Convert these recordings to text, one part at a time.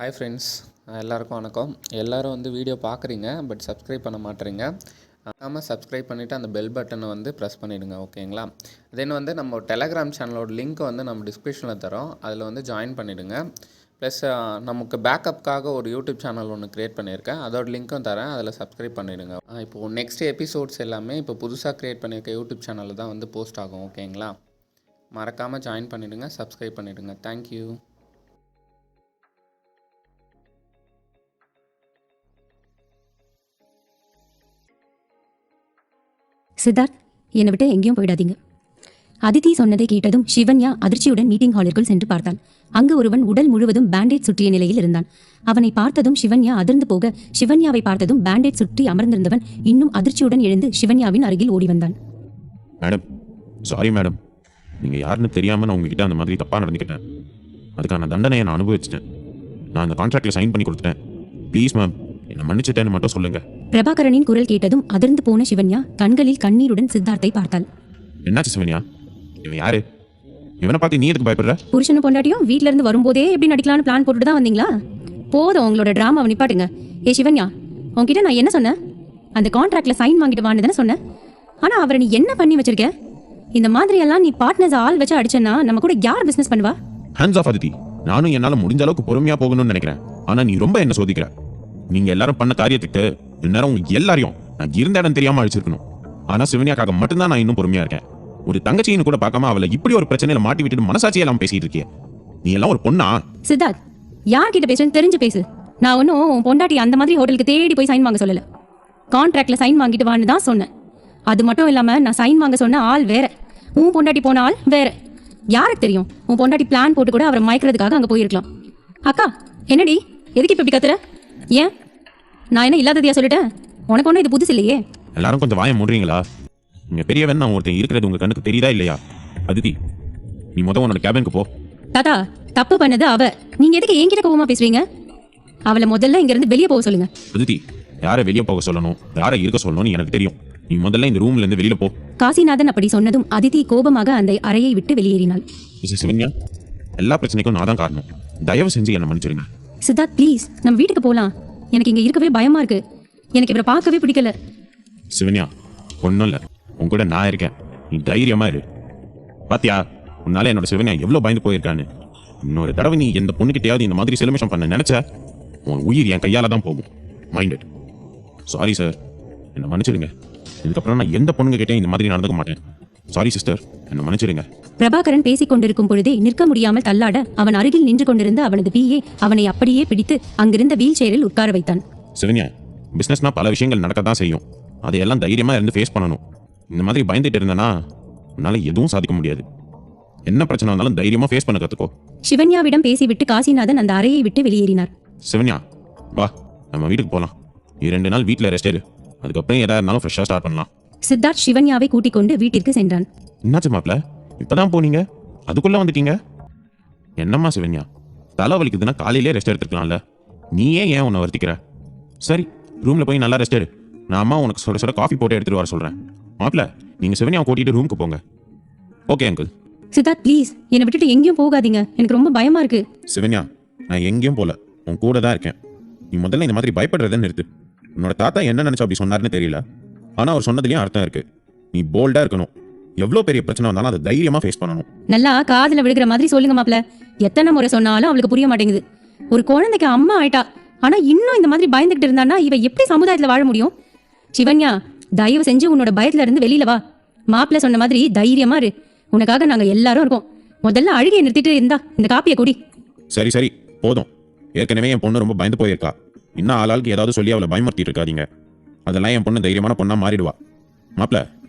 Hi friends, எல்லாருக்கும் வணக்கம். எல்லோரும் வந்து வீடியோ பார்க்குறீங்க, பட் சப்ஸ்கிரைப் பண்ண மாட்டேறீங்க. மறக்காமல் சப்ஸ்கிரைப் பண்ணிவிட்டு அந்த பெல் பட்டனை வந்து ப்ரெஸ் பண்ணிவிடுங்க, ஓகேங்களா? தென் வந்து நம்ம டெலகிராம் சேனலோட லிங்க்கை வந்து நம்ம டிஸ்கிரிப்ஷனில் தரோம், அதில் வந்து ஜாயின் பண்ணிவிடுங்க. ப்ளஸ் நமக்கு பேக்கப்புக்காக ஒரு யூடியூப் சேனல் ஒன்று க்ரியேட் பண்ணியிருக்கேன், அதோட லிங்க்கும் தரேன், அதில் சப்ஸ்கிரைப் பண்ணிவிடுங்க. இப்போது நெக்ஸ்ட் எபிசோட்ஸ் எல்லாமே இப்போ புதுசாக க்ரியேட் பண்ணியிருக்க யூடியூப் சேனலில் தான் வந்து போஸ்ட் ஆகும், ஓகேங்களா? மறக்காமல் ஜாயின் பண்ணிவிடுங்க, சப்ஸ்கிரைப் பண்ணிவிடுங்க. தேங்க்யூ. சித்தார்த், என்னை விட்டு எங்கேயும் போயிடாதீங்க. அதித்தி சொன்னதை கேட்டதும் சிவன்யா அதிர்ச்சியுடன் மீட்டிங் ஹாலிற்குள் சென்று பார்த்தான். அங்கு ஒருவன் உடல் முழுவதும் பேண்டேட் சுற்றிய நிலையில் இருந்தான். அவனை பார்த்ததும் சிவன்யா அதிர்ந்து போக, சிவன்யாவை பார்த்ததும் பேண்டேட் சுற்றி அமர்ந்திருந்தவன் இன்னும் அதிர்ச்சியுடன் எழுந்து சிவன்யாவின் அருகில் ஓடி வந்தான். மேடம், சாரி மேடம், நீங்க யாருன்னு தெரியாம நான் உங்ககிட்ட அந்த மாதிரி தப்பா நடந்துக்கிட்டேன். அதுக்கான தண்டனையை நான் அனுபவிச்சிட்டேன். நான் அந்த கான்ட்ராக்ட்ல சைன் பண்ணி கொடுத்துட்டேன். ப்ளீஸ் மேம், என்ன மன்னிச்சிட்டேன்னு மட்டும் சொல்லுங்க. பிரபாகரனின் குரல் கேட்டதும் அதிர்ந்து போன சிவன்யா கண்களில் கண்ணீருடன் சித்தார்த்தை பார்த்தாள். என்னாச்சு சிவன்யா? இவன் யாரு? இவனை பார்த்து நீ எதுக்கு பயப்படுற? புருஷனும் பொண்டாட்டியும் வீட்ல இருந்து வரும்போதே எப்படி நடிக்கலாம்னு பிளான் போட்டுட்டு தான் வந்தீங்களா? போதும் உங்களோட டிராமாவை நிப்பாட்டுங்க. ஏ சிவன்யா, உன்கிட்ட நான் என்ன சொன்னேன்? அந்த கான்ட்ராக்ட்ல சைன் வாங்கிட்டு வான்னு தானே சொன்னேன். ஆனா அவரை நீ என்ன பண்ணி வச்சிருக்க? இந்த மாதிரி எல்லாம் நீ பார்ட்னர்ஸ் ஆள் வச்சு அடிச்சேன்னா நம்ம கூட யார் பிசினஸ் பண்ணுவா? Hands off Adithi. நானும் என்னால முடிஞ்ச அளவுக்கு பொறுமையா போகணும்னு நினைக்கிறேன். ஆனா நீ ரொம்ப என்ன சோதிக்கிற. நீங்க எல்லாரும் பண்ண காரியத்துக்கு இந்நேரம் உங்களுக்கு எல்லாரையும் நான் இருந்த இடம் தெரியாம அழிச்சிருக்கணும். ஆனா சிவன்யாக்காக மட்டும்தான் நான் இன்னும் பொறுமையா இருக்கேன். ஒரு தங்கச்சின்னு கூட பார்க்காம அவளை இப்படி ஒரு பிரச்சனையில மாட்டி விட்டு மனசாட்சியே எல்லாம் பேசிட்டு இருக்கிய. நீ எல்லாம் ஒரு பொண்ணா? சித்தார்த், யார்கிட்ட பேசுன்னு தெரிஞ்சு பேசு. நான் ஒன்னும் உன் பொண்டாட்டி அந்த மாதிரி ஹோட்டலுக்கு தேடி போய் சைன் வாங்க சொல்லல. கான்ட்ராக்ட்ல சைன் வாங்கிட்டு வான்னு தான் சொன்னேன். அது மட்டும் இல்லாம நான் சைன் வாங்க சொன்ன ஆள் வேற, உன் பொண்டாட்டி போன ஆள் வேற. யாருக்கு தெரியும், உன் பொண்டாட்டி பிளான் போட்டு கூட அவரை மயக்கிறதுக்காக அங்க போயிருக்கலாம். அக்கா, என்னடி எதுக்கு இப்ப இப்படி கத்துற? ஏன் நான் என்ன இல்லாததையா சொல்லிட்டேன்? உனக்கு ஒன்றும் இது புதுசு இல்லையே. எல்லாரும் கொஞ்சம் வாய மூடுறீங்களா? நீங்க பெரியவன் நான் ஒருத்தன் இருக்கிறது உங்க கண்ணுக்கு தெரியுதா இல்லையா? அதித்தி, நீ உன்னோட கேபினுக்கு போ. தாத்தா, தப்பு பண்ணது அவ. நீங்க எதுக்கு என்கிட்ட கோவமா பேசுறீங்க? அவளை முதல்ல இங்க இருந்து வெளியே போக சொல்லுங்க. அதித்தி, யாரை வெளியே போக சொல்லணும், யாரை இருக்க சொல்லணும்னு எனக்கு தெரியும். நீ முதல்ல இந்த ரூம்ல இருந்து வெளியில போ. காசிநாதன் அப்படி சொன்னதும் அதித்தி கோபமாக அந்த அறையை விட்டு வெளியேறினாள். சிவன்யா, எல்லா பிரச்சனைக்கும் நான் தான் காரணம். தயவு செஞ்சு என்ன மன்னிச்சிருங்க. சித்தார்த், ப்ளீஸ் நம்ம வீட்டுக்கு போலாம். எனக்கு இங்க இருக்கவே பயமா இருக்கு. எனக்கு இவரை பார்க்கவே பிடிக்கல. சிவன்யா, ஒன்றும் இல்லை, உன் கூட நான் இருக்கேன். நீ தைரியமா இரு. பாத்தியா, உன்னால என்னோட சிவன்யா எவ்வளவு பயந்து போயிருக்கான்னு. இன்னொரு தடவை நீ எந்த பொண்ணுகிட்டையாவது இந்த மாதிரி சிலுமிஷம் பண்ண நினைச்ச, உன் உயிர் என் கையால தான் போகும். மைண்டட். சாரி சார், என்ன மன்னிச்சிடுங்க. இதுக்கப்புறம் நான் எந்த பொண்ணுங்க கிட்டே இந்த மாதிரி நடந்துக்க மாட்டேன். சாரி சிஸ்டர், என்ன மன்னிச்சிடுங்க. பிரபாகரன் பேசிக் கொண்டிருக்கும் பொழுதே நிற்க முடியாமல் தள்ளாட அவன் அருகில் நின்று கொண்டிருந்த அவனது பிஏ அவனை அப்படியே பிடித்து அங்கிருந்த வீல் சேரில் உட்கார வைத்தான். சிவன்யா, பிசினஸ்னா பல விஷயங்கள் நடக்கத்தான் செய்யும். அதையெல்லாம் தைரியமா இருந்து ஃபேஸ் பண்ணணும். இந்த மாதிரி பயந்துட்டு இருந்தனா உன்னால எதுவும் சாதிக்க முடியாது. என்ன பிரச்சனை வந்தாலும் தைரியமா ஃபேஸ் பண்ண கத்துக்கோ. சிவன்யாவிடம் பேசிவிட்டு காசிநாதன் அந்த அறையை விட்டு வெளியேறினார். சிவன்யா, வா நம்ம வீட்டுக்கு போலாம். 2 நாள் வீட்டில் ரெஸ்ட் எடு. அதுக்கப்புறம் எதா இருந்தாலும் ஃப்ரெஷ்ஷாக ஸ்டார்ட் பண்ணலாம். சித்தார்த் சிவன்யாவை கூட்டிக் கொண்டு வீட்டிற்கு சென்றான். என்னாச்சு மாப்பிள்ள, இப்பதான் போனீங்க, அதுக்குள்ள வந்துட்டீங்க? என்னம்மா சிவன்யா, தலை வலிக்குதுன்னா காலையிலே ரெஸ்ட் எடுத்துக்கலாம்ல. நீயே ஏன் உன்னை வருத்திக்கிற? சரி, ரூம்ல போய் நல்லா ரெஸ்ட் எடு. நான் அம்மா உனக்கு சுட சுட காஃபி போட்டு எடுத்துட்டு வர சொல்றேன். மாப்பிள்ள, நீங்க சிவன்யாவை கூட்டிட்டு ரூமுக்கு போங்க. Okay uncle. சித்தார்த், ப்ளீஸ் என்னை விட்டுட்டு எங்கேயும் போகாதீங்க. எனக்கு ரொம்ப பயமா இருக்கு. சிவன்யா, நான் எங்கேயும் போல, உன் கூட தான் இருக்கேன். நீ முதல்ல இந்த மாதிரி பயப்படுறதுன்னு நிறுத்து. உன்னோட தாத்தா என்ன நினைச்சா அப்படி சொன்னாருன்னு தெரியல, ஆனா அவர் சொன்னதுலயும் அர்த்தம் இருக்கு. நீ போல்டா இருக்கணும். எவ்வளவு பெரிய பிரச்சனை வந்தாலும் அதை தைரியமா ஃபேஸ் பண்ணணும். நல்லா காதுல விழுகிற மாதிரி சொல்லுங்க மாப்ள. எத்தனை முறை சொன்னாலும் அவளுக்கு புரிய மாட்டேங்குது. ஒரு குழந்தைக்கு அம்மா ஆயிட்டா, ஆனா இன்னும் இந்த மாதிரி பயந்துகிட்டு இருந்தானா இவ எப்படி சமுதாயத்துல வாழ முடியும்? சிவன்யா, தயவு செஞ்சு உன்னோட பயத்துல இருந்து வெளியில வா. மாப்பிள்ள சொன்ன மாதிரி தைரியமா இரு. உனக்காக நாங்க எல்லாரும் இருக்கோம். முதல்ல அழுகையை நிறுத்திட்டு இருந்தா இந்த காப்பியை குடி. சரி சரி, போதும். ஏற்கனவே என் பொண்ணு ரொம்ப பயந்து போயிருக்கா. இன்னும் ஆளாளுக்கு ஏதாவது சொல்லி அவளை பயமுறுத்திட்டு இருக்காதீங்க. அதெல்லாம் என் பொண்ணு தைரியமான பொண்ணா மாறிடுவா. மாப்பிள்ள,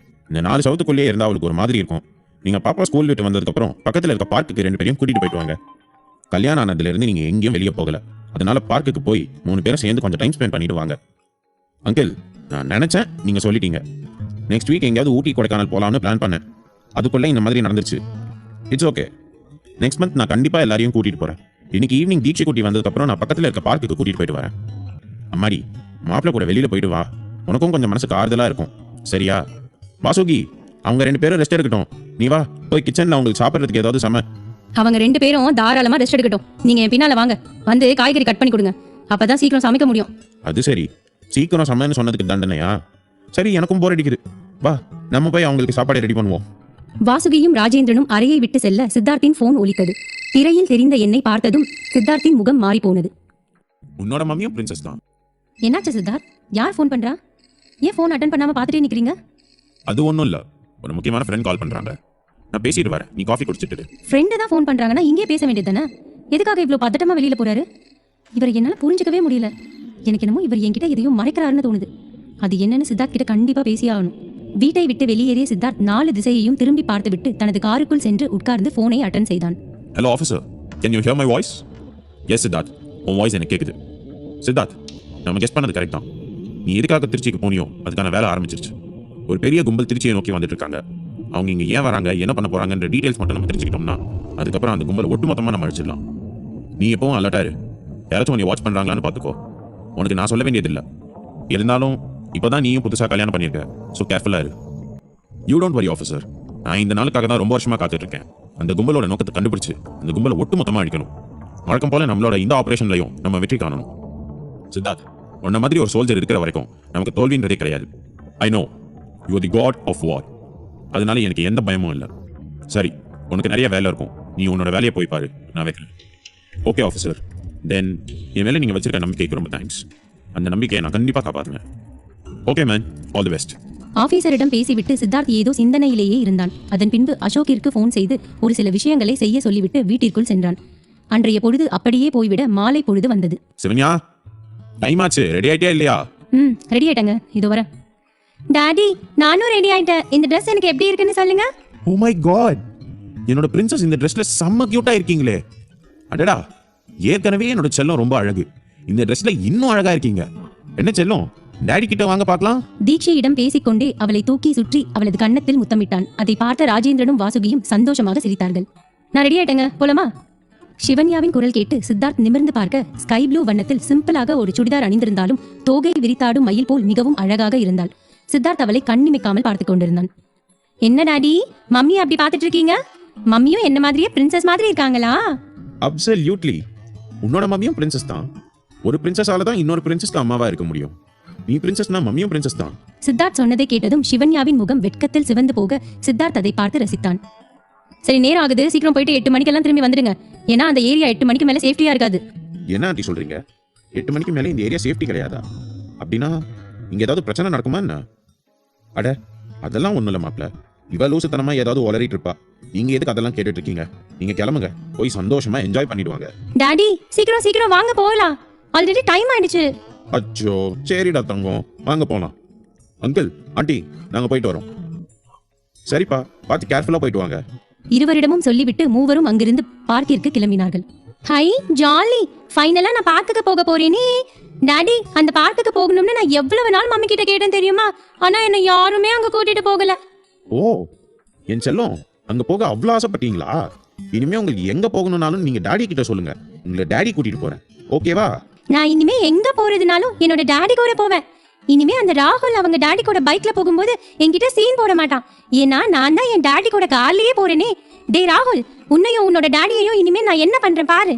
இந்த 4 சவுத்துக்குள்ளேயே இருந்தா அவளுக்கு ஒரு மாதிரி இருக்கும். நீங்க பாப்பா ஸ்கூல் விட்டு வந்ததுக்கப்புறம் பக்கத்தில் இருக்க பார்க்குக்கு 2 பேரையும் கூட்டிட்டு போயிட்டு வாங்க. கல்யாணம் ஆனதுல இருந்து நீங்க எங்கேயும் வெளியே போகல. அதனால பார்க்குக்கு போய் 3 பேரும் சேர்ந்து கொஞ்சம் டைம் ஸ்பெண்ட் பண்ணிட்டு வாங்க. அங்கிள், நான் நினைச்சேன், நீங்க சொல்லிட்டீங்க. நெக்ஸ்ட் வீக் எங்கேயாவது ஊட்டி கொடைக்கானல் போலாம்னு பிளான் பண்ணேன். அதுக்குள்ள இந்த மாதிரி நடந்துச்சு. It's okay. நெக்ஸ்ட் மந்த் நான் கண்டிப்பா எல்லாரையும் கூட்டிட்டு போறேன். இன்னைக்கு ஈவினிங் தீட்சை கூட்டி வந்ததுக்கப்புறம் நான் பக்கத்தில் இருக்க பார்க்குக்கு கூட்டிட்டு போயிட்டு வரேன். அம்மாடி, மாப்பிள்ள கூட வெளியில போயிட்டு வா. உனக்கும் கொஞ்சம் மனசுக்கு ஆறுதலா இருக்கும். சரியா? வாசுகி, அவங்க 2 பேரும் ரெஸ்ட் எடுக்கட்டும். நீ வா, போய் கிச்சன்ல அவங்களுக்கு சாப்பிட்றதுக்கு ஏதாவது சம. அவங்க 2 பேரும் தாராளமா ரெஸ்ட் எடுக்கட்டும். நீங்க என் பின்னால வாங்க, வந்து காய்கறி கட் பண்ணி கொடுங்க. அப்பதான் சீக்கிரம் சமைக்க முடியும். அது சரி, சீக்கிரம் சமையல்னு சொன்னதுக்கு தண்டனையா? சரி, எனக்கும் போர் அடிக்குது. வா, நம்ம போய் அவங்களுக்கு சாப்பாடு ரெடி பண்ணுவோம். வாசுகியும் ராஜேந்திரனும் அறையை விட்டு செல்ல சித்தார்த்தின் போன் ஒலித்தது. திரையில் தெரிந்த எண்ணை பார்த்ததும் சித்தார்த்தின் முகம் மாறி போனது. உன்னோட மம்மியும் பிரின்சஸ் தான். என்னாச்சு சித்தார்த்? யார் ஃபோன் பண்றா? ஏன் ஃபோன் அட்டன் பண்ணாம பார்த்துட்டே நிக்கிறீங்க? அது ஒன்றும் இல்லை, ஒரு முக்கியமான ஃப்ரெண்ட் கால் பண்ணுறாங்க. நான் பேசிட்டு வரேன், நீ காஃபி குடிச்சிட்டு. ஃப்ரெண்டு தான் ஃபோன் பண்றாங்கன்னா இங்கே பேச வேண்டியது தானே? எதுக்காக இவ்வளோ பதட்டமா வெளியில போறாரு? இவரை என்னால் புரிஞ்சுக்கவே முடியல. எனக்கு என்னமோ இவர் என்கிட்ட எதையும் மறைக்கிறாருன்னு தோணுது. அது என்னன்னு சித்தார்த் கிட்ட கண்டிப்பா பேசி ஆகணும். வீட்டை விட்டு வெளியேறிய சித்தார்த் 4 திசையையும் திரும்பி பார்த்துவிட்டு தனது காருக்குள் சென்று உட்கார்ந்து போனை அட்டன் செய்தான். Hello officer, can you hear my voice? Yes Siddharth, உன் வாய்ஸ் எனக்கு கேட்குது. சித்தார்த், நம்ம கெஸ் பண்ணது கரெக்ட் தான். நீ எதுக்காக திருச்சிக்கு போனியோ அதுக்கான வேலை ஆரம்பிச்சிருச்சு. ஒரு பெரிய கும்பல் திருச்சியை நோக்கி வந்துட்டு இருக்காங்க. அவங்க இங்கே ஏன் வராங்க, என்ன பண்ண போறாங்கன்ற டீடைல்ஸ் மட்டும் நம்ம தெரிஞ்சுக்கிட்டோம்னா அதுக்கப்புறம் அந்த கும்பலை ஒட்டுமொத்தமாக நம்ம அழிச்சிடலாம். நீ எப்பவும் அலர்ட்டாரு, யாராச்சும் உன்னை வாட்ச் பண்ணுறாங்களான்னு பார்த்துக்கோ. உனக்கு நான் சொல்ல வேண்டியதில்லை. இருந்தாலும் இப்போதான் நீயும் புதுசாக கல்யாணம் பண்ணியிருக்க, ஸோ கேர்ஃபுல்லாக இரு. யூ டோன்ட் வரி ஆஃபீஸர், நான் இந்த நாளுக்காக தான் ரொம்ப வருஷமாக காத்துட்டு இருக்கேன். அந்த கும்பலோட நோக்கத்தை கண்டுபிடிச்சு அந்த கும்பலை ஒட்டுமொத்தமாக அழிக்கணும். வழக்கம் போல நம்மளோட இந்த ஆபரேஷன்லையும் நம்ம வெற்றி காணணும். சித்தார்த், உன்ன மாதிரி ஒரு சோல்ஜர் இருக்கிற வரைக்கும் நமக்கு தோல்வின்றதே கிடையாது. I know you are the god of war. அதனால எனக்கு எந்த பயமும் இல்லை. சரி, உனக்கு நிறைய வேலை இருக்கும், நீ உன்னோட வேலையை போய் பாரு, நான் வைக்கிறேன். ஓகே ஆஃபீஸர், தென் என் மேலே நீங்கள் வச்சிருக்க நம்பிக்கைக்கு ரொம்ப தேங்க்ஸ். அந்த நம்பிக்கையை நான் கண்டிப்பாக காப்பாற்றுவேன். Okay man, all the best. ஆபீசரிடம் பேசிவிட்டு சித்தார்த் ஏதோ சிந்தனையிலேயே இருந்தான். அதன் பின்பு அசோக்கிற்கு போன் செய்து ஒரு சில விஷயங்களை செய்ய சொல்லிவிட்டு வீட்டிற்குள் சென்றான். அன்றைய பொழுது அப்படியே போய்விட மாலை பொழுது வந்தது. சிவன்யா, டைம் ஆச்சு, ரெடி ஆயிட்டியா இல்லையா? ரெடி ஆயிட்டங்க, இதோ வரேன். டாடி, நானும் ரெடி ஆயிட்டேன். இந்த ட்ரெஸ் எனக்கு எப்படி இருக்குன்னு சொல்லுங்க. ஓ மை காட், என்னோட பிரின்சஸ் இந்த ட்ரெஸ்ல செம்ம கியூட்டா இருக்கீங்களே. அடடா, ஏற்கனவே என்னோட செல்லம் ரொம்ப அழகு, இந்த ட்ரெஸ்ல இன்னும் அழகா இருக்கீங்க. என்ன செல்லம், டாடி கிட்ட வாங்க பார்க்கலாம். தீக்ஷியிடம் பேசிக்கொண்டே அவளை தூக்கி சுற்றி அவளது கன்னத்தில் முத்தமிட்டான். அதை பார்த்த ராஜேந்திரனும் வாசுகியும் சந்தோஷமாக சிரித்தார்கள். நான் ரெடி ஆயிட்டேங்க, போலாமா? சிவன்யாவின் குரல் கேட்டு சித்தார்த் நிமிர்ந்து பார்க்க ஸ்கை ப்ளூ வண்ணத்தில் சிம்பிளாக ஒரு சுடிதார் அணிந்திருந்தாலும் தோகை விரித்தாடும் மயில் போல் மிகவும் அழகாக இருந்தாள். சித்தார்த் அவளை கண்ணிமைக்காமல் பார்த்து கொண்டிருந்தான். என்ன டாடி, மம்மி அப்படி பார்த்துட்டு இருக்கீங்க? மம்மியும் என்ன மாதிரியே பிரின்சஸ் மாதிரி இருக்காங்களா? அப்சல்யூட்லி, உன்னோட மம்மியும் பிரின்சஸ் தான். ஒரு பிரின்சஸால தான் இன்னொரு பிரின்சஸ்க்கு அம்மாவா இருக்க முடியும். நீ பிரின்சஸ்னா மம்மியும் பிரின்சஸ் தான். சித்தார்த் சொன்னதை கேட்டதும் சிவன்யாவின் முகம் வெட்கத்தில் சிவந்து போக சித்தார்த் அதை பார்த்து ரசித்தான். சரி, நேரம் ஆகுது, சீக்கிரம் போயிட்டு 8 மணிக்கெல்லாம் திரும்பி வந்துடுங்க. ஏன்னா அந்த ஏரியா 8 மணிக்கு மேல சேஃப்டியா இருக்காது. என்ன ஆண்டி சொல்றீங்க? 8 மணிக்கு மேல இந்த ஏரியா சேஃப்டி கிடையாதா? அப்படின்னா இங்க ஏதாவது பிரச்சனை நடக்குமா என்ன? அட, அதெல்லாம் ஒண்ணும் இல்ல மாப்ள, இவ லூசுத்தனமா ஏதாவது உளறிட்டு இருப்பா. நீங்க எதுக்கு அதெல்லாம் கேட்டுட்டு இருக்கீங்க? நீங்க கிளம்புங்க, போய் சந்தோஷமா என்ஜாய் பண்ணிடுவாங்க. டாடி, சீக்கிரம் சீக்கிரம் வாங்க போகலாம், ஆல்ரெடி டைம் ஆயிடுச்சு. அச்சோ, சரிடா தங்கம், வாங்க போலாம். அங்கிள், ஆண்டி, நாங்க போயிட்டு வரோம். சரிப்பா, பார்த்து கேர்ஃபுல்லா போயிட்டு வாங்க. இருவரிடமும் சொல்லிவிட்டு மூவரும் அங்கிருந்து பார்க்கிற்கு கிளம்பினார்கள். ஹை ஜாலி, ஃபைனலா நான் பார்க்குக்கு போக போறேனே. டாடி, அந்த பார்க்குக்கு போகணும்னு நான் எவ்வளவு நாள் மம்மி கிட்ட கேட்டேன் தெரியுமா? ஆனா என்ன யாருமே அங்க கூட்டிட்டு போகல. ஓ, என் செல்லம், அங்க போக அவ்வளவு ஆசைப்பட்டீங்களா? இனிமே உங்களுக்கு எங்க போகணும்னாலும் நீங்க டாடி கிட்ட சொல்லுங்க, உங்களை டாடி கூட்டிட்டு போறேன், ஓகேவா? நான் இனிமே எங்க போறதுனாலும் என்னோட டாடி கூட போவேன். இனிமே அந்த ராகுல் அவங்க டாடி கூட பைக்ல போகும்போது என்கிட்ட சீன் போட மாட்டான். ஏன்னா நான் தான் என் டாடி கூட கார்லயே போறேனே. டே ராகுல், உன்னையும் உன்னோட டாடியையும் இனிமே நான் என்ன பண்றேன் பாரு.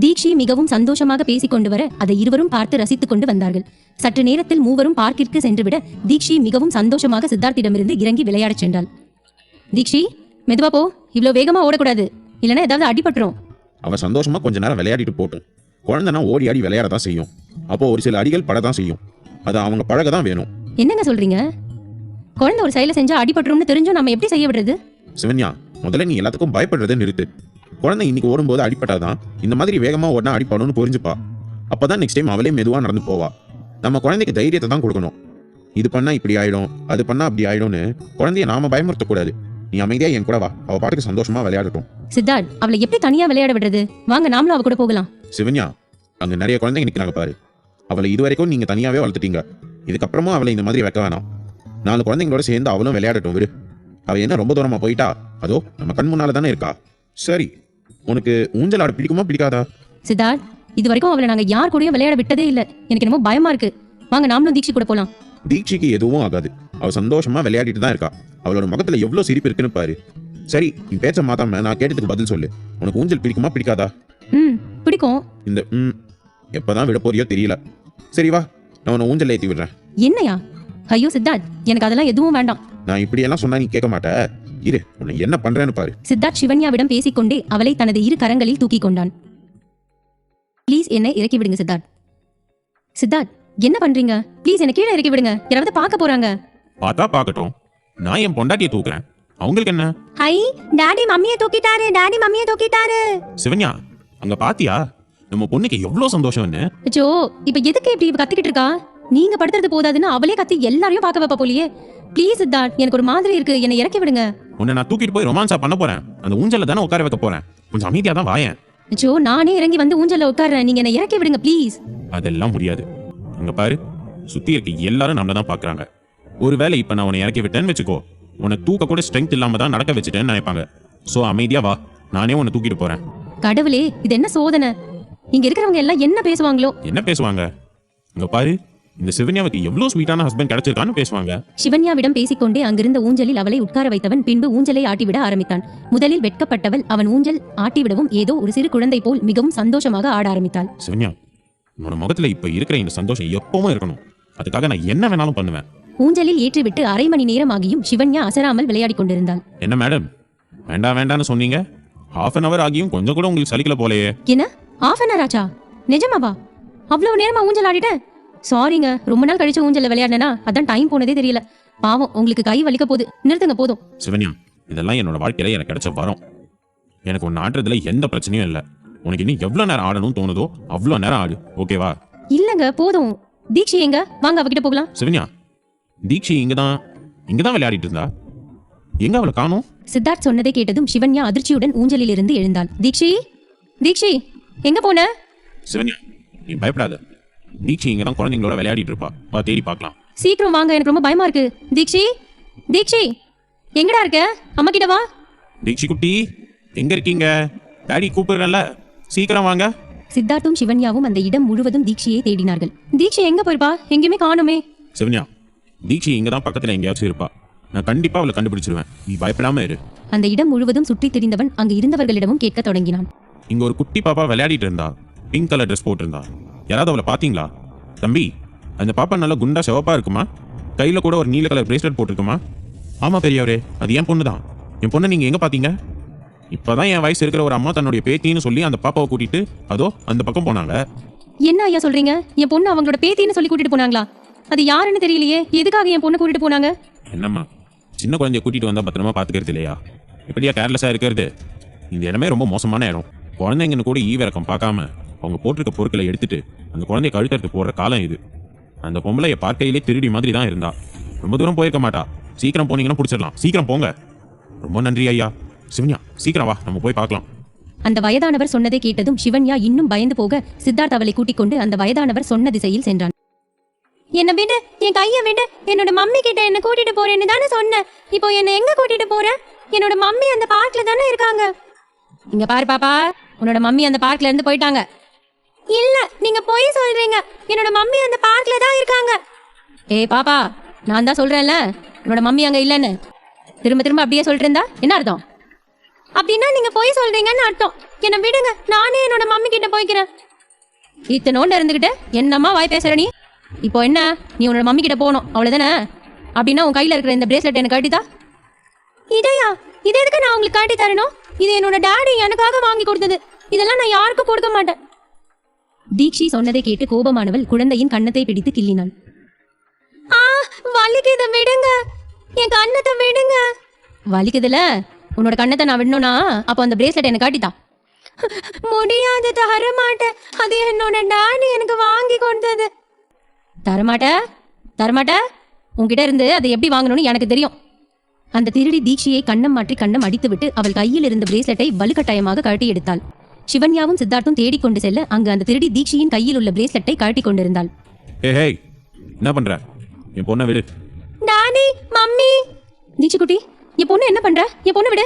தீக்ஷி மிகவும் சந்தோஷமாக பேசிக் கொண்டு வர அதை இருவரும் பார்த்து ரசித்துக் கொண்டு வந்தார்கள். சற்று நேரத்தில் மூவரும் பார்க்கிற்கு சென்றுவிட தீக்ஷி மிகவும் சந்தோஷமாக சித்தார்த்திடமிருந்து இறங்கி விளையாடச் சென்றாள். தீக்ஷி, மெதுவா போ, இவ்வளவு வேகமா ஓடக்கூடாது, இல்லைன்னா ஏதாவது அடிபட்டுரும். அவ சந்தோஷமா கொஞ்ச நேரம் விளையாடிட்டு போட்டும். குழந்தைனா ஓடி ஆடி விளையாடதான் செய்யும். அப்போ ஒரு சில அடிகள் படதான் செய்யும். அது அவங்க பழக தான் வேணும். என்னங்க சொல்றீங்க? குழந்தை ஒரு செயலை செஞ்சா அடிபட்டுரும்னு தெரிஞ்சும் நம்ம எப்படி செய்ய விடுறது? சிவன்யா, முதல்ல நீ எல்லாத்துக்கும் பயப்படுறதை நிறுத்து. குழந்தை இன்னைக்கு ஓடும்போது அடிப்பட்டாதான் இந்த மாதிரி வேகமா ஓடினா அடிப்படணும்னு புரிஞ்சுப்பா. அப்பதான் நெக்ஸ்ட் டைம் அவளே மெதுவா நடந்து போவா. நம்ம குழந்தைக்கு தைரியத்தை தான் கொடுக்கணும். இது பண்ணா இப்படி ஆயிடும், அது பண்ணா அப்படி ஆயிடும்னு குழந்தைய நாம பயமுறுத்தக்கூடாது. நீ அமைதியா என் கூட வா, அவ பாட்டுக்கு சந்தோஷமா விளையாடட்டும். சித்தார்த், அவளை எப்படி தனியா விளையாட விடுறது? வாங்க நாமளும் அவ கூட போகலாம். சிவன்யா, அங்க நிறைய குழந்தைங்க நிக்கிறாங்க பாரு. அவளை இதுவரைக்கும் நீங்க தனியாவே வளர்த்துட்டீங்க. இதுக்கப்புறமும் அவளை இந்த மாதிரி வைக்க வேணாம். 4 குழந்தைங்களோட சேர்ந்து அவளும் விளையாடட்டும், விடு. அவ என்ன ரொம்ப தூரமா போயிட்டா? அதோ நம்ம கண் முன்னால தானே இருக்கா. சரி, உனக்கு ஊஞ்சல் ஆட பிடிக்குமா பிடிக்காதா? சித்தார்த், இது வரைக்கும் அவளை நாங்க யார் கூடயும் விளையாட விட்டதே இல்ல. எனக்கு என்னமோ பயமா இருக்கு. வாங்க நாமளும் தீக்ஷி கூட போலாம். தீக்ஷிக்கு எதுவும் ஆகாது. அவ சந்தோஷமா விளையாடிட்டு தான் இருக்கா. அவளோட முகத்துல எவ்வளவு சிரிப்பு இருக்குன்னு பாரு. சரி, நீ பேச்ச மாத்தாம நான் கேட்டதுக்கு பதில் சொல்லு. உனக்கு ஊஞ்சல் பிடிக்குமா பிடிக்காதா? பிடிக்கும். இந்த எப்பதான் விட போறியோ தெரியல. சரி வா, நான் உன்னை ஊஞ்சல் ஏத்தி விடுறேன். என்னையா? ஐயோ சித்தார்த், எனக்கு அதெல்லாம் எதுவும் வேண்டாம். நான் இப்படியெல்லாம் சொன்னா நீ கேட்க மாட்ட. இரு, உன்னை என்ன பண்றேன்னு பாரு. சித்தார்த் சிவன்யாவிடம் பேசிக்கொண்டே அவளை தனது இரு கரங்களில் தூக்கி கொண்டான். ப்ளீஸ் என்னை இறக்கி விடுங்க சித்தார்த். சித்தார்த், என்ன பண்றீங்க? ப்ளீஸ் என்ன கீழே இறக்கி விடுங்க, யாராவது பார்க்க போறாங்க. பார்த்தா பார்க்கட்டும், நான் என் பொண்டாட்டியை தூக்குறேன், அவங்களுக்கு என்ன? ஹை, டாடி மம்மியை தூக்கிட்டாரு, டாடி மம்மியை தூக்கிட்டாரு. சிவன்யா, அங்க பாத்தியா நம்ம பொண்ணுக்கு எவ்வளவு சந்தோஷம்னு? அச்சோ, இப்ப எதுக்கு இப்படி கத்திக்கிட்டு இருக்கா? நீங்க படுத்துறது போதாதுன்னு அவளே கத்தி எல்லாரையும் பார்க்க வைப்ப போலியே. ப்ளீஸ் சித்தார்த், எனக்கு ஒரு மாதிரி இருக்கு, என்னை இறக்கி விடுங்க. உன்னை நான் தூக்கிட்டு போய் ரொமான்ஸா பண்ண போறேன். அந்த ஊஞ்சல்ல தானே உட்கார வைக்க போறேன். கொஞ்சம் அமைதியா தான் வாயேன். அச்சோ, நானே இறங்கி வந்து ஊஞ்சல்ல உட்கார்றேன், நீங்க என்னை இறக்கி விடுங்க ப்ளீஸ். அதெல்லாம் முடியாது. அங்க பாரு, சுத்தி இருக்க எல்லாரும் நம்மள தான் பாக்குறாங்க. ஒருவேளை இப்ப நான் உன்னை இறக்கி விட்டேன்னு வச்சுக்கோ, உன்னை தூக்க கூட ஸ்ட்ரென்த் இல்லாம தான் நடக்க வச்சுட்டேன்னு நினைப்பாங்க. சோ அமைதியா வா, நானே உன்னை தூக்கிட்டு போறேன். கடவுளே, இது என்ன சோதனை? இங்க இருக்கிறவங்க எல்லாம் என்ன பேசுவாங்களோ? என்ன பேசுவாங்க? இங்க பாரு, இந்த சிவன்யாவுக்கு எவ்வளவு ஸ்வீட்டான ஹஸ்பண்ட் கிடைச்சிருக்கான்னு பேசுவாங்க. சிவன்யாவிடம் பேசிக்கொண்டே அங்கிருந்த ஊஞ்சலில் அவளை உட்கார வைத்தவன் பின்பு ஊஞ்சலை ஆட்டிவிட ஆரம்பித்தான். முதலில் வெட்கப்பட்டவள் அவன் ஊஞ்சல் ஆட்டிவிடவும் ஏதோ ஒரு சிறு குழந்தை போல் மிகவும் சந்தோஷமாக ஆட ஆரம்பித்தாள். சிவன்யா, உன்னோட முகத்துல இப்ப இருக்கிற இந்த சந்தோஷம் எப்பவும் இருக்கணும். அதுக்காக நான் என்ன வேணாலும் பண்ணுவேன். ஊஞ்சலில் ஏற்றிவிட்டு அரை மணி நேரம் ஆகியும் சிவன்யா அசராமல் விளையாடி கொண்டிருந்தாள். என்ன மேடம், வேண்டாம் வேண்டான்னு சொன்னீங்க, ஹாஃப் அன் அவர் ஆகியும் கொஞ்சம் கூட உங்களுக்கு சலிக்கல போலையே. என்ன half an hour ஆச்சா? நிஜமாவா? அவ்வளவு நேரமா ஊஞ்சல் ஆடிட்டேன்? சாரிங்க, ரொம்ப நாள் கழிச்சு ஊஞ்சல்ல விளையாடினா அதான் டைம் போனதே தெரியல. பாவம், உங்களுக்கு கை வலிக்க போகுது, நிறுத்துங்க போதும். சிவன்யா, இதெல்லாம் என்னோட வாழ்க்கையில எனக்கு கிடைச்ச வரம். எனக்கு ஒன்னு ஆடுறதுல எந்த பிரச்சனையும் இல்லை. உனக்கு இன்னும் எவ்வளவு நேரம் ஆடணும்னு தோணுதோ அவ்வளவு நேரம் ஆடு, ஓகேவா? இல்லங்க போதும். தீக்ஷி எங்க? வாங்க அவகிட்ட போகலாம். சிவன்யா, தீக்ஷி இங்கதான் விளையாடிட்டு இருந்தா, எங்க அவளை காணோம்? சித்தார்த் சொன்னதை கேட்டதும் சிவன்யா அதிர்ச்சியுடன் ஊஞ்சலில் இருந்து எழுந்தாள். தீக்ஷி, தீக்ஷி எங்க போன? சிவன்யா, நீ பயப்படாத. தீக்ஷி இங்கதான் குழந்தைங்களோட விளையாடிட்டு இருப்பா, வா தேடி பார்க்கலாம். சீக்கிரம் வாங்க, எனக்கு ரொம்ப பயமா இருக்கு. தீக்ஷி, தீக்ஷி எங்கடா இருக்க? அம்மா கிட்ட வா. தீக்ஷி குட்டி, எங்க இருக்கீங்க? டாடி கூப்பிடுறேன்ல, சீக்கிரம் வாங்க. சித்தார்த்தும் சிவன்யாவும் அந்த இடம் முழுவதும் தீக்ஷியை தேடினார்கள். தீக்ஷி எங்க போயிருப்பா? எங்கேயுமே காணுமே. சிவன்யா, தீக்ஷி இங்கதான் பக்கத்துல எங்கேயாச்சும் இருப்பா. நான் கண்டிப்பா அவளை கண்டுபிடிச்சிருவேன், நீ பயப்படாம இரு. அந்த இடம் முழுவதும் சுற்றி திரிந்தவன் அங்கு இருந்தவர்களிடமும் கேட்க தொடங்கினான். இங்க ஒரு குட்டி பாப்பா விளையாடிட்டு இருந்தா, பிங்க் கலர் ட்ரெஸ் போட்டிருந்தா. யாராவது அவளை பாத்தீங்களா? தம்பி, அந்த பாப்பா நல்லா குண்டா சிவப்பா இருக்குமா? கையில கூட ஒரு நீல கலர் பிரேஸ்லெட் போட்டிருக்குமா? ஆமா பெரியவரே, அது என் பொண்ணு தான். என் பொண்ணை நீங்க எங்க பாத்தீங்க? இப்பதான் என் வயசு இருக்கிற ஒரு அம்மா தன்னுடைய பேத்தின்னு சொல்லி அந்த பாப்பாவை கூட்டிட்டு அதோ அந்த பக்கம் போனாங்க. என்ன ஐயா சொல்றீங்க? என் பொண்ணு அவங்களோட பேத்தின்னு சொல்லி கூட்டிட்டு போனாங்களா? அது யாருன்னு தெரியலையே, எதுக்காக என் பொண்ணு கூட்டிட்டு போனாங்க? என்னம்மா, சின்ன குழந்தைய கூட்டிட்டு வந்தா பத்திரமா பாத்துக்கிறது இல்லையா? எப்படியா கேர்லெஸ்ஸா இருக்கிறது? இந்த இடமே ரொம்ப மோசமான இடம். குழந்தைங்கன்னு கூட ஈவிரக்கம் பார்க்காம அவங்க போட்டிருக்க பொருட்களை எடுத்துட்டு அந்த குழந்தைய கழுத்தறுத்து போடுற காலம் இது. அந்த பொம்பளைய பார்க்கையிலே திருடி மாதிரி தான் இருந்தா. ரொம்ப தூரம் போயிருக்க மாட்டா. சீக்கிரம் போனீங்கன்னா பிடிச்சிடலாம். சீக்கிரம் போங்க. ரொம்ப நன்றி ஐயா. சிவன்யா, சீக்கிரம் வா, நம்ம போய் பார்க்கலாம். அந்த வயதானவர் சொன்னதை கேட்டதும் சிவன்யா இன்னும் பயந்து போக சித்தார்த் அவளை கூட்டிக் கொண்டு அந்த வயதானவர் சொன்ன திசையில் சென்றான். என்ன விடு, என் கைய விடு. என்னோட மம்மி கிட்ட என்ன கூட்டிட்டு போறேன்னு தானே சொன்னேன். இப்போ என்ன எங்க கூட்டிட்டு போற? என்னோட மம்மி அந்த பார்க்ல தானே இருக்காங்க. இங்க பாரு பாப்பா, உன்னோட மம்மி அந்த பார்க்ல இருந்து போயிட்டாங்க. இல்ல, நீங்க போய் சொல்றீங்க. என்னோட மம்மி அந்த பார்க்ல தான் இருக்காங்க. ஏய் பாப்பா, நான் தான் சொல்றேன்ல உன்னோட மம்மி அங்க இல்லன்னு. திரும்ப திரும்ப அப்படியே சொல்லிட்டு இருந்தா என்ன அர்த்தம்? அப்படின்னா நீங்க போய் சொல்றீங்கன்னு அர்த்தம். என்ன விடுங்க, நானே என்னோட மம்மி கிட்ட போய்க்கிறேன். இத்தனோண்டு இருந்துகிட்டு என்னம்மா வாய் பேசுற நீ? இப்போ என்ன, நீ உன்னோட மம்மி கிட்ட போகணும் அவ்வளவுதானே? அப்படின்னா உன் கையில இருக்கிற இந்த பிரேஸ்லெட் எனக்கு காட்டிதா? இதையா? இது எதுக்கு நான் உங்களுக்கு காட்டி தரணும்? இது என்னோட டாடி எனக்காக வாங்கி கொடுத்தது. இதெல்லாம் நான் யாருக்கும் கொடுக்க மாட்டேன். தீக்ஷி சொன்னதை கேட்டு கோபமானவள் குழந்தையின் கன்னத்தை பிடித்து கிள்ளினாள். வலிக்குது, விடுங்க, என் கன்னத்தை விடுங்க. வலிக்குதுல, உன்னோட கன்னத்தை நான் விடணும்னா அப்போ அந்த பிரேஸ்லெட் எனக்கு காட்டிதா? முடியாது, தர மாட்டேன். அது என்னோட டாடி எனக்கு வாங்கி கொடுத்தது. தரமாட்ட தரமாட்ட? உன்கிட்ட இருந்து அதை எப்படி வாங்கணும்னு எனக்கு தெரியும். அந்த திருடி தீக்ஷியை கண்ணம் மாற்றி கண்ணம் அடித்துவிட்டு அவள் கையில் இருந்த பிரேஸ்லெட்டை வலுக்கட்டாயமாக கழட்டி எடுத்தாள். சிவன்யாவும் சித்தார்த்தும் தேடிக்கொண்டு செல்ல அங்கு அந்த திருடி தீக்ஷியின் கையில் உள்ள பிரேஸ்லெட்டை கழட்டி கொண்டிருந்தாள். ஏய், என்ன பண்ற? என் பொண்ணை விடு. Daddy, mummy. தீக்ஷி குட்டி, என் பொண்ணு என்ன பண்ற? என் பொண்ணு விடு.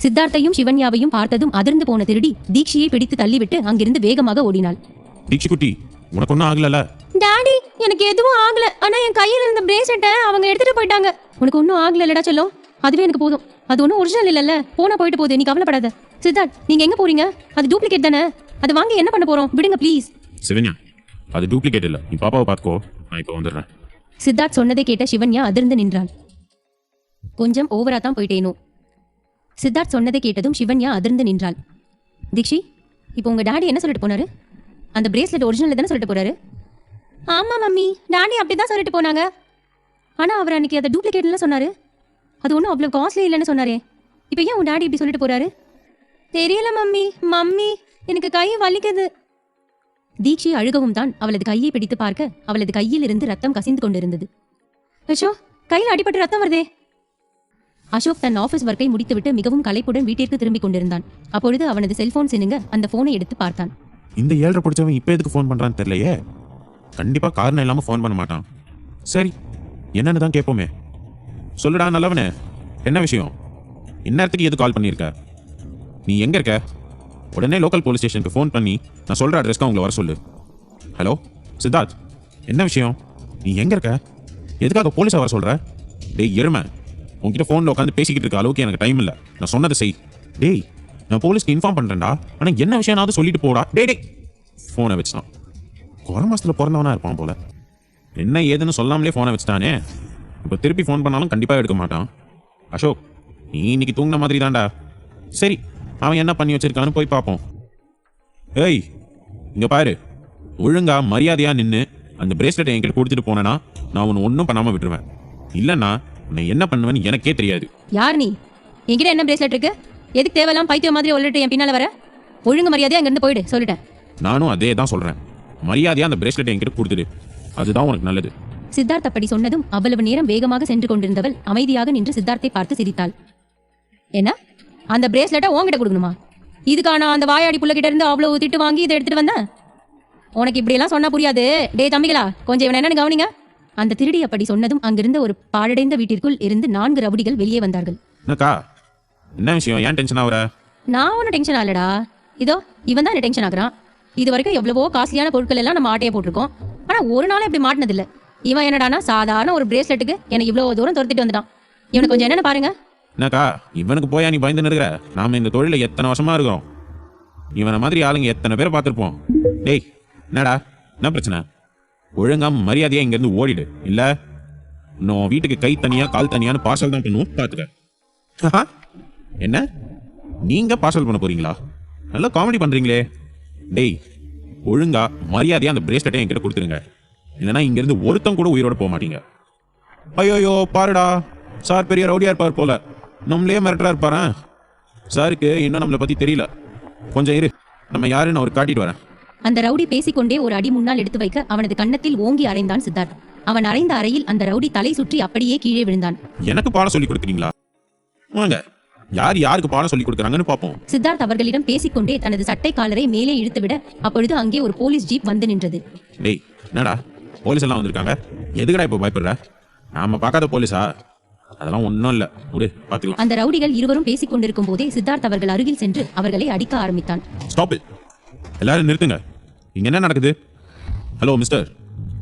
சித்தார்த்தையும் சிவன்யாவையும் பார்த்ததும் அதிர்ந்து போன திருடி தீக்ஷியை பிடித்து தள்ளிவிட்டு அங்கிருந்து வேகமாக ஓடினாள். தீக்ஷி குட்டி, உனக்கு ஒன்றும் ஆகலல்ல? டாடி, எனக்கு எதுவும் ஆகல. ஆனா என் கையில் இருந்த பிரேஸ்லெட்டை அவங்க எடுத்துட்டு போயிட்டாங்க. உனக்கு ஒன்றும் ஆகலடா செல்லம், அதுவே எனக்கு போதும். அது ஒன்றும் ஒரிஜினல் இல்லைல்ல, போனா போயிட்டு போகுது, நீ கவலைப்படாத. சித்தார்த், நீங்க எங்க போறீங்க? அது டூப்ளிகேட் தானே, அதை வாங்கி என்ன பண்ண போறோம்? விடுங்க ப்ளீஸ். சிவன்யா, அது டூப்ளிகேட் இல்லை. நீ பாப்பாவை பார்த்துக்கோ, நான் இப்போ வந்துடுறேன். சித்தார்த் சொன்னதை கேட்ட சிவன்யா அதிர்ந்து நின்றாள். கொஞ்சம் ஓவரா தான் போயிட்டேனோ. சித்தார்த் சொன்னதை கேட்டதும் சிவன்யா அதிர்ந்து நின்றாள். தீக்ஷி, இப்போ உங்க டாடி என்ன சொல்லிட்டு போனாரு? அந்த பிரேஸ்லெட் ஒரிஜினல் தானே சொல்லிட்டு போறாரு? ஆமா மம்மி, டாடி அப்படிதான் சொல்லிட்டு போனாங்க. ஆனா அவர் அன்னைக்கு அதை டூப்ளிகேட்ல சொன்னாரு. அது ஒன்றும் அவ்வளோ காஸ்ட்லி இல்லைன்னு சொன்னாரே. இப்போ ஏன் உன் டாடி இப்படி சொல்லிட்டு போறாரு? தெரியல மம்மி. மம்மி, எனக்கு கை வலிக்குது. தீக்ஷி அழுகவும் தான் அவளது கையை பிடித்து பார்க்க அவளது கையில் இருந்து ரத்தம் கசிந்து கொண்டிருந்தது. அச்சோ, கையில் அடிபட்டு ரத்தம் வருதே. அசோக் தன் ஆபீஸ் ஒர்க்கை முடித்துவிட்டு மிகவும் களைப்புடன் வீட்டிற்கு திரும்பிக் கொண்டிருந்தான். அப்பொழுது அவனது செல்போன் சினுங்க அந்த போனை எடுத்து பார்த்தான். இந்த 7:30 பிடிச்சவன் இப்போ எதுக்கு ஃபோன் பண்ணுறான்னு தெரியலையே. கண்டிப்பாக காரணம் இல்லாமல் ஃபோன் பண்ண மாட்டான். சரி, என்னன்னு தான் கேட்போமே. சொல்லுடா நல்லவனே, என்ன விஷயம்? இந்நேரத்துக்கு எது கால் பண்ணியிருக்க? நீ எங்கே இருக்க? உடனே லோக்கல் போலீஸ் ஸ்டேஷனுக்கு ஃபோன் பண்ணி நான் சொல்கிற அட்ரஸ்க்கு அவங்கள வர சொல்லு. ஹலோ சித்தார்த், என்ன விஷயம்? நீ எங்கே இருக்க? எதுக்காக போலீஸை வர சொல்கிற? டேய் எருமை, உன்கிட்ட ஃபோனில் உட்காந்து பேசிக்கிட்டு இருக்க அளவுக்கு எனக்கு டைம் இல்லை. நான் சொன்னதை செய். டேய், நான் போலீஸ்க்கு இன்ஃபார்ம் பண்ணுறேன்டா, ஆனால் என்ன விஷயம்னாவது சொல்லிட்டு போடா. டேய் ஃபோனை வச்சுட்டான். குறை மாசத்தில் பிறந்தவனா இருப்பான் போல. என்ன ஏதுன்னு சொல்லாமலே ஃபோனை வச்சுட்டானே. இப்போ திருப்பி ஃபோன் பண்ணாலும் கண்டிப்பாக எடுக்க மாட்டான். அசோக், நீ இன்னைக்கு தூங்கின மாதிரி தான்டா. சரி, அவன் என்ன பண்ணி வச்சிருக்கான்னு போய் பார்ப்போம். ஏய், இங்கே பாரு, ஒழுங்கா மரியாதையாக நின்று அந்த பிரேஸ்லெட்டை என்கிட்ட கொடுத்துட்டு போனேன்னா நான் உன்னை ஒன்றும் பண்ணாமல் விட்டுருவேன். இல்லைன்னா உன்னை என்ன பண்ணுவேன்னு எனக்கே தெரியாது. யார் நீ? என்கிட்ட என்ன பிரேஸ்லெட் இருக்கு? எதுக்கு தேவையெல்லாம் பைத்தியம் மாதிரி ஒல்லிட்டு என் பின்னால வர? ஒழுங்கு மரியாதையா அங்கிருந்து போயிடு, சொல்லிட்டேன். நானும் அதே தான் சொல்கிறேன். மரியாதையாக அந்த பிரேஸ்லெட்டை என்கிட்ட கொடுத்துடு, அதுதான் உனக்கு நல்லது. சித்தார்த் அப்படி சொன்னதும் அவ்வளவு நேரம் வேகமாக சென்று கொண்டிருந்தவள் அமைதியாக நின்று சித்தார்த்தை பார்த்து சிரித்தாள். என்ன, அந்த பிரேஸ்லெட்டை உன்கிட்ட கொடுக்கணுமா? இதுக்கான அந்த வாயாடி புள்ள கிட்ட இருந்து அவ்வளவு திட்டு வாங்கி இதை எடுத்துட்டு வந்தேன். உனக்கு இப்படியெல்லாம் சொன்னா புரியாது. டே தம்பிகளா, கொஞ்சம் இவன் என்னன்னு கவனிங்க. அந்த திருடி அப்படி சொன்னதும் அங்கிருந்த ஒரு பாழடைந்த வீட்டிற்குள் இருந்து 4 ரவுடிகள் வெளியே வந்தார்கள். என்னக்கா, என்ன விஷயம்? ஏன் டென்ஷன் ஆகுற? நான் ஒன்றும் டென்ஷன் ஆகலடா. இதோ இவன் தான் டென்ஷன் ஆகுறான். இது வரைக்கும் எவ்வளவோ காஸ்ட்லியான பொருட்கள் எல்லாம் நம்ம ஆட்டையை போட்டிருக்கோம். ஆனா ஒரு நாளும் இப்படி மாட்டினதில்லை. இவன் என்னடானா சாதாரண ஒரு பிரேஸ்லெட்டுக்கு என்னை இவ்வளவு தூரம் துரத்திட்டு வந்துட்டான். இவனுக்கு கொஞ்சம் என்னன்னு பாருங்க. என்னக்கா, இவனுக்கு போயா நீ பயந்து நிற்கிற? நாம இந்த தொழில எத்தனை வருஷமா இருக்கிறோம். இவனை மாதிரி ஆளுங்க எத்தனை பேரை பார்த்துருப்போம். டேய், என்னடா, என்ன பிரச்சனை? ஒழுங்கா மரியாதையா இங்கேருந்து ஓடிடு. இல்லை இன்னும் வீட்டுக்கு கை தனியா கால் தனியான்னு பார்சல் தான் பண்ணுவோம், பார்த்துக்க. என்ன, நீங்க பார்சல் பண்ண போறீங்களா? நல்லா காமெடி பண்றீங்களே. டேய், ஒழுங்கா மரியாதையா அந்த பிரேஸ்லெட்டை என்கிட்ட கொடுத்துருங்க. இல்லைன்னா இங்கேருந்து ஒருத்தம் கூட உயிரோட போக மாட்டீங்க. ஐயோயோ, பாருடா, சார் பெரிய ரவுடியா இருப்பார் போல. நம்மளே மிரட்டரா இருப்பாரு. சாருக்கு இன்னும் நம்மளை பத்தி தெரியல. கொஞ்சம் இரு, நம்ம யாருன்னு அவர் காட்டிட்டு வரேன். அந்த ரவுடி பேசிக்கொண்டே ஒரு அடி முன்னால் எடுத்து வைக்க அவனது கன்னத்தில் ஓங்கி அறைந்தான் சித்தார்த். அவன் அறைந்த அறையில் அந்த ரவுடி தலை சுற்றி அப்படியே கீழே விழுந்தான். எனக்கு பாடம் சொல்லி கொடுக்குறீங்களா? வாங்க, யார் யாருக்கு பாடம் சொல்லி கொடுக்குறாங்கன்னு பார்ப்போம். சித்தார்த் அவர்களிடம் பேசிக்கொண்டே தனது சட்டை காலரை மேலே இழுத்துவிட அப்பொழுது அங்கே ஒரு போலீஸ் ஜீப் வந்து நின்றது. டேய், என்னடா போலீஸ் எல்லாம் வந்திருக்காங்க? எதுக்கடா இப்போ பயப்படுற? நாம பார்க்காத போலீஸா? அதெல்லாம் ஒன்றும் இல்லை, ஒரு பார்த்துக்கலாம். அந்த ரவுடிகள் இருவரும் பேசிக் கொண்டிருக்கும் போதே சித்தார்த் அவர்கள் அருகில் சென்று அவர்களை அடிக்க ஆரம்பித்தான். ஸ்டாப் இட், எல்லாரும் நிறுத்துங்க. இங்க என்ன நடக்குது? ஹலோ மிஸ்டர்,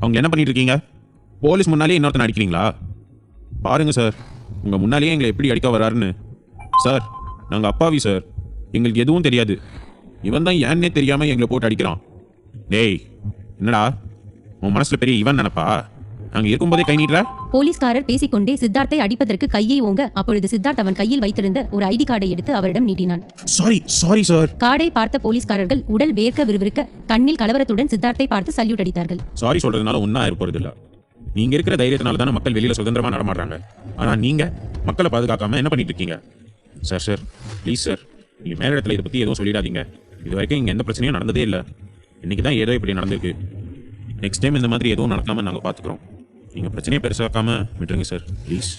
அவங்க என்ன பண்ணிட்டு இருக்கீங்க? போலீஸ் முன்னாலே இன்னொருத்தனை அடிக்கிறீங்களா? பாருங்க சார், உங்க முன்னாலேயே எங்களை எப்படி அடிக்க வராருன்னு. சார், நாங்கள் அப்பாவி சார், எங்களுக்கு எதுவும் தெரியாது. இவன் தான் ஏன்னே தெரியாம எங்களை போட்டு அடிக்கிறான். டேய், என்னடா உன் மனசுல பெரிய இவன் நினைப்பா? நாங்க இருக்கும்போதே கை நீட்டுற? போலீஸ்காரர் பேசிக்கொண்டே சித்தார்த்தை அடிப்பதற்கு கையை ஓங்க அப்பொழுது சித்தார்த் அவன் கையில் வைத்திருந்த ஒரு ஐடி கார்டை எடுத்து அவரிடம் நீட்டினான். Sorry sir. கார்டை பார்த்த போலீஸ்காரர்கள் உடல் வேர்க்க விறுவிறுக்க கண்ணில் கலவரத்துடன் சித்தார்த்தை பார்த்து சல்யூட் அடித்தார்கள். சாரி சொல்றதுனால ஒன்றும் ஆயிருப்பது இல்லை. நீங்க இருக்கிற தைரியத்தினால தானே மக்கள் வெளியில சுதந்திரமா நடமாடுறாங்க. ஆனா நீங்க மக்களை பாதுகாக்காம என்ன பண்ணிட்டு இருக்கீங்க? சார் சார் ப்ளீஸ் சார், நீங்க மேல இடத்துல இதை பத்தி எதுவும் சொல்லிடாதீங்க. இது வரைக்கும் இங்க எந்த பிரச்சனையும் நடந்ததே இல்லை. இன்னைக்கு தான் ஏதோ இப்படி நடந்திருக்கு. நெக்ஸ்ட் டைம் இந்த மாதிரி எதுவும் நடக்காம நாங்கள் பார்த்துக்குறோம். நீங்கள் பிரச்சனையை பெருசாக்காம விட்டுருங்க சார் ப்ளீஸ்.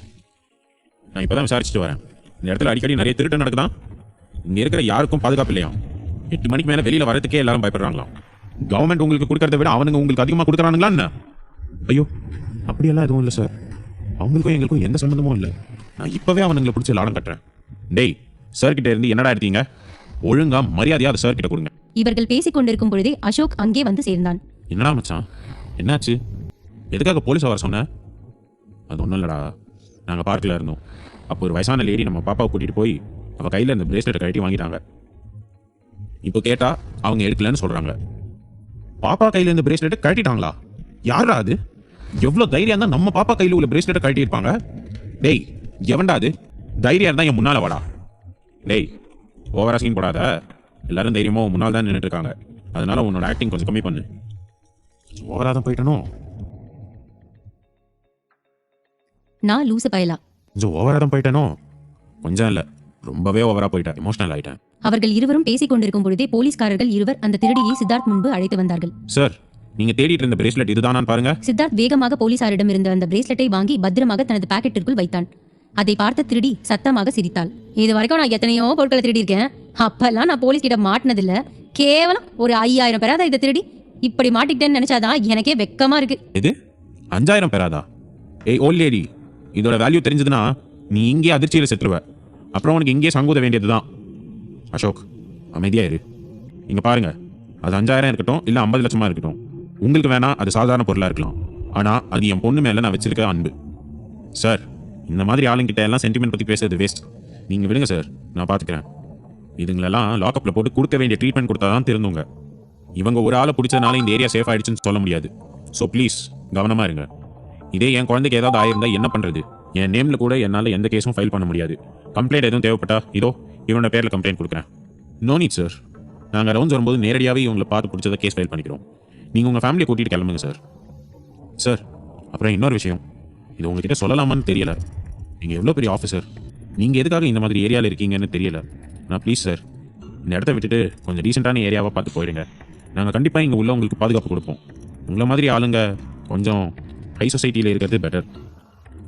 நான் இப்போ தான் விசாரிச்சுட்டு வரேன். இந்த இடத்துல அடிக்கடி நிறைய திருட்டு நடக்குதான். இங்கே இருக்கிற யாருக்கும் பாதுகாப்பு இல்லையா? 8 மணிக்கு மேலே வெளியில் வரதுக்கே எல்லாரும் பயப்படுறாங்களாம். கவர்மெண்ட் உங்களுக்கு கொடுக்கறத விட அவனுங்க உங்களுக்கு அதிகமாக கொடுக்குறானுங்களா என்ன? ஐயோ, அப்படியெல்லாம் எதுவும் இல்லை சார். அவங்களுக்கும் எங்களுக்கும் எந்த சம்மந்தமும் இல்லை. நான் இப்போவே அவனுங்களை பிடிச்சி லாடம் கட்டுறேன். டேய், சார் கிட்ட இருந்து என்னடா எடுத்தீங்க? ஒழுங்கா மரியாதையா அதை சார் கிட்ட கொடுங்க. இவர்கள் பேசிக் கொண்டிருக்கும் பொழுதே அசோக் அங்கே வந்து சேர்ந்தான். என்னடா மச்சான், என்னாச்சு? எதுக்காக போலீஸ் வர சொன்ன? அது ஒன்றும் இல்லைடா, நாங்கள் பார்க்கில் இருந்தோம். அப்போ ஒரு வயசான லேடி நம்ம பாப்பாவை கூட்டிகிட்டு போய் அவள் கையில் இந்த பிரேஸ்லெட்டை கழட்டி வாங்கிட்டாங்க. இப்போ கேட்டால் அவங்க எடுக்கலன்னு சொல்கிறாங்க. பாப்பா கையில் இந்த பிரேஸ்லெட்டை கழட்டிட்டாங்களா? யாரா அது? எவ்வளோ தைரியம் தான் நம்ம பாப்பா கையில் உள்ள பிரேஸ்லெட்டை கழட்டியிருப்பாங்க? டேய், எவன்டா அது? தைரியம் இருந்தால் என் முன்னால் வாடா. டேய், ஓவரா சீன் போடாத. எல்லாரும் தைரியமாக முன்னால் தான் நின்றுட்டு இருக்காங்க. அதனால உன்னோட ஆக்டிங் கொஞ்சம் கம்மி பண்ணு. ஓவரா தான் போயிட்டனோ? நான் லூசு பயலா. கொஞ்சம் ஓவரா தான் போயிட்டனோ? கொஞ்சம் இல்லை, ரொம்பவே ஓவரா போயிட்டேன். எமோஷனல் ஆயிட்டேன். அவர்கள் இருவரும் பேசிக் கொண்டிருக்கும் பொழுதே போலீஸ்காரர்கள் இருவர் அந்த திருடியை சித்தார்த் முன்பு அழைத்து வந்தார்கள். சார், நீங்க தேடிட்டு இருந்த பிரேஸ்லெட் இதுதானான்னு பாருங்க. சித்தார்த் வேகமாக போலீசாரிடம் இருந்த அந்த பிரேஸ்லெட்டை வாங்கி பத்திரமாக தனது பாக்கெட்டிற்குள் வைத்தான். அதை பார்த்த திருடி சத்தமாக சிரித்தாள். இது வரைக்கும் நான் எத்தனையோ பொருட்களை திருடி இருக்கேன். அப்பெல்லாம் நான் போலீஸ் கிட்ட மாட்டினதில்ல. கேவலம் ஒரு 5000 பெறாத இதை திருடி இப்படி மாட்டிக்கிட்டேன்னு நினைச்சாதான் எனக்கே வெக்கமா இருக்கு. இது 5000 பெறாதா? ஏய் ஓல்ட் லேடி, இதோட வேல்யூ தெரிஞ்சதுன்னா நீ இங்கே அதிர்ச்சியில் செத்துருவ. அப்புறம் உனக்கு இங்கே சங்கூத வேண்டியதுதான். அசோக், அமைதியா இரு. இங்க பாருங்க, அது 5000 இருக்கட்டும் இல்ல 50 லட்சமா இருக்கட்டும், உங்களுக்கு வேணா அது சாதாரண பொருளா இருக்கலாம். ஆனா அது என் பொண்ணு மேல நான் வச்சிருக்க அன்பு. சார், இந்த மாதிரி ஆளுங்கிட்ட எல்லாம் சென்டிமெண்ட் பத்தி பேசுறது வேஸ்ட். நீங்க விடுங்க சார், நான் பாத்துக்கிறேன். இதுங்களெல்லாம் லாக்அப்ல போட்டு கொடுக்க வேண்டிய ட்ரீட்மெண்ட் கொடுத்தாதான் திருந்துங்க. இவங்க ஒரு ஆளை பிடிச்சதுனால இந்த ஏரியா சேஃப் ஆயிடுச்சுன்னு சொல்ல முடியாது. ஸோ ப்ளீஸ் கவனமா இருங்க. இதே என் குழந்தைக்கு ஏதாவது ஆயிருந்தா என்ன பண்றது? என் நேம்ல கூட என்னால் எந்த கேஸும் ஃபைல் பண்ண முடியாது. கம்ப்ளைண்ட் எதுவும் தேவைப்பட்டா இதோ இவனோட பேரில் கம்ப்ளைண்ட் கொடுக்குறேன். No need sir. நாங்கள் ரவுண்ட்ஸ் வரும்போது நேரடியாகவே இவங்களை பார்த்து பிடிச்சதை கேஸ் ஃபைல் பண்ணிக்கிறோம். நீங்கள் உங்கள் ஃபேமிலியை கூட்டிகிட்டு கிளம்புங்க சார். சார், அப்புறம் இன்னொரு விஷயம், இது உங்ககிட்ட சொல்லலாமான்னு தெரியல. நீங்கள் எவ்வளோ பெரிய ஆஃபீஸர், நீங்கள் எதுக்காக இந்த மாதிரி ஏரியாவில் இருக்கீங்கன்னு தெரியல. நான் ப்ளீஸ் சார், இந்த இடத்த விட்டுட்டு கொஞ்சம் டீசெண்டான ஏரியாவாக பார்த்து போயிடுங்க. நாங்கள் கண்டிப்பாக இங்கே உள்ள உங்களுக்கு பாதுகாப்பு கொடுப்போம். உங்களை மாதிரி ஆளுங்க கொஞ்சம் ஹை சொசைட்டியில் இருக்கிறது பெட்டர்.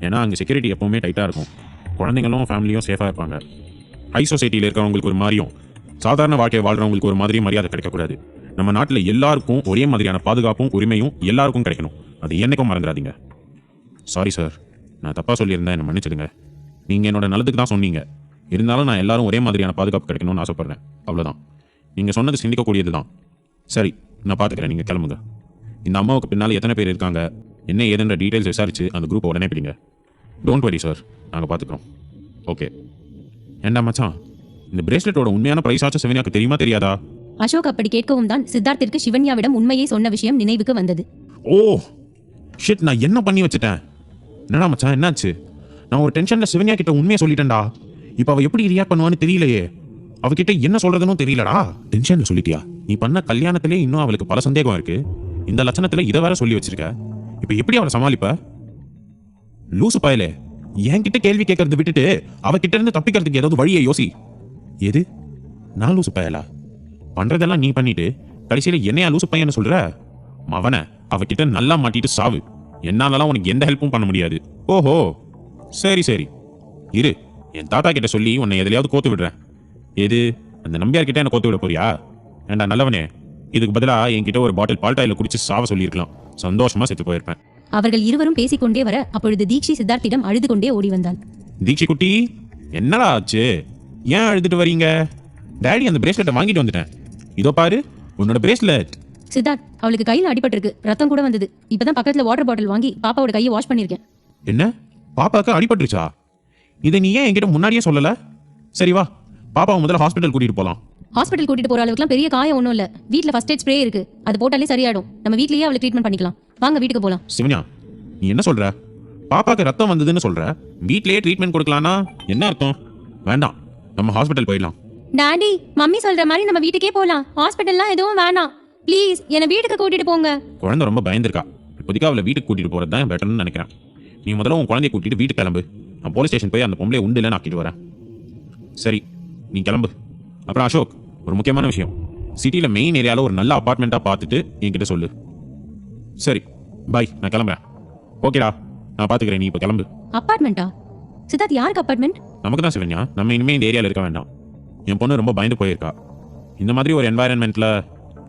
ஏன்னா அங்கே செக்யூரிட்டி எப்போவுமே டைட்டாக இருக்கும். குழந்தைங்களும் ஃபேமிலியும் சேஃபாக இருப்பாங்க. ஹை சொசைட்டியில் இருக்கிறவங்களுக்கு ஒரு மாதிரியும் சாதாரண வாழ்க்கையை வாழ்கிறவங்களுக்கு ஒரு மாதிரியும் மரியாதை கிடைக்கக்கூடாது. நம்ம நாட்டில் எல்லாருக்கும் ஒரே மாதிரியான பாதுகாப்பும் உரிமையும் எல்லாருக்கும் கிடைக்கணும். அது என்னைக்கும் மறந்துடாதீங்க. சாரி சார், நான் தப்பாக சொல்லியிருந்தேன், என்னை மன்னிச்சிடுங்க. நீங்கள் என்னோட நல்லதுக்கு தான் சொன்னீங்க. இருந்தாலும் நான் எல்லாரும் ஒரே மாதிரியான பாதுகாப்பு கிடைக்கணும்னு ஆசைப்பட்றேன். அவ்வளோதான். நீங்கள் சொன்னது சிந்திக்கக்கூடியது தான். சரி, நான் பார்த்துக்கிறேன், நீங்கள் கிளம்புங்க. இந்த அம்மாவுக்கு பின்னால் எத்தனை பேர் இருக்காங்க, என்ன ஏதுன்ற டீட்டெயில்ஸ் விசாரிச்சு அந்த குரூப்பை உடனே பிடிங்க. டோன்ட் வரி சார், நாங்கள் பார்த்துக்குறோம். ஓகே. ஏண்டா மச்சான், இந்த பிரேஸ்லெட்டோட உண்மையான ப்ரைஸ் ஆச்சும் சிவன்யாவுக்கு தெரியுமா தெரியாதா? அசோக் அப்படி கேட்கவும் தான் சித்தார்த்திற்கு சிவன்யாவிடம் உண்மையை சொன்ன விஷயம் நினைவுக்கு வந்தது. ஓ ஷிட், நான் என்ன பண்ணி வச்சுட்டேன்? என்னடா மச்சான், என்னாச்சு? நான் ஒரு டென்ஷன்ல சிவன்யா கிட்ட உண்மையை சொல்லிட்டேன்டா. இப்போ அவ எப்படி ரியாக்ட் பண்ணுவான்னு தெரியலையே. அவகிட்ட என்ன சொல்றதுன்னு தெரியலடா. டென்ஷன்ல சொல்லிட்டியா? நீ பண்ண கல்யாணத்திலே இன்னும் அவளுக்கு பல சந்தேகம் இருக்கு. இந்த லட்சணத்துல இதை வேற சொல்லி வச்சிருக்க. இப்போ எப்படி அவளை சமாளிப்ப? லூசு பயலே, என்கிட்ட கேள்வி கேட்கறது விட்டுட்டு அவகிட்ட இருந்து தப்பிக்கிறதுக்கு ஏதாவது வழியை யோசி. எது? நான் லூசு பயலா? பண்றதெல்லாம் நீ பண்ணிட்டு கடைசியில என்னையா லூசு பையன்னு சொல்ற? அவனை அவகிட்ட நல்லா மாட்டிட்டு சாவு. என்னாலலாம் உனக்கு எந்த ஹெல்ப்பும் பண்ண முடியாது. ஓஹோ, சரி சரி இரு, என் தாத்தா கிட்ட சொல்லி உன்னை எதுலையாவது கோத்து விடுறேன். எது? அந்த நம்பியார் கிட்ட என்ன கோத்து விட போறியா? ஏண்டா நல்லவனே, இதுக்கு பதிலா என்கிட்ட ஒரு பாட்டில் பால்டாயில குடிச்சு சாவ சொல்லியிருக்கலாம். சந்தோஷமா செத்து போயிருப்பேன். அவர்கள் இருவரும் பேசிக்கொண்டே வர அப்பொழுது தீக்ஷி சித்தார்த்திடம் அழுது கொண்டே ஓடி வந்தாள். தீக்ஷி குட்டி, என்னடா ஆச்சு? ஏன் அழுதுட்டு வரீங்க? டேடி அந்த பிரேஸ்லெட்டை வாங்கிட்டு வந்துட்டேன். இதோ பாரு, உன்னோட பிரேஸ்லெட். சித்தார்த், அவளுக்கு கையில் அடிபட்டிருக்கு, ரத்தம் கூட வந்தது. இப்பதான் பக்கத்துல வாட்டர் பாட்டில் வாங்கி பாப்பாவோட கையை வாஷ் பண்ணிருக்கேன். என்ன? பாப்பாவுக்கு அடிபட்டுருச்சா? இதை நீ ஏன் என்கிட்ட முன்னாடியே சொல்லல? சரி வா, பாப்பாவை முதல்ல ஹாஸ்பிட்டல் கூட்டிட்டு போலாம். ஹாஸ்பிட்டல் கூட்டிட்டு போற அளவுக்குலாம் பெரிய காயம் ஒன்றும் இல்ல. வீட்டில் ஃபர்ஸ்ட் எய்ட் ஸ்ப்ரே இருக்கு, அது போட்டாலே சரியாயிடும். நம்ம வீட்லயே அவளுக்கு ட்ரீட்மெண்ட் பண்ணிக்கலாம். வாங்க வீட்டுக்கு போலாம். சிவன்யா, நீ என்ன சொல்ற? பாப்பாக்கு ரத்தம் வந்ததுன்னு சொல்ற, வீட்லயே ட்ரீட்மெண்ட் கொடுக்கலாம்னா என்ன அர்த்தம்? வேண்டாம், நம்ம ஹாஸ்பிட்டல் போயிடலாம். டாடி, மம்மி சொல்ற மாதிரி நம்ம வீட்டுக்கே போலாம். ஹாஸ்பிட்டல்லாம் எதுவும் வேணாம். ப்ளீஸ் என்னை வீட்டுக்கு கூட்டிட்டு போங்க. குழந்தை ரொம்ப பயந்துருக்கா. இப்போதைக்கு அவளை வீட்டுக்கு கூட்டிட்டு போறது தான் பெட்டர்னு நினைக்கிறேன். நீ முதல்ல உன் குழந்தைய கூட்டிட்டு வீட்டுக்கு கிளம்பு. நான் போலீஸ் ஸ்டேஷன் போய் அந்த பொம்பளை உண்டு இல்லைன்னு ஆக்கிட்டு வரேன். சரி, நீ கிளம்பு. அப்புறம் அசோக், ஒரு முக்கியமான விஷயம், சிட்டியில் மெயின் ஏரியாவில் ஒரு நல்ல அப்பார்ட்மெண்ட்டாக பார்த்துட்டு என்கிட்ட சொல்லு. சரி பாய், நான் கிளம்புறேன். ஓகேடா, நான் பார்த்துக்கிறேன், நீ இப்போ கிளம்பு. அப்பார்ட்மெண்ட்டா? சித்தார்த், யாருக்கு அப்பார்ட்மெண்ட்? நமக்கு தான் சிவன்யா. நம்ம இனிமேல் இந்த ஏரியாவில் இருக்க வேண்டாம். என் பொண்ணு ரொம்ப பயந்து போயிருக்கா. இந்த மாதிரி ஒரு என்வாயன்மெண்ட்டில்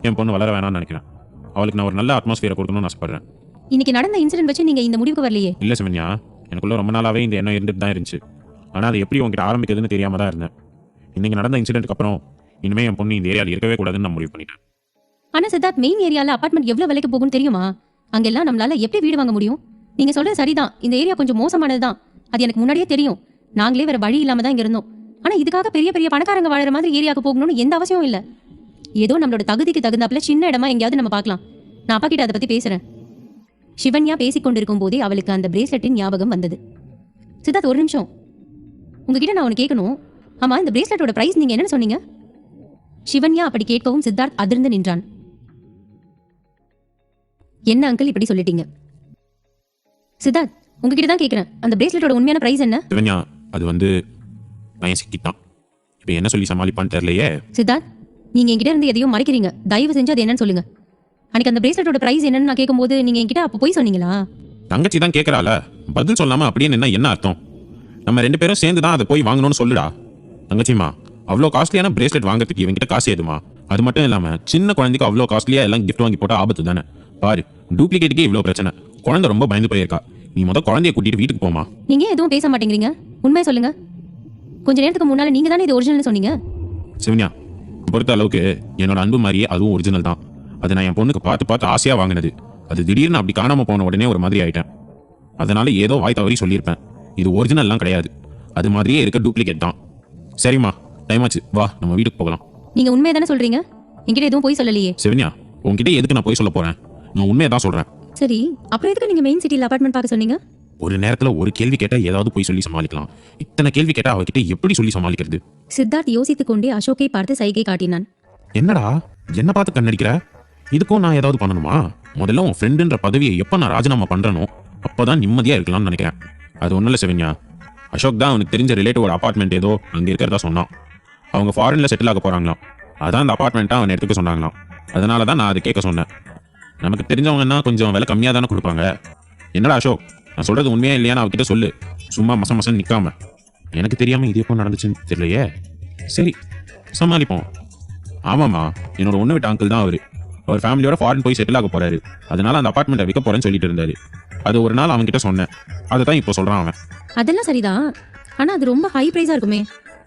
என் பொண்ணு வளர வேணாம்னு நினைக்கிறேன். அவளுக்கு நான் ஒரு நல்ல அட்மாஸ்பியரை கொடுக்கணும்னு ஆசைப்படுறேன். இன்னைக்கு நடந்த இன்சிடென்ட் வச்சு நீங்க இந்த முடிவுக்கு வரலையே? இல்லை சிவன்யா, எனக்குள்ள ரொம்ப நாளாகவே இந்த எண்ணம் இருந்துட்டு தான் இருந்துச்சு. ஆனால் அது எப்படி உங்ககிட்ட ஆரம்பிக்குதுன்னு தெரியாம தான் இருந்தேன். இன்னைக்கு நடந்த இன்சிடென்ட்க்கு அப்புறம் இனிமேல் என் பொண்ணு இந்த ஏரியாவில் இருக்கவே கூடாதுன்னு நான் முடிவு பண்ணிட்டேன். ஆனா சித்தார்த், மெயின் ஏரியால அப்பார்ட்மெண்ட் எவ்வளவு விலைக்கு போகும்னு தெரியுமா? அங்கெல்லாம் நம்மளால எப்படி வீடு வாங்க முடியும்? நீங்க சொல்றது சரிதான், இந்த ஏரியா கொஞ்சம் மோசமானது தான். அது எனக்கு முன்னாடியே தெரியும். நாங்களே வேற வழி இல்லாம தான் இங்க இருந்தோம். ஆனா இதுக்காக பெரிய பெரிய பணக்காரங்க வாழற மாதிரி ஏரியாவுக்கு போகணும்னு எந்த அவசியமும் இல்ல. ஏதோ நம்மளோட தகுதிக்கு தகுந்தாப்புல சின்ன இடமா எங்கேயாவது நம்ம பார்க்கலாம். நான் அப்பா கிட்ட அதை பத்தி பேசுறேன். சிவன்யா பேசிக் கொண்டிருக்கும் போதே அவளுக்கு அந்த பிரேஸ்லெட்டின் ஞாபகம் வந்தது. சித்தார்த், ஒரு நிமிஷம், உங்ககிட்ட நான் ஒன்று கேட்கணும். ஆமா, இந்த பிரேஸ்லெட்டோட பிரைஸ் நீங்க என்னன்னு சொன்னீங்க? சிவன்யா அப்படி கேட்கவும் சித்தார்த் அதிர்ந்து நின்றான். என்ன அங்கிள் இப்படி சொல்லிட்டீங்க? சித்தார்த், உங்ககிட்ட தான் கேட்கிறேன், அந்த பிரேஸ்லெட்டோட உண்மையான பிரைஸ் என்ன? சிவன்யா, அது வந்து பையன் சிக்கிட்டான். இப்போ என்ன சொல்லி சமாளிப்பான்னு தெரியலையே. சித்தார்த், நீங்க என்கிட்ட இருந்து எதையும் மறைக்கிறீங்க. தயவு செஞ்சு அது என்னன்னு சொல்லுங்க. அன்னைக்கு அந்த பிரேஸ்லெட்டோட பிரைஸ் என்னன்னு நான் கேட்கும்போது நீங்க என்கிட்ட அப்போ போய் சொன்னீங்களா? தங்கச்சி தான் கேட்கறாள, பதில் சொல்லாம அப்படியே நின்னா என்ன அர்த்தம்? நம்ம 2 பேரும் சேர்ந்து தான் அதை போய் வாங்கணும்னு சொல்லுடா. தங்கச்சிமா, அவ்வளோ காஸ்ட்லியான பிரேஸ்லெட் வாங்குறதுக்கு இவங்கிட்ட காசு ஏதுமா? அது மட்டும் இல்லாம சின்ன குழந்தைக்கு அவ்வளோ காஸ்ட்லியா எல்லாம் கிஃப்ட் வாங்கி போட்டா ஆபத்து தானே. பாரு, டூப்ளிகேட்டுக்கே இவ்வளோ பிரச்சனை. குழந்தை ரொம்ப பயந்து போயிருக்கா. நீ குழந்தைய கூட்டிட்டு வீட்டுக்கு போமா. நீங்க எதுவும் பேச மாட்டேங்கிறீங்க? உண்மையை சொல்லுங்க. கொஞ்ச நேரத்துக்கு முன்னால நீங்க தானே இது ஒரிஜினல் சொன்னீங்க. சிவன்யா, பொறுத்த அளவுக்கு என்னோட அன்பு மாதிரியே அதுவும் ஒரிஜினல் தான். அது நான் என் பொண்ணுக்கு பார்த்து ஆசையா வாங்கினது. அது திடீர்னு அப்படி காணாம போன உடனே ஒரு மாதிரி ஆயிட்டேன். அதனால ஏதோ வாய் தவறி சொல்லியிருப்பேன். இது ஒரிஜினல்லாம் கிடையாது, அது மாதிரியே இருக்க டூப்ளிகேட் தான். சரிம்மா, டைம் ஆச்சு, வா நம்ம வீட்டுக்கு போகலாம். நீங்க உண்மையை தானே சொல்றீங்க? என்கிட்ட எதுவும் போய் சொல்லலையே. சிவன்யா, உன்கிட்ட எதுக்கு நான் போய் சொல்ல போறேன்? நான் உண்மையை தான் சொல்றேன். சரி, அப்புறம் எதுக்கு நீங்க மெயின் சிட்டில அபார்ட்மெண்ட் பார்க்க சொன்னீங்க? ஒரு நேரத்துல ஒரு கேள்வி கேட்டா ஏதாவது போய் சொல்லி சமாளிக்கலாம். இத்தனை கேள்வி கேட்டா அவகிட்ட எப்படி சொல்லி சமாளிக்கிறது? சித்தார்த் யோசித்துக் கொண்டே அசோக்கை பார்த்து சைகை காட்டினான். என்னடா என்ன பார்த்து கண்ணடிக்கிற? இதுக்கும் நான் ஏதாவது பண்ணணுமா? முதல்ல உன் ஃப்ரெண்டுன்ற பதவியை எப்ப நான் ராஜினாமா பண்றனோ அப்பதான் நிம்மதியா இருக்கலாம்னு நினைக்கிறேன். அது ஒண்ணும் இல்ல சிவன்யா, அசோக் தான் அவனுக்கு தெரிஞ்ச ரிலேட்டிவோட அபார்ட்மெண்ட் ஏதோ அங்க இருக்கிறதா சொன்னான். அவங்க ஃபாரின்ல செட்டில் ஆக போறாங்களாம். அதான் அந்த அபார்ட்மெண்ட்டை அவன் எடுத்துக்க சொன்னாங்களாம். அதனால தான் நான் அது கேட்க சொன்னேன். நமக்கு தெரிஞ்சவங்கன்னா கொஞ்சம் விலை கம்மியாக தானே கொடுப்பாங்க. என்னடா அசோக், நான் சொல்றது உண்மையா இல்லையான்னு அவகிட்ட சொல்லு. சும்மா மசம் நிற்காம. எனக்கு தெரியாம இது எப்போ நடந்துச்சுன்னு தெரியலையே. சரி, சமாளிப்போம். ஆமாம்மா, என்னோட ஒன்று விட்ட அங்கிள் தான் அவரு. அவர் ஃபேமிலியோட ஃபாரின் போய் செட்டில் ஆக போறாரு. அதனால அந்த அபார்ட்மெண்ட்டை விற்க போறேன்னு சொல்லிட்டு இருந்தாரு. அது ஒரு நாள் அவன்கிட்ட சொன்னேன். அதை தான் இப்போ சொல்றான் அவன். அதெல்லாம் சரிதான், ஆனா அது ரொம்ப ஹை பிரைஸா இருக்குமே.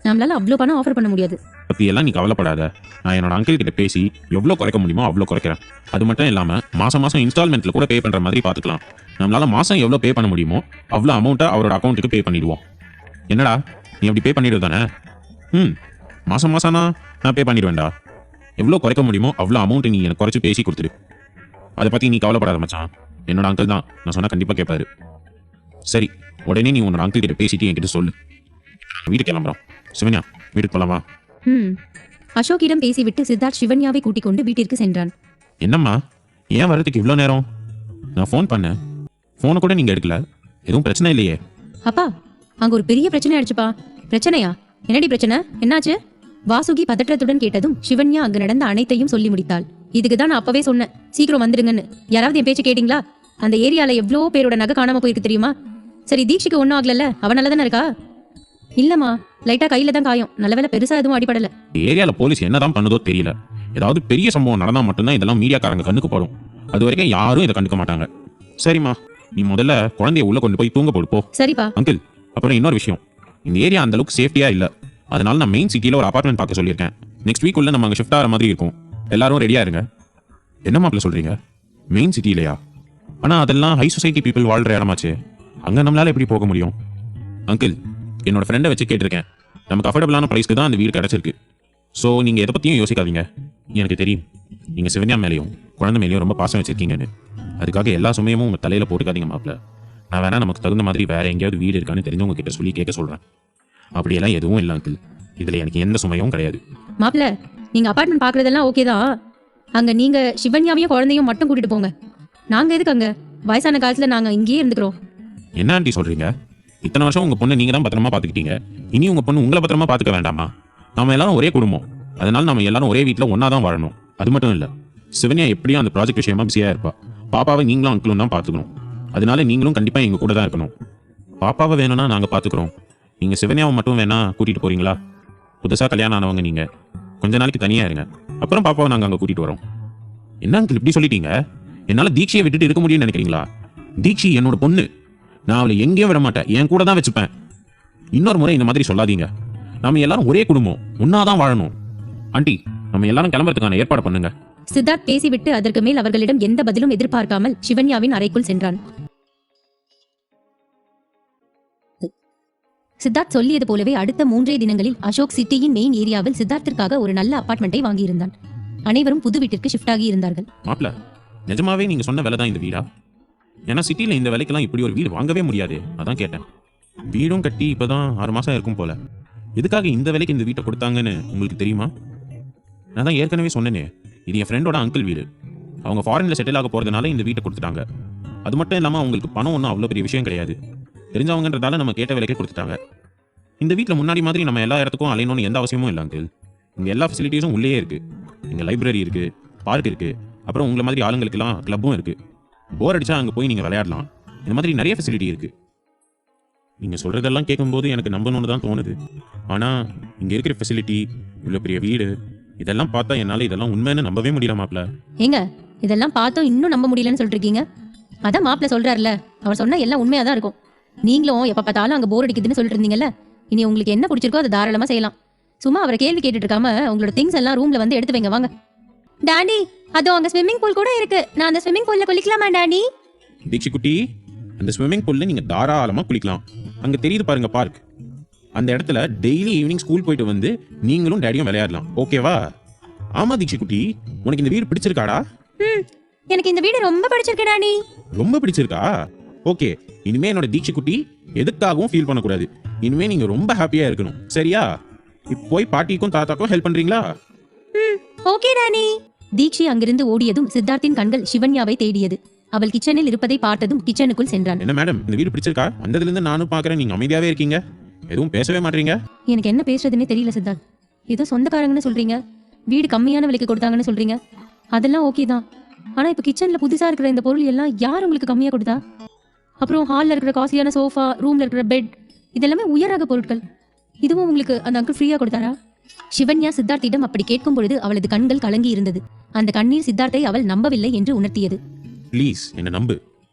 நம்மளால அவ்வளோ பணம் ஆஃபர் பண்ண முடியாது. பற்றியெல்லாம் நீ கவலைப்படாத. நான் என்னோட அங்கிள் கிட்ட பேசி எவ்வளோ குறைக்க முடியுமோ அவ்வளோ குறைக்கிறேன். அது மட்டும் இல்லாமல் மாதம் இன்ஸ்டால்மெண்ட்டில் கூட பே பண்ணுற மாதிரி பார்த்துக்கலாம். நம்மளால மாதம் எவ்வளோ பே பண்ண முடியுமோ அவ்வளோ அமௌண்ட்டை அவரோட அக்கௌண்ட்டுக்கு பே பண்ணிடுவோம். என்னடா, நீ அப்படி பே பண்ணிடுவது தானே? மாதம்னா நான் பே பண்ணிடுவேன்டா. எவ்வளோ குறைக்க முடியுமோ அவ்வளோ அமௌண்ட்டு நீ எனக்கு குறைச்சி பேசி கொடுத்துடு. அதை பற்றி நீ கவலைப்படாத மச்சான். என்னோட அங்கிள் தான், நான் சொன்னால் கண்டிப்பாக கேட்பாரு. சரி, உடனே நீ உன்னோட அங்கிள் கிட்ட பேசிட்டு என்கிட்ட சொல்லு. வீட்டுக்கு கிளம்புறோம். சிவன்யா, வீட்டுக்கு போகலாமா? அசோக்கிடம் பேசிவிட்டு சித்தார்த் சிவன்யாவை கூட்டிக் கொண்டு வீட்டிற்கு சென்றான். என்னம்மா, ஏன் வர்றதுக்கு இவ்வளோ நேரம்? நான் ஃபோன் பண்ணேன், ஃபோனை கூட நீங்கள் எடுக்கல. எதுவும் பிரச்சனை இல்லையே? அப்பா, அங்க ஒரு பெரிய பிரச்சனை ஆயிடுச்சுப்பா. பிரச்சனையா? என்னடி பிரச்சனை? என்னாச்சு? வாசுகி பதற்றத்துடன் கேட்டதும் சிவன்யா அங்கு நடந்த அனைத்தையும் சொல்லி முடித்தாள். இதுக்கு தான் நான் அப்பவே சொன்னேன், சீக்கிரம் வந்துடுங்கன்னு. யாராவது என் பேச்சு கேட்டீங்களா? அந்த ஏரியால எவ்வளோ பேரோட நகை காணாம போயிருக்கு தெரியுமா? சரி, தீக்ஷிக்கு ஒன்றும் ஆகல, அவன் நல்லா தானே இருக்கா? இல்லம்மா, லைட்டா கையில தான் காயம். நல்ல வேலை பெருசா எதுவும் அடிபடல. ஏரியால போலீஸ் என்னதான் பண்ணுதோ தெரியல. ஏதாவது பெரிய சம்பவம் நடந்தா மட்டும்தான் இதெல்லாம் மீடியாக்காரங்க கண்ணுக்கு படும். அது வரைக்கும் யாரும் இதை கண்டுக்க மாட்டாங்க. சரிம்மா, நீ முதல்ல குழந்தைய உள்ள கொண்டு போய் தூங்க போடு போ. சரிப்பா. அங்கிள், அப்புறம் இன்னொரு விஷயம், இந்த ஏரியா அந்த அளவுக்கு சேஃப்டியா இல்ல. அதனால நான் மெயின் சிட்டில ஒரு அபார்ட்மெண்ட் பார்க்க சொல்லியிருக்கேன். நெக்ஸ்ட் வீக் உள்ள நம்ம அங்கே ஷிஃப்ட் ஆகிற மாதிரி இருக்கும். எல்லாரும் ரெடியா இருங்க. என்ன மாப்பிள்ள சொல்றீங்க? மெயின் சிட்டிலையா? ஆனா அதெல்லாம் ஹை சொசைட்டி பீப்புள் வாழ்ற இடமாச்சு. அங்க நம்மளால எப்படி போக முடியும்? அங்கிள், என்னோட ஃப்ரெண்டை வச்சு கேட்டிருக்கேன். நமக்கு அஃபோர்டபுளான ப்ரைஸ்க்கு தான் அந்த வீடு கிடைச்சிருக்கு. ஸோ நீங்கள் எதை பற்றியும் யோசிக்காதீங்க. எனக்கு தெரியும் நீங்கள் சிவன்யா மேலேயும் குழந்தை மேலேயும் ரொம்ப பாசம் வச்சிருக்கீங்கன்னு. அதுக்காக எல்லா சுமையும் உங்கள் தலையில் போட்டுக்காதீங்க மாப்பிள்ள. நான் வேணா நமக்கு தகுந்த மாதிரி வேற எங்கேயாவது வீடு இருக்கான்னு தெரிஞ்சவங்க கிட்ட சொல்லி கேட்க சொல்கிறேன். அப்படியெல்லாம் எதுவும் இல்லை அங்கிள். இதில் எனக்கு எந்த சுமையும் கிடையாது. மாப்பிள்ள, நீங்கள் அபார்ட்மெண்ட் பார்க்குறதெல்லாம் ஓகே தான். அங்கே நீங்கள் சிவன்யாவையும் குழந்தையும் மட்டும் கூட்டிகிட்டு போங்க. நாங்கள் எதுக்கு அங்கே? வயசான காலத்தில் நாங்கள் இங்கேயே இருந்துக்கிறோம். என்ன ஆண்டி சொல்கிறீங்க? இத்தனை வருஷம் உங்கள் பொண்ணை நீங்கள் தான் பத்திரமா பார்த்துக்கிட்டீங்க. இனி உங்கள் பொண்ணு உங்களை பத்திரமா பார்த்துக்க வேண்டாமா? நம்ம எல்லாரும் ஒரே குடும்பம். அதனால நம்ம எல்லாரும் ஒரே வீட்டில் ஒன்றா தான் வாழணும். அது மட்டும் இல்லை, சிவன்யா எப்படியும் அந்த ப்ராஜெக்ட் விஷயமா பிஸியாக இருப்பா. பாப்பாவை நீங்களும் அங்கிளும் தான் பார்த்துக்கணும். அதனால நீங்களும் கண்டிப்பாக எங்கள் கூட தான் இருக்கணும். பாப்பாவை வேணும்னா நாங்கள் பார்த்துக்குறோம். நீங்கள் சிவன்யாவை மட்டும் வேணா கூட்டிகிட்டு போகிறீங்களா? புதுசாக கல்யாணம் ஆனவங்க நீங்கள் கொஞ்ச நாளைக்கு தனியாக இருங்க. அப்புறம் பாப்பாவை நாங்கள் அங்கே கூட்டிகிட்டு வரோம். என்ன அங்கிள் இப்படி சொல்லிட்டீங்க? என்னால் தீக்ஷியை விட்டுட்டு இருக்க முடியும்னு நினைக்கிறீங்களா? தீக்ஷி என்னோட பொண்ணு. நான் அவளை எங்கேயும் விட மாட்டேன், என் கூட தான் வச்சுப்பேன். இன்னொரு முறை இந்த மாதிரி சொல்லாதீங்க. நம்ம எல்லாரும் ஒரே குடும்பம், ஒன்னாதான் வாழணும். ஆண்டி, நம்ம எல்லாரும் கிளம்புறதுக்கான ஏற்பாடு பண்ணுங்க. சித்தார்த் பேசிவிட்டு அதற்கு மேல் அவர்களிடம் எந்த பதிலும் எதிர்பார்க்காமல் சிவன்யாவின் அறைக்குள் சென்றான். சித்தார்த் சொல்லியது போலவே அடுத்த 3 தினங்களில் அசோக் சிட்டியின் மெயின் ஏரியாவில் சித்தார்த்திற்காக ஒரு நல்ல அபார்ட்மெண்ட்டை வாங்கியிருந்தான். அனைவரும் புது வீட்டிற்கு ஷிஃப்ட் ஆகி இருந்தார்கள். மாப்பிள, நிஜமாவே நீங்க சொன்ன விலை தான் இந்த வீடா? ஏன்னா சிட்டில இந்த விலைக்கெல்லாம் இப்படி ஒரு வீடு வாங்கவே முடியாது. அதான் கேட்டேன். வீடும் கட்டி இப்பதான் 6 மாசம் இருக்கும் போல. எதுக்காக இந்த விலைக்கு இந்த வீட்டை கொடுத்தாங்கன்னு உங்களுக்கு தெரியுமா? நான் தான் ஏற்கனவே சொன்னேனே, இது என் ஃப்ரெண்டோட அங்கிள் வீடு. அவங்க ஃபாரின்ல செட்டில் ஆக போறதுனால இந்த வீட்டை கொடுத்துட்டாங்க. அது மட்டும் இல்லாம அவங்களுக்கு பணம் ஒன்றும் அவ்வளோ பெரிய விஷயம் கிடையாது. தெரிஞ்சவங்கன்றதால நம்ம கேட்ட விலைக்கே கொடுத்துட்டாங்க. இந்த வீட்டில் முன்னாடி மாதிரி நம்ம எல்லா இடத்துக்கும் அலையணும்னு எந்த அவசியமும் இல்லை அங்கிள். இங்கே எல்லா ஃபெசிலிட்டிஸும் உள்ளே இருக்கு. இங்கே லைப்ரரி இருக்கு, பார்க் இருக்கு, அப்புறம் உங்களை மாதிரி ஆளுங்களுக்கெல்லாம் கிளப்பும் இருக்கு. போர் அடிச்சா அங்கே போய் நீங்கள் விளையாடலாம். இந்த மாதிரி நிறைய ஃபெசிலிட்டி இருக்கு. நீங்கள் சொல்றதெல்லாம் கேட்கும்போது எனக்கு நம்பணும்னு தான் தோணுது. ஆனால் இங்கே இருக்கிற ஃபெசிலிட்டி, இவ்வளோ பெரிய வீடு, இதெல்லாம் பார்த்தா என்னால் இதெல்லாம் உண்மைன்னு நம்பவே முடியல மாப்பிள்ள. ஏங்க, இதெல்லாம் பார்த்தோம் இன்னும் நம்ப முடியலன்னு சொல்லிருக்கீங்க. அதான் மாப்பிள்ள சொல்றாருல, அவர் சொன்னா எல்லாம் உண்மையா தான் இருக்கும். நீங்களும் எப்ப பார்த்தாலும் அங்க போர் அடிக்குதுன்னு சொல்லிட்டு இருந்தீங்கல்ல, இனி உங்களுக்கு என்ன பிடிச்சிருக்கோ அதை தாராளமா செய்யலாம். சும்மா அவரை கேள்வி கேட்டுட்டு இருக்காம உங்களோட திங்ஸ் எல்லாம் ரூம்ல வந்து எடுத்து வைங்க. வாங்க டாடி, அதோ அங்க ஸ்விம்மிங் பூல் கூட இருக்கு. நான் அந்த ஸ்விம்மிங் பூல்ல குளிக்கலாமா டாடி? தீக்ஷி குட்டி, அந்த ஸ்விம்மிங் பூல்ல நீங்க தாராளமா குளிக்கலாம். அங்க தெரியுது பாருங்க பார்க். அந்த இடத்துல டெய்லி ஈவினிங் ஸ்கூல் போயிட்டு வந்து நீங்களும் டேடியும் விளையாடலாம். ஓகேவா? ஆமா தீக்ஷி குட்டி, உனக்கு இந்த வீடு பிடிச்சிருக்காடா? எனக்கு இந்த வீடு ரொம்ப பிடிச்சிருக்கு டாடி. ரொம்ப பிடிச்சிருக்கா? ஓகே, இனிமே என்னோட தீக்ஷி குட்டி எதுக்காகவும் ஃபீல் பண்ணக்கூடாது. இனிமே நீங்க ரொம்ப ஹாப்பியா இருக்கணும். சரியா? இப்போ போய் பாட்டிக்கும் தாத்தாக்கும் ஹெல்ப் பண்றீங்களா? Okay daddy. தீக்ஷி அங்கிருந்து ஓடியதும் சித்தார்த்தின் கண்கள் சிவன்யாவை தேடியது. அவள் கிச்சனில் இருப்பதை பார்த்ததும் கிச்சனுக்குள் சென்றான். என்ன மேடம், இந்த வீடு பிடிச்சிருக்கா? வந்ததுல இருந்து நானும் பாக்குறேன், நீங்க அமைதியாவே இருக்கீங்க, எதுவும் பேசவே மாட்டீங்க. எனக்கு என்ன பேசுறதுன்னே தெரியல சித்தார்த். ஏதோ சொந்தக்காரங்கன்னு சொல்றீங்க, வீடு கம்மியான விலைக்கு கொடுத்தாங்கன்னு சொல்றீங்க. அதெல்லாம் ஓகே தான். ஆனா இப்ப கிச்சன்ல புதுசா இருக்கிற இந்த பொருள் எல்லாம் யார் உங்களுக்கு கம்மியா கொடுத்தா? அப்புறம் ஹால்ல இருக்கிற காஸ்ட்லியான சோஃபா, ரூம்ல இருக்கிற பெட், இதெல்லாமே உயரக பொருட்கள். இதுவும் உங்களுக்கு அந்த அங்கிள் ஃப்ரீயா கொடுத்தாரா? சிவன்யா சித்தார்த்திடம் அப்படி கேட்கும் பொழுது அவளது கண்கள் கலங்கி இருந்தது. அந்த கண்ணீர் சித்தார்த்தை அவள் நம்பவில்லை என்று உணர்த்தியது. ப்ளீஸ் என்ன நம்பு.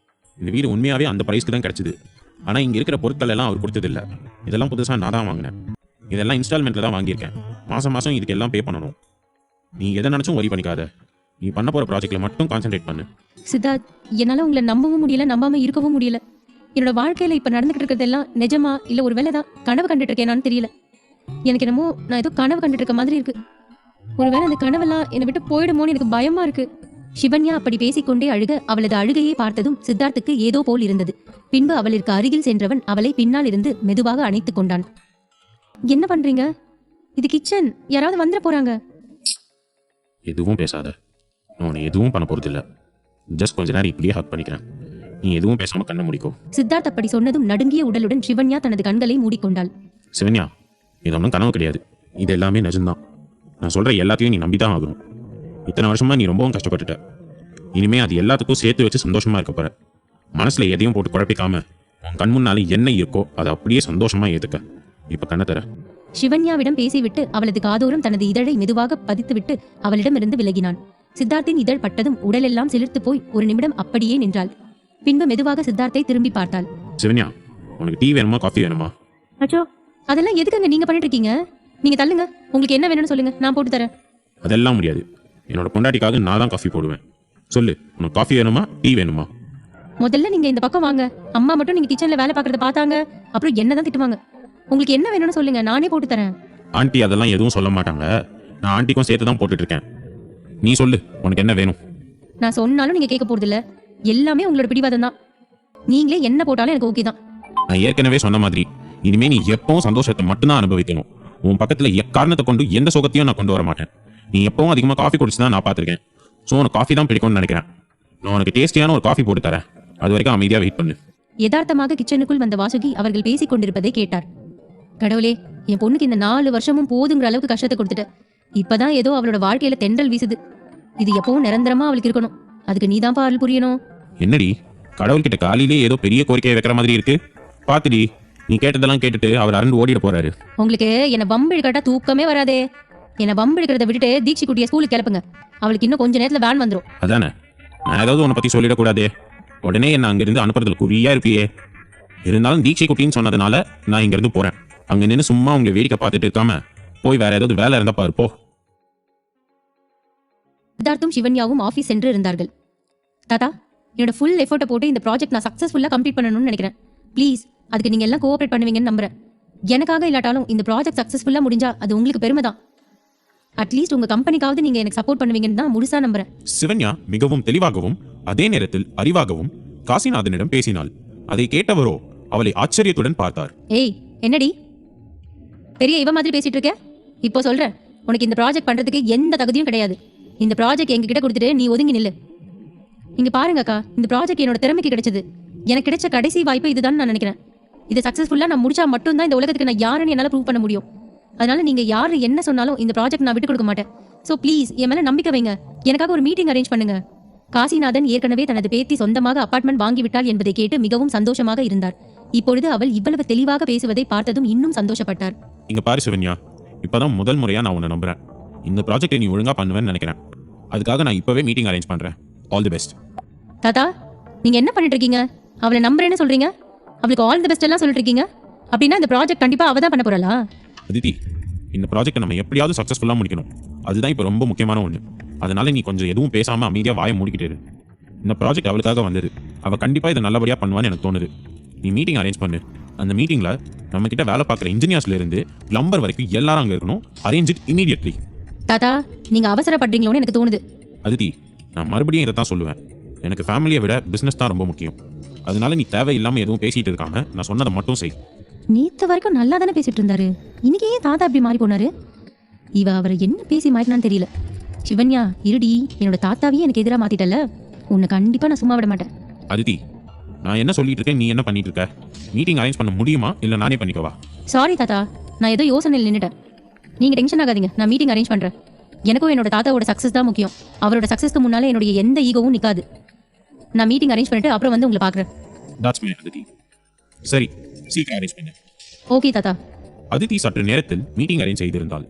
இந்த வீடு உண்மையாவே அந்த பிரைஸ்க்கு தான் கிடைச்சது. ஆனா இங்க இருக்கிற பொருட்கள் எல்லாம் அவர் கொடுத்தது இல்ல. இதெல்லாம் புதுசா நான் தான் வாங்கினேன். இதெல்லாம் இன்ஸ்டால்மெண்ட்ல தான் வாங்கியிருக்கேன். மாசம் மாசம் இதுக்கு எல்லாம் பே பண்ணணும். நீ எதை நினைச்சும் ஒரி பண்ணிக்காத. நீ பண்ண போற ப்ராஜெக்ட்ல மட்டும் கான்சென்ட்ரேட் பண்ணு. சித்தார்த், என்னால உங்களை நம்பவும் முடியல, நம்பாம இருக்கவும் முடியல. என்னோட வாழ்க்கையில இப்ப நடந்துகிட்டு இருக்கிறதெல்லாம் நிஜமா இல்ல ஒரு வேலை தான் கனவு கண்டுட்டு இருக்கேனான்னு தெரியல. எனக்கு என்னமோ நான் ஏதோ கனவு கண்டுட்டு இருக்க மாதிரி இருக்கு. ஒருவேளை அந்த கனவெல்லாம் என்னை விட்டு போயிடுமோன்னு எனக்கு பயமா இருக்கு. சிவன்யா அப்படி பேசிக்கொண்டே அழுக அவளது அழுகையை பார்த்ததும் சித்தார்த்துக்கு ஏதோ போல் இருந்தது. பின்பு அவளிற்கு அருகில் சென்றவன் அவளை பின்னால் இருந்து மெதுவாக அணைத்துக் கொண்டான். என்ன பண்றீங்க? இது கிச்சன், யாராவது வந்துட போறாங்க. எதுவும் பேசாத. நான் உன்னை எதுவும் பண்ண போறது இல்ல. ஜஸ்ட் கொஞ்ச நேரம் இப்படியே ஹக் பண்ணிக்கிறேன். நீ எதுவும் பேசாம கண்ணை மூடிக்கோ. சித்தார்த் அப்படி சொன்னதும் நடுங்கிய உடலுடன் சிவன்யா தனது கண்களை மூடிக்கொண்டாள். சிவன்யா, இது ஒன்றும் கனவு கிடையாது. இது எல்லாமே நிஜம்தான். நான் சொல்ற எல்லாத்தையும் நீ நம்பிதான் ஆகணும். இத்தனை வருஷமா நீ ரொம்பவும் கஷ்டப்பட்டுட்ட. இனிமே அது எல்லாத்துக்கும் சேர்த்து வச்சு சந்தோஷமா இருக்க போற. மனசுல எதையும் போட்டு குழப்பிக்காம உன் கண் முன்னால என்ன இருக்கோ அதை அப்படியே சந்தோஷமா ஏத்துக்க. இப்ப கண்ணை தர. சிவன்யாவிடம் பேசிவிட்டு அவளது காதோரம் தனது இதழை மெதுவாக பதித்துவிட்டு அவளிடமிருந்து விலகினான். சித்தார்த்தின் இதழ் பட்டதும் உடலெல்லாம் சிலிர்த்து போய் ஒரு நிமிடம் அப்படியே நின்றாள். பின்பு மெதுவாக சித்தார்த்தை திரும்பி பார்த்தாள். சிவன்யா, உனக்கு டீ வேணுமா காஃபி வேணுமா? அச்சோ, அதெல்லாம் எதுக்குங்க நீங்க பண்ணிட்டு இருக்கீங்க? நீங்க தள்ளுங்க, உங்களுக்கு என்ன வேணும்னு சொல்லுங்க, நான் போட்டு தரேன். அதெல்லாம் முடியாது. என்னோட பொண்டாட்டிக்காக நான் தான் காஃபி போடுவேன். சொல்லு, உனக்கு காஃபி வேணுமா டீ வேணுமா? முதல்ல நீங்க இந்த பக்கம் வாங்க. அம்மா மட்டும் நீங்க கிச்சன்ல வேலை பார்க்கறத பார்த்தாங்க, அப்புறம் என்னதான் திட்டுவாங்க. உங்களுக்கு என்ன வேணும்னு சொல்லுங்க, நானே போட்டு தரேன். ஆண்டி அதெல்லாம் எதுவும் சொல்ல மாட்டாங்க. நான் ஆண்டிக்கும் சேர்த்து தான் போட்டுட்டு இருக்கேன். நீ சொல்லு, உனக்கு என்ன வேணும்? நான் சொன்னாலும் நீங்க கேட்க போறது இல்ல. எல்லாமே உங்களோட பிடிவாதம் தான். நீங்களே என்ன போட்டாலும் எனக்கு ஓகே தான். நான் ஏற்கனவே சொன்ன மாதிரி இனிமே நீ எப்பவும் சந்தோஷத்தை மட்டும்தான் அனுபவிக்கணும். உன் பக்கத்துல எக்காரணத்தை கொண்டு எந்த சுகத்தையும் நான் கொண்டு வர மாட்டேன். நீ எப்பவும் அதிகமா காஃபி குடிச்சு தான் நான் பார்த்திருக்கேன். ஸோ உனக்கு காஃபி தான் பிடிக்கும்னு நினைக்கிறேன். நான் உனக்கு டேஸ்டியான ஒரு காஃபி போட்டு தரேன். அது வரைக்கும் அமைதியா வெயிட் பண்ணு. யதார்த்தமாக கிச்சனுக்குள் வந்த வாசுகி அவர்கள் பேசிக் கொண்டிருப்பதை கேட்டார். கடவுளே, என் பொண்ணுக்கு இந்த 4 வருஷமும் போதுங்கிற அளவுக்கு கஷ்டத்தை கொடுத்துட்ட. இப்பதான் ஏதோ அவளோட வாழ்க்கையில தென்றல் வீசுது. இது எப்பவும் நிரந்தரமா அவளுக்கு இருக்கணும். அதுக்கு நீதான் அருள் புரியணும். என்னடி, கடவுள்கிட்ட காலையிலே ஏதோ பெரிய கோரிக்கையை வைக்கிற மாதிரி இருக்கு. பாத்துடி, நீ கேட்டதெல்லாம் கேட்டுட்டு அவர் அரண்டு ஓடிட போறாரு. உங்களுக்கு என்ன பம்பு இழுக்கட்டா தூக்கமே வராதே. என்ன பம்பு எடுக்கிறத விட்டுட்டு தீக்ஷி குட்டிய ஸ்கூலுக்கு கிளப்புங்க. அவளுக்கு இன்னும் கொஞ்ச நேரத்துல வேன் வந்துடும். அதானே, நான் ஏதாவது உன்னை பத்தி சொல்லிடக்கூடாதே. உடனே என்ன அங்கிருந்து அனுப்புறதுல குறியா இருப்பியே. இருந்தாலும் தீக்ஷி குட்டின்னு சொன்னதுனால நான் இங்க இருந்து போறேன். அங்க நின்று சும்மா உங்க வேடிக்கை பார்த்துட்டு இருக்காம போய் வேற ஏதாவது வேலை இருந்தா பாரு போ. சித்தார்த்தும் சிவன்யாவும் ஆபீஸ் சென்று இருந்தார்கள். தாத்தா, என்னோட ஃபுல் எஃபோர்ட்டை போட்டு இந்த ப்ராஜெக்ட் நான் சக்ஸஸ்ஃபுல்லா கம்ப்ளீட் பண்ணணும்னு நினைக்கிறேன். ப்ளீஸ், அதுக்கு நீங்க எல்லாம் கோஆபரேட் பண்ணுவீங்கன்னு நம்புறேன். எனக்காக இல்லாட்டாலும் இந்த ப்ராஜெக்ட் சக்ஸஸ்ஃபுல்லாக முடிஞ்சா அது உங்களுக்கு பெருமை தான். அட்லீஸ்ட் உங்கள் கம்பெனிக்காவது நீங்கள் எனக்கு சப்போர்ட் பண்ணுவீங்கன்னு தான் முழுசாக நம்புறேன். சிவன்யா மிகவும் தெளிவாகவும் அதே நேரத்தில் அறிவாகவும் காசிநாதனிடம் பேசினாள். அதை கேட்டவரோ அவளை ஆச்சரியத்துடன் பார்த்தார். ஏய் என்னடி பெரிய இவ மாதிரி பேசிட்டு இருக்க? இப்போ சொல்கிறேன், உனக்கு இந்த ப்ராஜெக்ட் பண்ணுறதுக்கு எந்த தகுதியும் கிடையாது. இந்த ப்ராஜெக்ட் எங்ககிட்ட கொடுத்துட்டு நீ ஒதுங்கி நில்லு. இங்கே பாருங்கக்கா, இந்த ப்ராஜெக்ட் என்னோட திறமைக்கு கிடைச்சது. எனக்கு கிடைச்ச கடைசி வாய்ப்பு இதுதான் நான் நினைக்கிறேன். இதை சக்ஸஸ்ஃபுல்லாக நான் முடிச்சா மட்டும்தான் இந்த உலகத்துக்கு நான் யாருன்னு என்னால் ப்ரூவ் பண்ண முடியும். அதனால நீங்கள் யார் என்ன சொன்னாலும் இந்த ப்ராஜெக்ட் நான் விட்டு கொடுக்க மாட்டேன். ஸோ ப்ளீஸ் என் மேலே நம்பிக்கை வைங்க. எனக்காக ஒரு மீட்டிங் அரேஞ்ச் பண்ணுங்க. காசிநாதன் ஏற்கனவே தனது பேத்தி சொந்தமாக அபார்ட்மெண்ட் வாங்கிவிட்டாள் என்பதை கேட்டு மிகவும் சந்தோஷமாக இருந்தார். இப்பொழுது அவள் இவ்வளவு தெளிவாக பேசுவதை பார்த்ததும் இன்னும் சந்தோஷப்பட்டார். இங்க பாரு சிவன்யா, இப்பதான் முதல் முறையா நான் உன்னை நம்புறேன். இந்த ப்ராஜெக்டை நீ ஒழுங்கா பண்ணுவேன்னு நினைக்கிறேன். அதுக்காக நான் இப்பவே மீட்டிங் அரேஞ்ச் பண்றேன். All the best. தாத்தா, நீங்க என்ன பண்ணிட்டு இருக்கீங்க? அவளை நம்புறேன்னு சொல்றீங்க, அவளுக்கு ஆல் தி பெஸ்ட் எல்லாம் சொல்லிட்டு இருக்கீங்க. அப்படின்னா இந்த ப்ராஜெக்ட் கண்டிப்பா அவ தான் பண்ண போறாளா? அதித்தி, இந்த ப்ராஜெக்டை நம்ம எப்படியாவது சக்ஸஸ்ஃபுல்லாக முடிக்கணும். அதுதான் இப்போ ரொம்ப முக்கியமான ஒன்று. அதனால நீ கொஞ்சம் எதுவும் பேசாமல் அமைதியாக வாயை மூடிக்கிட்டே இரு. இந்த ப்ராஜெக்ட் அவளுக்காக வந்தது. அவள் கண்டிப்பாக இதை நல்லபடியாக பண்ணுவான்னு எனக்கு தோணுது. நீ மீட்டிங் அரேஞ்ச் பண்ணு. அந்த மீட்டிங்கில் நம்மக்கிட்ட வேலை பார்க்குற இன்ஜினியர்ஸ்லேருந்து பிளம்பர் வரைக்கும் எல்லாரும் அங்கே இருக்கணும். Arrange it immediately. தாத்தா, நீங்க அவசரப்படுறீங்களோன்னு எனக்கு தோணுது. அதித்தி, நான் மறுபடியும் இதை தான் சொல்லுவேன். எனக்கு ஃபேமிலியை விட பிஸ்னஸ் தான் ரொம்ப முக்கியம். அதனால நீ தேவையில்லாமல் எதுவும் பேசிகிட்டு இருக்காம நான் சொன்னதை மட்டும் செய். நேத்து வரைக்கும் நல்லா தானே பேசிட்டு இருந்தாரு. இன்னைக்கு ஏன் தாத்தா இப்படி மாறி போனாரு? இவ அவரை என்ன பேசி மாறினான்னு தெரியல. சிவன்யா, இருடி, என்னோட தாத்தாவையே எனக்கு எதிராக மாத்திட்டல. உன்னை கண்டிப்பா நான் சும்மா விட மாட்டேன். அதித்தி, நான் என்ன சொல்லிட்டு இருக்கேன், நீ என்ன பண்ணிட்டு இருக்க? மீட்டிங் அரேஞ்ச் பண்ண முடியுமா இல்லை நானே பண்ணிக்கவா? சாரி தாத்தா, நான் ஏதோ யோசனையில் நின்றுட்டேன். நீங்க டென்ஷன் ஆகாதீங்க, நான் மீட்டிங் அரேஞ்ச் பண்றேன். எனக்கும் என்னோட தாத்தாவோட சக்ஸஸ் தான் முக்கியம். அவரோட சக்ஸஸ்க்கு முன்னால என்னுடைய எந்த ஈகோவும் நிற்காது. நான் மீட்டிங் அரேஞ்ச் பண்ணிட்டு அப்புறம் வந்து உங்களை பார்க்குறேன். Thoughts my Aditi. சரி, சீக்கிரம் அரேஞ்ச் பண்ணு. ஓகே தாத்தா. அதித்தி சற்று நேரத்தில் மீட்டிங் அரேஞ்ச் செய்திருந்தாள்.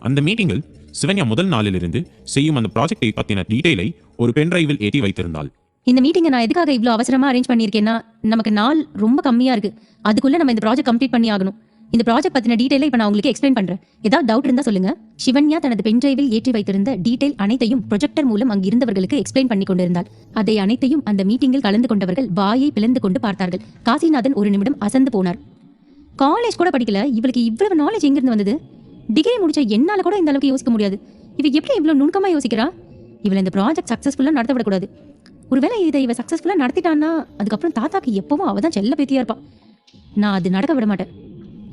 அந்த மீட்டிங்கில் சிவன்யா முதல் நாளிலிருந்து செய்யும் அந்த ப்ராஜெக்டை பற்றின டீடைலை ஒரு பென்டிரைவில் ஏற்றி வைத்திருந்தாள். இந்த மீட்டிங்கை நான் எதுக்காக இவ்வளோ அவசரமா அரேஞ்ச் பண்ணியிருக்கேன்னா, நமக்கு நாள் ரொம்ப கம்மியா இருக்கு. அதுக்குள்ள நம்ம இந்த ப்ராஜெக்ட் கம்ப்ளீட் பண்ணி ஆகணும். இந்த ப்ராஜெக்ட் பத்தின டீடைலை இப்போ நான் உங்களுக்கு எக்ஸ்பிளைன் பண்றேன். ஏதாவது டவுட் இருந்தா சொல்லுங்க. சிவன்யா தனது பென்டிரைவில் ஏற்றி வைத்திருந்த டீடைல் அனைத்தையும் ப்ரொஜெக்டர் மூலம் அங்கு இருந்தவர்களுக்கு எக்ஸ்பிளைன் பண்ணி கொண்டிருந்தாள். அதை அனைத்தையும் அந்த மீட்டிங்கில் கலந்து கொண்டவர்கள் வாயை பிளந்து கொண்டு பார்த்தார்கள். காசிநாதன் ஒரு நிமிடம் அசந்து போனார். காலேஜ் கூட படிக்கல, இவளுக்கு இவ்வளவு நாலேஜ் எங்கிருந்து வந்தது? டிகிரி முடிச்ச என்னால கூட இந்த அளவுக்கு யோசிக்க முடியாது. இவ எப்படி இவ்வளவு நுணுக்கமா யோசிக்கிறா? இவளை இந்த ப்ராஜெக்ட் சக்சஸ்ஃபுல்லா நடத்த விடக்கூடாது. ஒருவேளை இவ சக்சஸ்ஃபுல்லா நடத்திட்டான்னா அதுக்கப்புறம் தாத்தாக்கு எப்பவும் அவதான் செல்ல பேத்தியா இருப்பா. நான் அது நடக்க விட மாட்டேன்.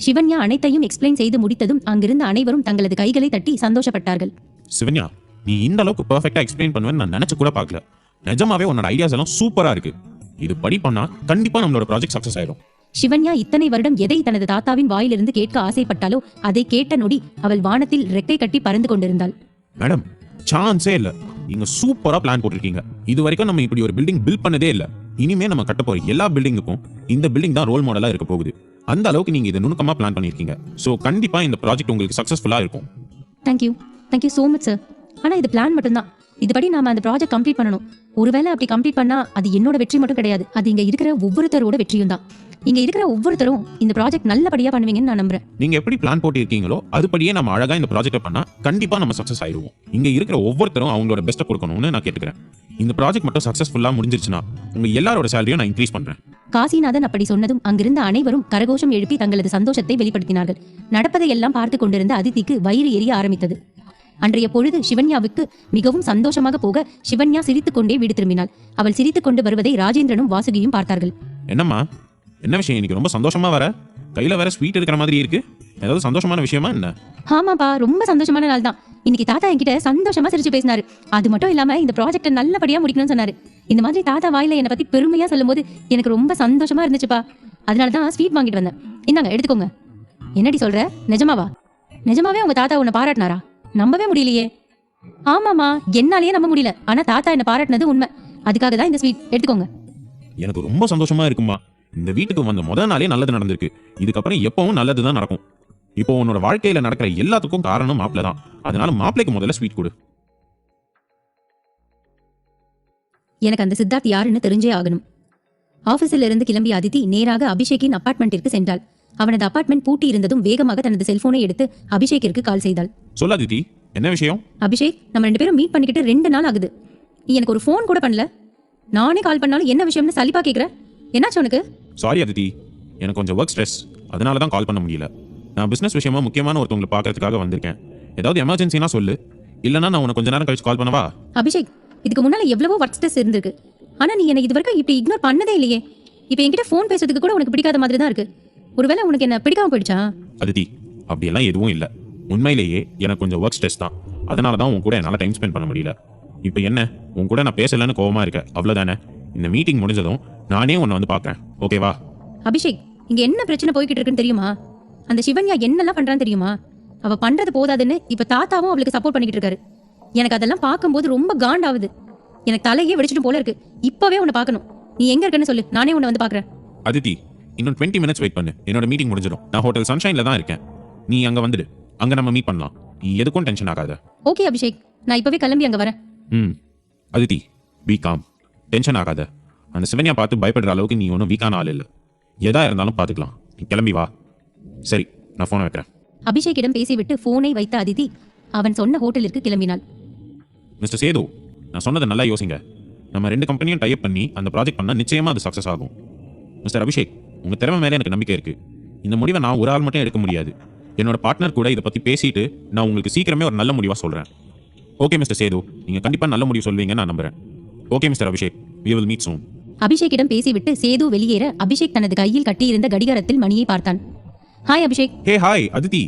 சிவன்யா அனைத்தையும் எக்ஸ்பிளைன் செய்து முடித்ததும் அங்கிருந்த அனைவரும் தங்களது கைகளை தட்டி சந்தோஷப்பட்டார்கள். சிவன்யா, நீ இந்த அளவுக்கு பெர்ஃபெக்ட்டா எக்ஸ்பிளைன் பண்ணுவேன்னு நான் நினைச்சு கூட பார்க்கல. நிஜமாவே உன்னோட ஐடியாஸ் எல்லாம் சூப்பரா இருக்கு. இது படி பண்ணா கண்டிப்பா நம்மளோட ப்ராஜெக்ட் சக்சஸ் ஆயிடும். சிவன்யா இத்தனை வருடம் எதை தனது தாத்தாவின் வாயிலிருந்து கேட்க ஆசைப்பட்டாலோ அதை கேட்ட நொடி அவள் வானத்தில் ரெக்கை கட்டி பறந்து கொண்டிருந்தாள். மேடம், சான்ஸே இல்ல. நீங்க சூப்பரா பிளான் போட்டிருக்கீங்க. இது வரைக்கும் நம்ம இப்படி ஒரு பில்டிங் பில்ட் பண்ணதே இல்ல. இனிமே நம்ம கட்ட போற எல்லா பில்டிங்குக்கும் இந்த பில்டிங் தான் ரோல் மாடலா இருக்க போகுது. அந்த அளவுக்கு நீங்க இதை நுணுக்கமா பிளான் பண்ணிருக்கீங்க. சோ கண்டிப்பா இந்த ப்ராஜெக்ட் உங்களுக்கு சக்சஸ்ஃபுல்லா இருக்கும். Thank you so much sir. ஆனா இது பிளான் மட்டும்தான். இதுபடி நாம அந்த ப்ராஜெக்ட் கம்ப்ளீட் பண்ணணும். ஒருவேளை அப்படி கம்ப்ளீட் பண்ணா அது என்னோட வெற்றி மட்டும் கிடையாது, அது இங்க இருக்கிற ஒவ்வொருத்தரோட வெற்றியும் தான். இங்க இருக்கிற ஒவ்வொருத்தரும் இந்த ப்ராஜெக்ட் நல்லபடியா பண்ணுவீங்கன்னு நான் நம்புறேன். நீங்க எப்படி பிளான் போட்டு இருக்கீங்களோ அதுபடியே நம்ம அழகா இந்த ப்ராஜெக்ட் பண்ணா கண்டிப்பா நம்ம சக்சஸ் ஆயிடுவோம். இங்க இருக்கிற ஒவ்வொருத்தரும் அவங்களோட பெஸ்ட்டை கொடுக்கணும்னு நான் கேட்டுக்கிறேன். இந்த ப்ராஜெக்ட் மட்டும் சக்சஸ்ஃபுல்லா முடிஞ்சிருச்சுன்னா உங்க எல்லாரோட சேலரியும் நான் இன்க்ரீஸ் பண்றேன். காசிநாதன் அப்படி சொன்னதும் அங்கிருந்த அனைவரும் கரகோஷம் எழுப்பி தங்களது சந்தோஷத்தை வெளிப்படுத்தினார்கள். நடப்பதையெல்லாம் பார்த்து கொண்டிருந்த அதித்திக்கு வயிறு எரிய ஆரம்பித்தது. அன்றைய பொழுது சிவன்யாவுக்கு மிகவும் சந்தோஷமாக போக சிவன்யா சிரித்துக் கொண்டே வீடு திரும்பினாள். அவள் சிரித்துக் கொண்டு வருவதை ராஜேந்திரனும் வாசுகியும் பார்த்தார்கள். என்னம்மா, என்ன விஷயம்? இன்னைக்கு ரொம்ப சந்தோஷமா வர, கையில வேற ஸ்வீட் இருக்கிற மாதிரி இருக்கு. ஏதாவது சந்தோஷமான விஷயமா என்ன? ஆமாப்பா, ரொம்ப சந்தோஷமான நாள் தான். இன்னைக்கு தாத்தா என்கிட்ட சந்தோஷமா சிரிச்சு பேசினாரு. அது மட்டும் இல்லாம இந்த ப்ராஜெக்ட நல்லபடியா முடிக்கணும்னு சொன்னாரு. இந்த மாதிரி தாத்தா வாயில என்னை பத்தி பெருமையா சொல்லும் போது எனக்கு ரொம்ப சந்தோஷமா இருந்துச்சுப்பா. அதனாலதான் ஸ்வீட் வாங்கிட்டு வந்தேன். இந்தாங்க, எடுத்துக்கோங்க. என்னடி சொல்ற? நிஜமாவா? நிஜமாவே உங்க தாத்தா உன்னை பாராட்டினாரா? நம்பவே முடியலையே. ஆமாமா, என்னாலேயே நம்ப முடியல. ஆனா தாத்தா என்ன பாராட்டினது உண்மை. அதுக்காக தான் இந்த ஸ்வீட், எடுத்துக்கோங்க. எனக்கு ரொம்ப சந்தோஷமா இருக்குமா. இந்த வீட்டுக்கு வந்த முதல் நாளே நல்லது நடந்திருக்கு. இதுக்கப்புறம் எப்பவும் நல்லதுதான் நடக்கும். இப்போ உன்னோட வாழ்க்கையில நடக்கிற எல்லாத்துக்கும் காரணம் மாப்பிள்ள தான். அதனால மாப்பிள்ளைக்கு முதல்ல ஸ்வீட் கொடு. எனக்கு அந்த சித்தார்த் யாருன்னு தெரிஞ்சே ஆகணும். ஆபீஸில் இருந்து கிளம்பிய அதித்தி நேராக அபிஷேக்கின் அபார்ட்மெண்ட்டிற்கு சென்றாள். அவனது அபார்ட்மெண்ட் பூட்டி இருந்ததும் வேகமாக தனது செல்போனை எடுத்து அபிஷேக்கிற்கு கால் செய்தாள். சொல்ல அதித்தி, என்ன விஷயம்? அபிஷேக், நம்ம 2 பேரும் மீட் பண்ணிக்கிட்டு 2 நாள் ஆகுது. நீ எனக்கு ஒரு ஃபோன் கூட பண்ணல. நானே கால் பண்ணாலும் என்ன விஷயம்னு சலிப்பா கேட்குற. என்னாச்சு உனக்கு? சாரி அதித்தி, எனக்கு கொஞ்சம் ஒர்க் ஸ்ட்ரெஸ், அதனால தான் கால் பண்ண முடியல. நான் பிஸ்னஸ் விஷயமா முக்கியமான ஒருத்தவங்களை பார்க்கறதுக்காக வந்திருக்கேன். ஏதாவது எமர்ஜென்சினா சொல்லு, இல்லைன்னா நான் உனக்கு கொஞ்ச நேரம் கழிச்சு கால் பண்ணவா? அபிஷேக், இதுக்கு முன்னால எவ்வளவோ ஒர்க் ஸ்ட்ரெஸ் இருந்திருக்கு. ஆனா நீ என்ன இதுவரைக்கும் இப்படி இக்னோர் பண்ணதே இல்லையே. இப்போ என்கிட்ட ஃபோன் பேசுறதுக்கு கூட உனக்கு பிடிக்காத மாதிரி தான் இருக்கு. ஒருவேளை உனக்கு என்ன பிடிக்காம போயிடுச்சா? அதித்தி, அப்படியெல்லாம் எதுவும் இல்லை. உண்மையிலேயே எனக்கு கொஞ்சம் ஒர்க் ஸ்ட்ரெஸ் தான். அதனால தான் உன் கூட என்னால் டைம் ஸ்பெண்ட் பண்ண முடியல. இப்போ என்ன, உன் கூட நான் பேசலன்னு கோவமா இருக்க, அவ்வளோதானே? இந்த மீட்டிங் முடிஞ்சதும் நானே உன்னை வந்து பார்க்குறேன், ஓகேவா? அபிஷேக், இங்க என்ன பிரச்சனை போய்கிட்டு இருக்குன்னு தெரியுமா? அந்த சிவன்யா என்னெல்லாம் பண்றான்னு தெரியுமா? அவ பண்றது போதாதுன்னு இப்ப தாத்தாவும் அவளுக்கு சப்போர்ட் பண்ணிக்கிட்டு இருக்காரு. எனக்கு அதெல்லாம் பார்க்கும்போது ரொம்ப காண்டாவுது. எனக்கு தலையே வெடிச்சிட்டு போல இருக்கு. இப்பவே உன்னை பார்க்கணும். நீ எங்க இருக்கன்னு சொல்லு, நானே உன்னை வந்து பார்க்கறேன். அதித்தி, இன்னும் 20 மினிட்ஸ் வெயிட் பண்ணு. என்னோட மீட்டிங் முடிஞ்சிடும். நான் ஹோட்டல் சன்ஷைன்ல தான் இருக்கேன். நீ அங்க வந்துடு, அங்க நம்ம மீட் பண்ணலாம். நீ எதுக்கும் டென்ஷன் ஆகாத. ஓகே அபிஷேக், நான் இப்பவே கிளம்பி அங்க வரேன். அதித்தி, பி காம், டென்ஷன் ஆகாத. அந்த சிவன்யா பார்த்து பயப்படுற அளவுக்கு நீ ஒன்றும் வீக்கான ஆள் இல்லை. எதா இருந்தாலும் பார்த்துக்கலாம். நீ கிளம்பி வா. சரி, நான் ஃபோனை வைக்கிறேன். அபிஷேக்கிடம் பேசிவிட்டு போனை வைத்த அதிதி அவன் சொன்ன ஹோட்டலிற்கு கிளம்பினாள். மிஸ்டர் சேது, நான் சொன்னதை நல்லா யோசிங்க. நம்ம 2 கம்பெனியும் டைப் பண்ணி அந்த ப்ராஜெக்ட் பண்ணால் நிச்சயமா அது சக்ஸஸ் ஆகும். மிஸ்டர் அபிஷேக், உங்க திறமை மேலே எனக்கு நம்பிக்கை இருக்கு. இந்த முடிவை நான் ஒரு ஆள் மட்டும் எடுக்க முடியாது. என்னோட பார்ட்னர் கூட இதை பற்றி பேசிட்டு நான் உங்களுக்கு சீக்கிரமே ஒரு நல்ல முடிவாக சொல்கிறேன். ஓகே மிஸ்டர் சேது, நீங்கள் கண்டிப்பாக நல்ல முடிவு சொல்வீங்கன்னு நான் நம்புறேன். Okay mister Abhishek, we will meet soon. அபிஷேக்கிடம் பேசிவிட்டு சேது வெளியேற அபிஷேக் தனது கையில் கட்டியிருந்த கடிகாரத்தில் மணியை பார்த்தான். Hi Abhishek. Hey hi Aditi,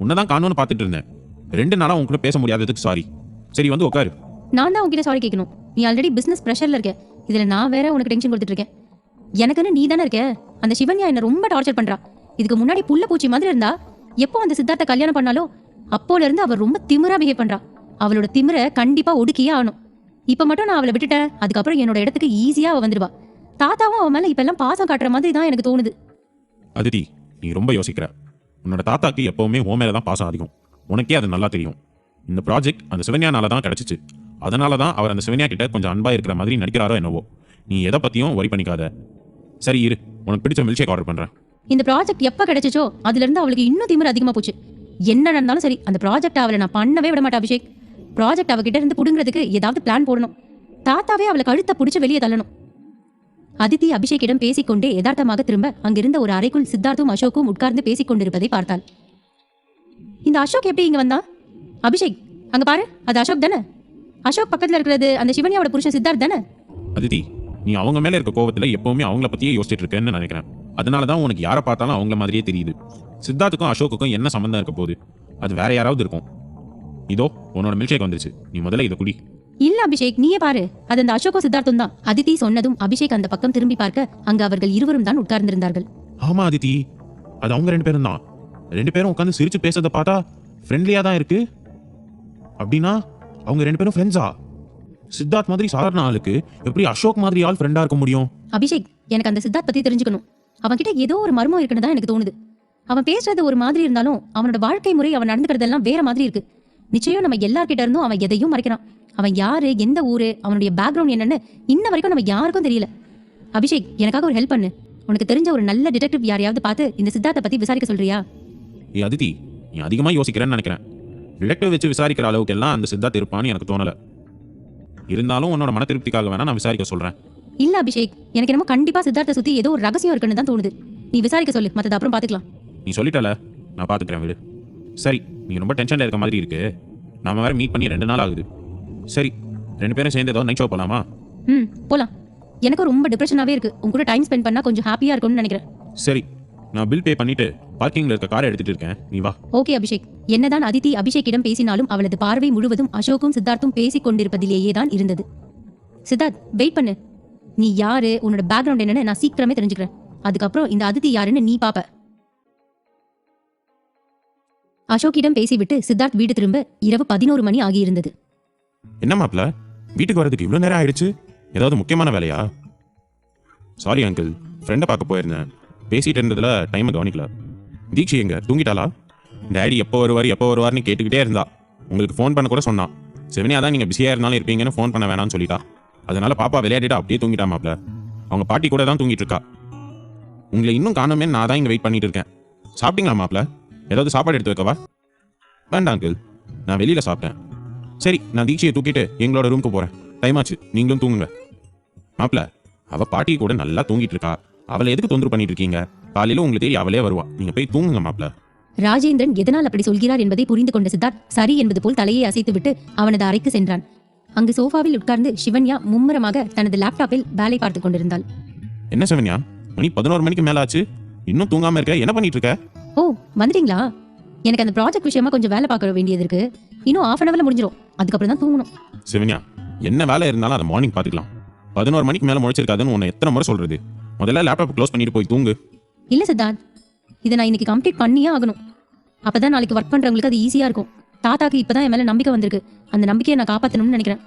உன்னதான் காணோன்னு பார்த்துட்டு இருந்தேன். 2 நாளா உன் கூட பேச முடியாததுக்கு சாரி. சரி, வந்து உட்காரு. நான் தான் உங்ககிட்ட சாரி கேட்கணும். நீ ஆல்ரெடி பிசினஸ் ப்ரெஷர்ல இருக்க. இதுல நான் வேற உனக்கு டென்ஷன் கொடுத்துட்டு இருக்கேன். எனக்குன்னு நீ தானே இருக்க. அந்த சிவன்யா என்ன ரொம்ப டார்ச்சர் பண்றா. இதுக்கு முன்னாடி புள்ள பூச்சி மாதிரி இருந்தா, எப்போ அந்த சித்தார்த்த கல்யாணம் பண்ணாலோ அப்போல இருந்து அவ ரொம்ப திமிரா பிஹேவ் பண்றா. அவளோட திமிரை கண்டிப்பா ஒடுக்கியே ஆகணும். இப்ப மட்டும் நான் அவளை விட்டுட்டேன், அதுக்கப்புறம் என்னோட இடத்துக்கு ஈஸியா அவ வந்துடுவா. தாத்தாவும் அவன் மேல இப்ப எல்லாம் பாசம் காட்டுற மாதிரி தான் எனக்கு தோணுது. அதித்தி, நீ ரொம்ப யோசிக்கிற. உன்னோட தாத்தாக்கு எப்பவுமே உன் மேல தான் பாசம் அதிகம். உனக்கே அது நல்லா தெரியும். இந்த ப்ராஜெக்ட் அந்த சிவன்யானால தான் கிடைச்சிச்சு. அதனால தான் அவர் அந்த சிவன்யா கிட்ட கொஞ்சம் அன்பா இருக்கிற மாதிரி நடிக்கிறாரோ என்னவோ. நீ எதை பத்தியும் ஒரி பண்ணிக்காத. சரி இரு, உனக்கு பிடிச்ச மில்க் ஷேக் ஆர்டர் பண்றேன். இந்த ப்ராஜெக்ட் எப்ப கிடைச்சிச்சோ அதுல இருந்து அவளுக்கு இன்னும் திமிரு அதிகமா போச்சு. என்ன நடந்தாலும் சரி, அந்த ப்ராஜெக்ட் அவளை நான் பண்ணவே விட மாட்டேன் அபிஷேக். ப்ராஜெக்ட் அவகிட்ட இருந்து புடுங்கிறதுக்கு ஏதாவது பிளான் போடணும். தாத்தாவே அவளை கழுத்தை பிடிச்சு வெளியே தள்ளணும். அதித்தி அபிஷேக்கிடம் பேசிக்கொண்டே யதார்த்தமாக திரும்ப அங்கிருந்த ஒரு அறைக்குள் சித்தார்த்தும் அசோக்கும் உட்கார்ந்து பேசிக் கொண்டிருப்பதை பார்த்தாள். இந்த அசோக் எப்படி இங்க வந்தா? அபிஷேக், அங்க பாரு, அது அசோக் தானே? அசோக் பக்கத்துல இருக்கிறது அந்த சிவன்யாவோட புருஷன் சித்தார்த் தானே? அதித்தி, நீ அவங்க மேல இருக்க கோவத்துல எப்பவுமே அவங்கள பத்தியே யோசிச்சுட்டு இருக்கேன்னு நினைக்கிறேன். அதனாலதான் உனக்கு யாரை பார்த்தாலும் அவங்கள மாதிரியே தெரியுது. சித்தார்த்துக்கும் அசோக்குக்கும் என்ன சம்பந்தம் இருக்க போகுது? அது வேற யாராவது இருக்கும். இதோ உன்னோட மில்க் ஷேக் வந்துருச்சு, நீ முதல்ல இதை குடி. இல்ல அபிஷேக், நீயே பாரு, அது அந்த அசோகோ சித்தார்த்தும் தான். அதித்தி சொன்னதும் அபிஷேக் அந்த பக்கம் திரும்பி பார்க்க அங்கு அவர்கள் இருவரும் தான் உட்கார்ந்திருந்தார்கள். ஆமா அதித்தி, அது அவங்க 2 பேரும் தான். 2 பேரும் உட்காந்து சிரிச்சு பேசுறத பார்த்தா ஃப்ரெண்ட்லியா தான் இருக்கு. அப்படின்னா அவங்க 2 பேரும் ஃப்ரெண்ட்ஸா? சித்தார்த் மாதிரி சாதாரண ஆளுக்கு எப்படி அசோக் மாதிரி ஆள் ஃப்ரெண்டா இருக்க முடியும்? அபிஷேக், எனக்கு அந்த சித்தார்த் பத்தி தெரிஞ்சுக்கணும். அவன் கிட்ட ஏதோ ஒரு மர்மம் இருக்குன்னு தான் எனக்கு தோணுது. அவன் பேசுறது ஒரு மாதிரி இருந்தாலும் அவனோட வாழ்க்கை முறை, அவன் நடந்துக்கிறதெல்லாம் வேற மாதிரி இருக்கு. நிச்சயம் நம்ம எல்லார்கிட்ட இருந்தும் அவன் எதையும் மறைக்கிறான். அவன் யாரு, எந்த ஊரு, அவனுடைய பேக்ரவுண்ட் என்னன்னு இன்ன வரைக்கும் நம்ம யாருக்கும் தெரியல. அபிஷேக், எனக்காக ஒரு ஹெல்ப் பண்ணு. உனக்கு தெரிஞ்ச ஒரு நல்ல டிடெக்டிவ் யாரையாவது பார்த்து இந்த சித்தார்த்தை பத்தி விசாரிக்க சொல்றியா? ஏ அதித்தி, நீ அதிகமா யோசிக்கிறேன்னு நினைக்கிறேன். டிடெக்டிவ் வச்சு விசாரிக்கிற அளவுக்கு எல்லாம் அந்த சித்தார்த் இருப்பான்னு எனக்கு தோணல. இருந்தாலும் உன்னோட மன திருப்திக்காக வேணா நான் விசாரிக்க சொல்றேன். இல்ல அபிஷேக், எனக்கு என்னமோ கண்டிப்பா சித்தார்த்தை சுத்தி ஏதோ ஒரு ரகசியம் இருக்குன்னு தான் தோணுது. நீ விசாரிக்க சொல்லு, மத்தத அப்புறம் பாத்துக்கலாம். நீ சொல்லிட்டல, நான் பாத்துக்கிறேன் விடு. சரி, நீ ரொம்ப டென்ஷன்ல இருக்க மாதிரி இருக்கு. நாம வேற மீட் பண்ணி 2 நாள் ஆகுது. சரி, 2 பேரும் சேர்ந்து ஏதாவது நைட் ஷோ போலாமா? போலாம். எனக்கும் ரொம்ப டிப்ரெஷனாவே இருக்கு. உங்க கூட டைம் ஸ்பெண்ட் பண்ணா கொஞ்சம் ஹாப்பியா இருக்கும்னு நினைக்கிறேன். சரி, நான் பில் பே பண்ணிட்டு பார்க்கிங்ல இருக்க காரை எடுத்துட்டு இருக்கேன், நீ வா. ஓகே அபிஷேக். என்னதான் அதித்தி அபிஷேக்கிடம் பேசினாலும் அவளது பார்வை முழுவதும் அசோக்கும் சித்தார்த்தும் பேசிக் கொண்டிருப்பதிலேயே தான் இருந்தது. சித்தார்த், வெயிட் பண்ணு. நீ யாரு, உன்னோட பேக்ரவுண்ட் என்னன்னு நான் சீக்கிரமே தெரிஞ்சுக்கிறேன். அதுக்கப்புறம் இந்த அதித்தி யாருன்னு நீ பாப்ப. அசோக்கிடம் பேசிவிட்டு சித்தார்த் வீடு திரும்ப இரவு 11 மணி ஆகியிருந்தது. என்ன மாப்ள, வீட்டுக்கு வரதுக்கு இவ்வளவு நேரம் ஆயிடுச்சு? ஏதாவது முக்கியமான வேலையா? சாரி அங்கிள், ஃப்ரெண்டை பார்க்க போயிருந்தேன். பேசிட்டு இருந்ததுல டைமை கவனிக்கல. தீக்ஷி எங்க, தூங்கிட்டாளா? டேடி எப்போ வருவார்னு கேட்டுக்கிட்டே இருந்தா. உங்களுக்கு ஃபோன் பண்ண கூட சொன்னான். சிவனியா தான் நீங்க பிஸியா இருந்தாலும் இருப்பீங்கன்னு ஃபோன் பண்ண வேணாம்னு சொல்லிட்டா. அதனால பாப்பா விளையாடிட்டு அப்படியே தூங்கிட்டா மாப்ள. அவங்க பாட்டி கூட தான் தூங்கிட்டு இருக்கா. உங்களை இன்னும் காணோமே, நான் தான் இங்க வெயிட் பண்ணிட்டு இருக்கேன். சாப்பிட்டீங்களா மாப்ள? ஏதாவது சாப்பாடு எடுத்து வைக்கவா? வேண்டாம் அங்கிள், நான் வெளியில சாப்பிட்டேன். சரி, நான் தீட்சியை தூக்கிட்டு எங்களோட ரூமுக்கு போறேன். டைம் ஆச்சு, நீங்களும் தூங்குங்க. மாப்ள, அவ பாட்டி கூட நல்லா தூங்கிட்டு இருக்கா. அவளை எதுக்கு தொந்தரவு பண்ணிட்டு இருக்கீங்க? காலையில உங்களுக்கு தேடி அவளே வருவா. நீங்க போய் தூங்குங்க மாப்ள. ராஜேந்திரன் எதனால் அப்படி சொல்கிறார் என்பதை புரிந்து கொண்ட சித்தார்த் சரி என்பது போல் தலையை அசைத்துவிட்டு அவனது அறைக்கு சென்றான். அங்கு சோஃபாவில் உட்கார்ந்து சிவன்யா மும்முரமாக தனது லேப்டாப்பில் வேலை பார்த்துக் கொண்டிருந்தாள். என்ன சிவன்யா, மணி 11 மணிக்கு மேல ஆச்சு, இன்னும் தூங்காம இருக்க? என்ன பண்ணிட்டு இருக்க? ஓ வந்துட்டீங்களா? எனக்கு அந்த ப்ராஜெக்ட் விஷயமா கொஞ்சம் வேலை பார்க்க வேண்டியது இருக்கு. இன்னும் 1/2 hourல முடிஞ்சிடும். அதுக்கப்புறம் தான் தூங்கணும். சிவன்யா, என்ன வேலை இருந்தாலும் அதை மார்னிங் பார்த்துக்கலாம். 11 மணிக்கு மேல முழிச்சிருக்காதுன்னு உன்னை எத்தனை முறை சொல்றது? முதல்ல லேப்டாப் க்ளோஸ் பண்ணிட்டு போய் தூங்கு. இல்ல சித்தார்த், இதை நான் இன்னைக்கு கம்ப்ளீட் பண்ணியே ஆகணும். அப்பதான் நாளைக்கு ஒர்க் பண்றவங்களுக்கு அது ஈஸியா இருக்கும். தாத்தாக்கு இப்பதான் என் மேல நம்பிக்கை வந்திருக்கு. அந்த நம்பிக்கையை நான் காப்பாற்றணும்னு நினைக்கிறேன்.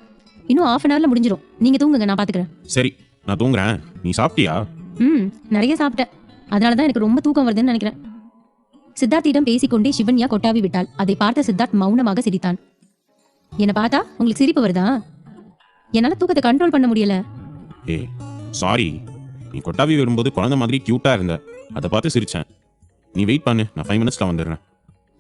இன்னும் 1/2 hourல முடிஞ்சிடும். நீங்க தூங்குங்க, நான் பாத்துக்கிறேன். சரி, நான் தூங்குறேன். நீ சாப்பிட்டியா? நிறைய சாப்பிட்டேன். அதனாலதான் எனக்கு ரொம்ப தூக்கம் வருதுன்னு நினைக்கிறேன். சித்தார்த்திடம் பேசிக்கொண்டே சிவன்யா கொட்டாவி விட்டாள். அதை பார்த்த சித்தார்த் மௌனமாக சிரித்தான். என்னை பார்த்தா உங்களுக்கு சிரிப்பு வருதா? என்னால தூக்கத்தை கண்ட்ரோல் பண்ண முடியல. சாரி, நீ கொட்டாவி விடும்போது குழந்தை மாதிரி கியூட்டா இருந்த, அதை பார்த்து சிரிச்சேன். நீ வெயிட் பண்ணு, நான் 5 minutesல வந்துடுறேன்.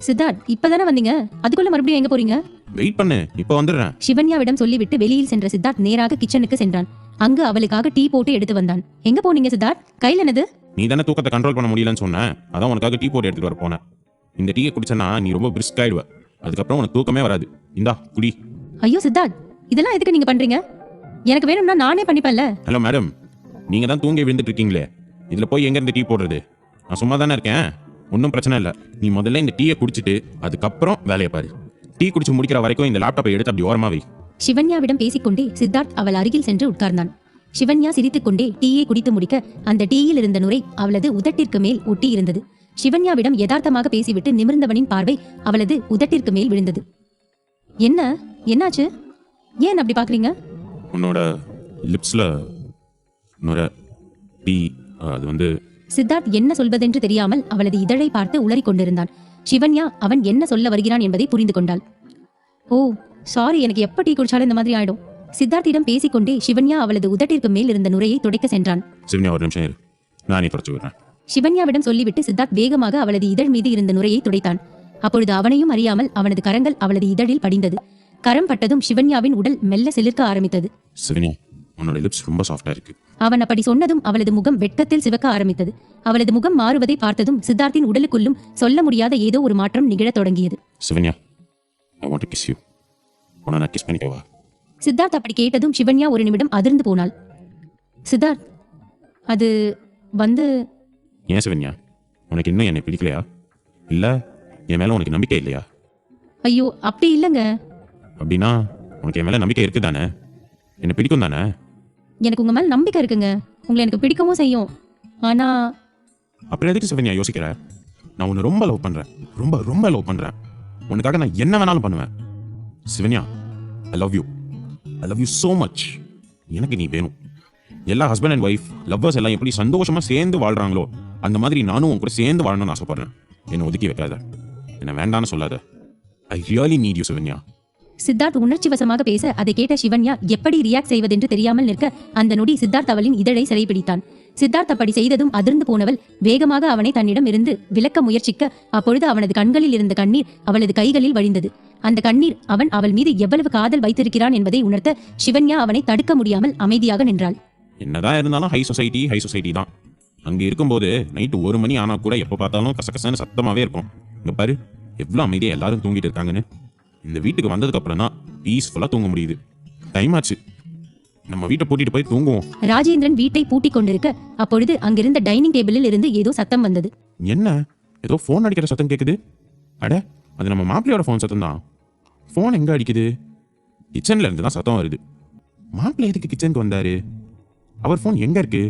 சித்தார்த், இப்பதானே வந்தீங்க, அதுக்குள்ள மறுபடியும் எங்க போறீங்க? வெயிட் பண்ணு, இப்போ வந்துடுறேன். சிவன்யாவிடம் சொல்லிவிட்டு வெளியில் சென்ற சித்தார்த் நேராக கிச்சனுக்கு சென்றான். அங்கு அவளுக்காக டீ போட்டு எடுத்து வந்தான். எங்க போனீங்க சித்தார்த்? கையில் என்னது? நீ தானே தூக்கத்தை கண்ட்ரோல் பண்ண முடியலன்னு சொன்ன, அதான் உனக்காக டீ போட்டு எடுத்துட்டு வர போனேன். இந்த டீயை குடிச்சனா நீ ரொம்ப பிரிஸ்க் ஆயிடுவ. அதுக்கப்புறம் உனக்கு தூக்கமே வராது. இந்தா குடி. ஐயோ சித்தார்த், இதெல்லாம் எதுக்கு நீங்க பண்றீங்க? எனக்கு வேணும்னா நானே பண்ணிப்பேன்ல. ஹலோ மேடம், நீங்க தான் தூங்கி விழுந்துட்டு இருக்கீங்களே, இதுல போய் எங்க இருந்து டீ போடுறது? நான் சும்மா தானே இருக்கேன், ஒன்றும் பிரச்சனை இல்லை. நீ முதல்ல இந்த டீயை குடிச்சிட்டு அதுக்கப்புறம் வேலையை பாரு. டீ குடிச்சு முடிக்கிற வரைக்கும் இந்த லேப்டாப்பை எடுத்து அப்படி ஓரமா வை. சிவன்யாவிடம் பேசிக்கொண்டே சித்தார்த் அவள் அருகில் சென்று உட்கார்ந்தான். சிவன்யா சிரித்துக்கொண்டே டீயை குடித்து முடிக்க அந்த டீயில் இருந்த நுரை அவளது உதட்டிற்கு மேல் ஒட்டி இருந்தது. சிவன்யாவிடம் யதார்த்தமாக பேசிவிட்டு நிமிர்ந்தவனின் பார்வை அவளது உதட்டிற்கு மேல் விழுந்தது. என்னாச்சு? ஏன் அப்படி பாக்குறீங்க? உன்னோட லிப்ஸ்ல நுரை டீ, அது வந்து. சித்தார்த் என்ன சொல்வதென்று தெரியாமல் அவளது இதழை பார்த்து உளறிக் கொண்டிருந்தான். சிவன்யா அவன் என்ன சொல்ல வருகிறான் என்பதை புரிந்து கொண்டாள். ஓ சாரி, எனக்கு எப்ப டீ குடிச்சாலும் இந்த மாதிரி ஆயிடும். சித்தார்த்திடம் பேசிக்கொண்டே சிவன்யா அவளது உதட்டிற்கு மேல் இருந்த நுரையை துடைக்க சென்றான். சிவன்யா, ஒரு நிமிஷம் இரு, நானே தொடச்சு விடுறேன். சிவன்யாவிடம் சொல்லிவிட்டு சித்தார்த் வேகமாக அவளது இதழ் மீது இருந்த நுரையை துடைத்தான். அப்பொழுது அவனையும் அறியாமல் அவனது கரங்கள் அவளது இதழில் படிந்தது. கரம் பட்டதும் சிவன்யாவின் உடல் மெல்ல சிலிர்க்க ஆரம்பித்தது. சிவன்யா, உன்னோட லிப்ஸ் ரொம்ப சாஃப்டா இருக்கு. அவன் அப்படி சொன்னதும் அவளது முகம் வெட்கத்தில் சிவக்க ஆரம்பித்தது. அவளது முகம் மாறுவதை பார்த்ததும் சித்தார்த்தின் உடலுக்குள்ளும் சொல்ல முடியாத ஏதோ ஒரு மாற்றம் நிகழத் தொடங்கியது. Shivanya, I want to kiss you. உன்னை நான் கிஸ் பண்ணிக்கவா? சித்தார்த் அப்படி கேட்டதும் சிவன்யா ஒரு நிமிடம் அதிர்ந்து போனாள். சித்தார்த், அது வந்து. ஏன் சிவன்யா, உனக்கு இன்னும் என்னை பிடிக்கலையா? இல்ல என் மேல உனக்கு நம்பிக்கை இல்லையா? ஐயோ அப்படி இல்லைங்க. அப்படின்னா உனக்கு என் மேல நம்பிக்கை இருக்கு தானே? என்னை பிடிக்கும் தானே? எனக்கு உங்க மேல நம்பிக்கை இருக்குங்க. உங்களை எனக்கு பிடிக்கவும் செய்யும். ஆனா அப்புறம் எதுக்கு சிவன்யா யோசிக்கிற? நான் உன்னை ரொம்ப லவ் பண்றேன், ரொம்ப ரொம்ப லவ் பண்றேன். உனக்காக நான் என்ன வேணாலும் பண்ணுவேன். சிவன்யா, ஐ லவ் யூ so much. எனக்கு நீ வேணும். எல்லா ஹஸ்பண்ட் அண்ட் ஒய்ஃப் லவ்வர்ஸ் எல்லாம் எப்படி சந்தோஷமா சேர்ந்து வாழ்றாங்களோ அந்த மாதிரி நானும் உன் கூட சேர்ந்து வாழணும்னு ஆசைப்படுறேன். என்னை ஒதுக்கி வைக்காத, என்ன வேண்டான்னு சொல்லாத. I really need you Shivanya. Siddharth உணர்ச்சி வசமாக பேச அதை கேட்ட சிவன்யா எப்படி ரியாக்ட் செய்வதென்று தெரியாமல் நிற்க அந்த நொடி சித்தார்த் அவளின் இதழை சிறைப்பிடித்தான். சித்தார்த் அப்படி செய்ததும் அதிர்ந்து போனவள் வேகமாக அவனை தன்னிடம் இருந்து விலக்க முயற்சிக்க அப்பொழுது அவனது கண்களில் இருந்த கண்ணீர் அவளது கைகளில் வழிந்தது. அந்த கண்ணீர் அவள் மீது எவ்வளவு காதல் வைத்திருக்கிறான் என்பதை உணர்த்த சிவன்யா அவனை தடுக்க முடியாமல் அமைதியாக நின்றாள். என்னதான் இருந்தாலும் ஹை சொசைட்டி தான். அங்க இருக்கும்போது நைட்டு 1 மணி ஆனா கூட எப்ப பார்த்தாலும் கசகசன்னு சத்தமாவே இருக்கும். இங்க பாரு எவ்வளவு அமைதியா எல்லாரும் தூங்கிட்டு இருக்காங்கன்னு. இந்த வீட்டுக்கு வந்ததுக்கு அப்புறம் தான் பீஸ்ஃபுல்லா தூங்க முடியுது. டைம் ஆச்சு, நம்ம வீட்டை பூட்டிட்டு போய் தூங்குவோம். ராஜேந்திரன் வீட்டை பூட்டிக் கொண்டிருக்க அப்பொழுது அங்கிருந்த டைனிங் டேபிளில் இருந்து ஏதோ சத்தம் வந்தது. என்ன, ஏதோ போன் அடிக்கிற சத்தம் கேக்குது? அட, அது நம்ம மாப்பிள்ளையோட போன் சத்தம் தான். போன் எங்க அடிக்குது? கிச்சன்ல இருந்து தான் சத்தம் வருது. மாப்பிள்ளை எதுக்கு கிச்சனுக்கு வந்தாரு? அவர் போன் எங்க இருக்கு?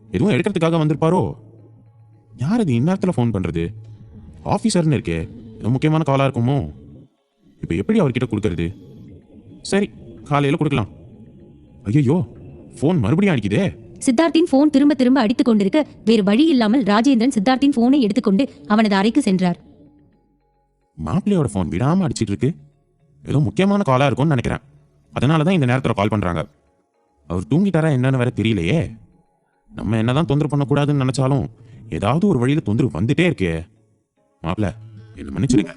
எதுவும் எடுக்கிறதுக்காக வந்திருப்பாரோ? யார் அது இந்நேரத்துல போன் பண்றது? ஆபீசர்னு இருக்கே, ஏதோ முக்கியமான காலா இருக்குமோ? இப்ப எப்படி அவர்கிட்ட கொடுக்கறது? சரி, காலையில கொடுக்கலாம். ஐயோ, போன் மறுபடியும் அடிக்குதே. சித்தார்த்தின் போன் திரும்ப திரும்ப அடித்துக் கொண்டிருக்க வேறு வழி இல்லாமல் ராஜேந்திரன் சித்தார்த்தின் போனை எடுத்துக்கொண்டு அவனது அறைக்கு சென்றார். மாப்பிள்ளையோட போன் விடாம அடிச்சிட்டு இருக்கு. ஏதோ முக்கியமான காலா இருக்கும்னு நினைக்கிறேன். அதனாலதான் இந்த நேரத்துல கால் பண்றாங்க. அவர் தூங்கிட்டாரா என்னன்னு வேற தெரியலையே. நம்ம என்னதான் தொந்தரவு பண்ணக்கூடாதுன்னு நினைச்சாலும் ஏதாவது ஒரு வழியில தொந்தரவு வந்துட்டே இருக்கே. மாப்பிள்ள, என்ன மன்னிச்சிருங்க.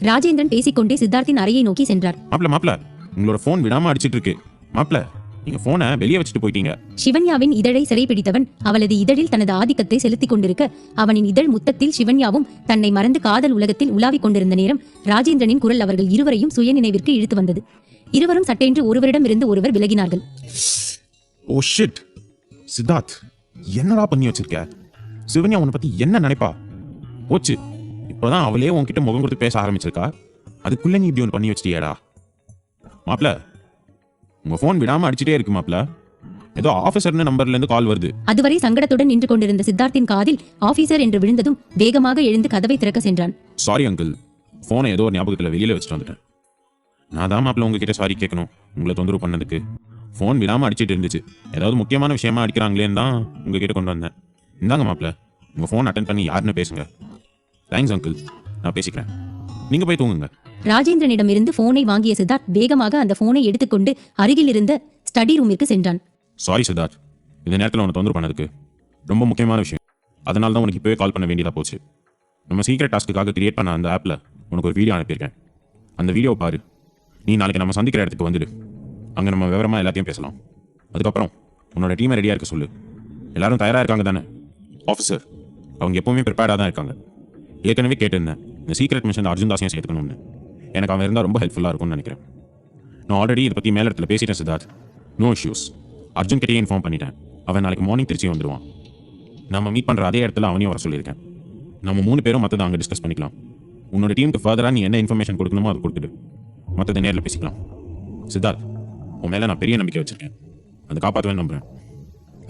ராஜேந்திரன் பேசிக்கொண்டே சித்தார்த்தின் அறையை நோக்கி சென்றார். மாப்பிள்ள, உங்களோட போன் விடாம அடிச்சிட்டு இருக்கு. மாப்பிள்ள, நீங்க போனை வெளியே வச்சுட்டு போயிட்டீங்க. சிவன்யாவின் இதழை சிறைப்பிடித்தவன் அவளது இதழில் தனது ஆதிக்கத்தை செலுத்திக் கொண்டிருக்க அவனின் இதழ் முத்தத்தில் சிவன்யாவும் தன்னை மறந்து காதல் உலகத்தில் உலாவிக் கொண்டிருந்த நேரம் ராஜேந்திரனின் குரல் அவர்கள் இருவரையும் சுயநினைவிற்கு இழுத்து வந்தது. இருவரும் சட்டென்று ஒருவரிடமிருந்து ஒருவர் விலகினார்கள். ஓ ஷிட், சித்தார்த் என்னடா பண்ணி வச்சிருக்க? சிவன்யா உன்னை பத்தி என்ன நினைப்பா? போச்சு, இப்பதான் அவளே உன்கிட்ட முகம் கொடுத்து பேச ஆரம்பிச்சிருக்கா. அதுக்குள்ள நீ இப்படி ஒன்று பண்ணி வச்சிட்டியாடா. மாப்ள, உங்க போன் விடாம அடிச்சுட்டே இருக்கு மாப்ள. ஏதோ ஆபீசர்னு நம்பர்ல இருந்து கால் வருது. அதுவரை சங்கடத்துடன் நின்று கொண்டிருந்த சித்தார்த்தின் காதில் ஆபீசர் என்று விழுந்ததும் வேகமாக எழுந்து கதவை திறக்க சென்றான். சாரி அங்கிள், போனை ஏதோ ஒரு ஞாபகத்துல வெளியில வச்சுட்டு வந்துட்டேன். நான் தான் மாப்ள உங்ககிட்ட சாரி கேட்கணும் உங்களை தொந்தரவு பண்ணதுக்கு. ஃபோன் விடாம அடிச்சிட்டு இருந்துச்சு. ஏதாவது முக்கியமான விஷயமா அடிக்கிறாங்களேன்னு தான் உங்ககிட்ட கொண்டு வந்தேன். இந்தாங்க மாப்ள, உங்க ஃபோன் அட்டன் பண்ணி யாருன்னு பேசுங்க. தேங்க்ஸ் அங்கிள், நான் பேசிக்கிறேன். நீங்க போய் தூங்குங்க. ராஜேந்திரனிடமிருந்து போனை வாங்கிய சித்தார்த் வேகமாக அந்த போனை எடுத்துக்கொண்டு அருகில் இருந்த ஸ்டடி ரூமிற்கு சென்றான். சாரி சித்தார்த், இந்த நேரத்தில் உன்னை தொந்தரவு பண்ணதுக்கு. ரொம்ப முக்கியமான விஷயம், அதனால தான் உனக்கு இப்போவே கால் பண்ண வேண்டியதாக போச்சு. நம்ம சீக்ரெட் டாஸ்க்குக்காக கிரியேட் பண்ண அந்த ஆப்பில் உனக்கு ஒரு வீடியோ அனுப்பியிருக்கேன். அந்த வீடியோ பாரு. நீ நாளைக்கு நம்ம சந்திக்கிற இடத்துக்கு வந்துடு. அங்கே நம்ம விவரமாக எல்லாத்தையும் பேசலாம். அதுக்கப்புறம் உன்னோட டீமை ரெடியாக இருக்க சொல்லு. எல்லாரும் தயாராக இருக்காங்க தானே? ஆஃபீஸர் அவங்க எப்போவுமே ப்ரிப்பேர்டாக தான் இருக்காங்க. ஏற்கனவே கேட்டிருந்தேன் இந்த சீக்ரெட் மிஷன் அர்ஜுன் தாஸையும் சேர்த்துக்கணும்னு. எனக்கு அவன் இருந்தால் ரொம்ப ஹெல்ப்ஃபுல்லாக இருக்கும்னு நினைக்கிறேன். நான் ஆல்ரெடி இதை பற்றி மேல் இடத்துல பேசிட்டேன் சித்தார்த். No issues. அர்ஜுன் கிட்டேயே இன்ஃபார்ம் பண்ணிட்டேன். அவன் நாளைக்கு மார்னிங் திருச்சி வந்துடுவான். நம்ம மீட் பண்ணுற அதே இடத்துல அவனையும் வர சொல்லியிருக்கேன். நம்ம 3 பேரும் மற்றதை அங்கே டிஸ்கஸ் பண்ணிக்கலாம். உன்னோட டீமுக்கு ஃபர்தராக நீ என்ன இன்ஃபர்மேஷன் கொடுக்கணுமோ அதை கொடுத்துடு. மற்றதை நேரில் பேசிக்கலாம். சித்தார்த், உன் மேலே நான் பெரிய நம்பிக்கை வச்சிருக்கேன். அதை காப்பாற்றுவேன்னு நம்புறேன்.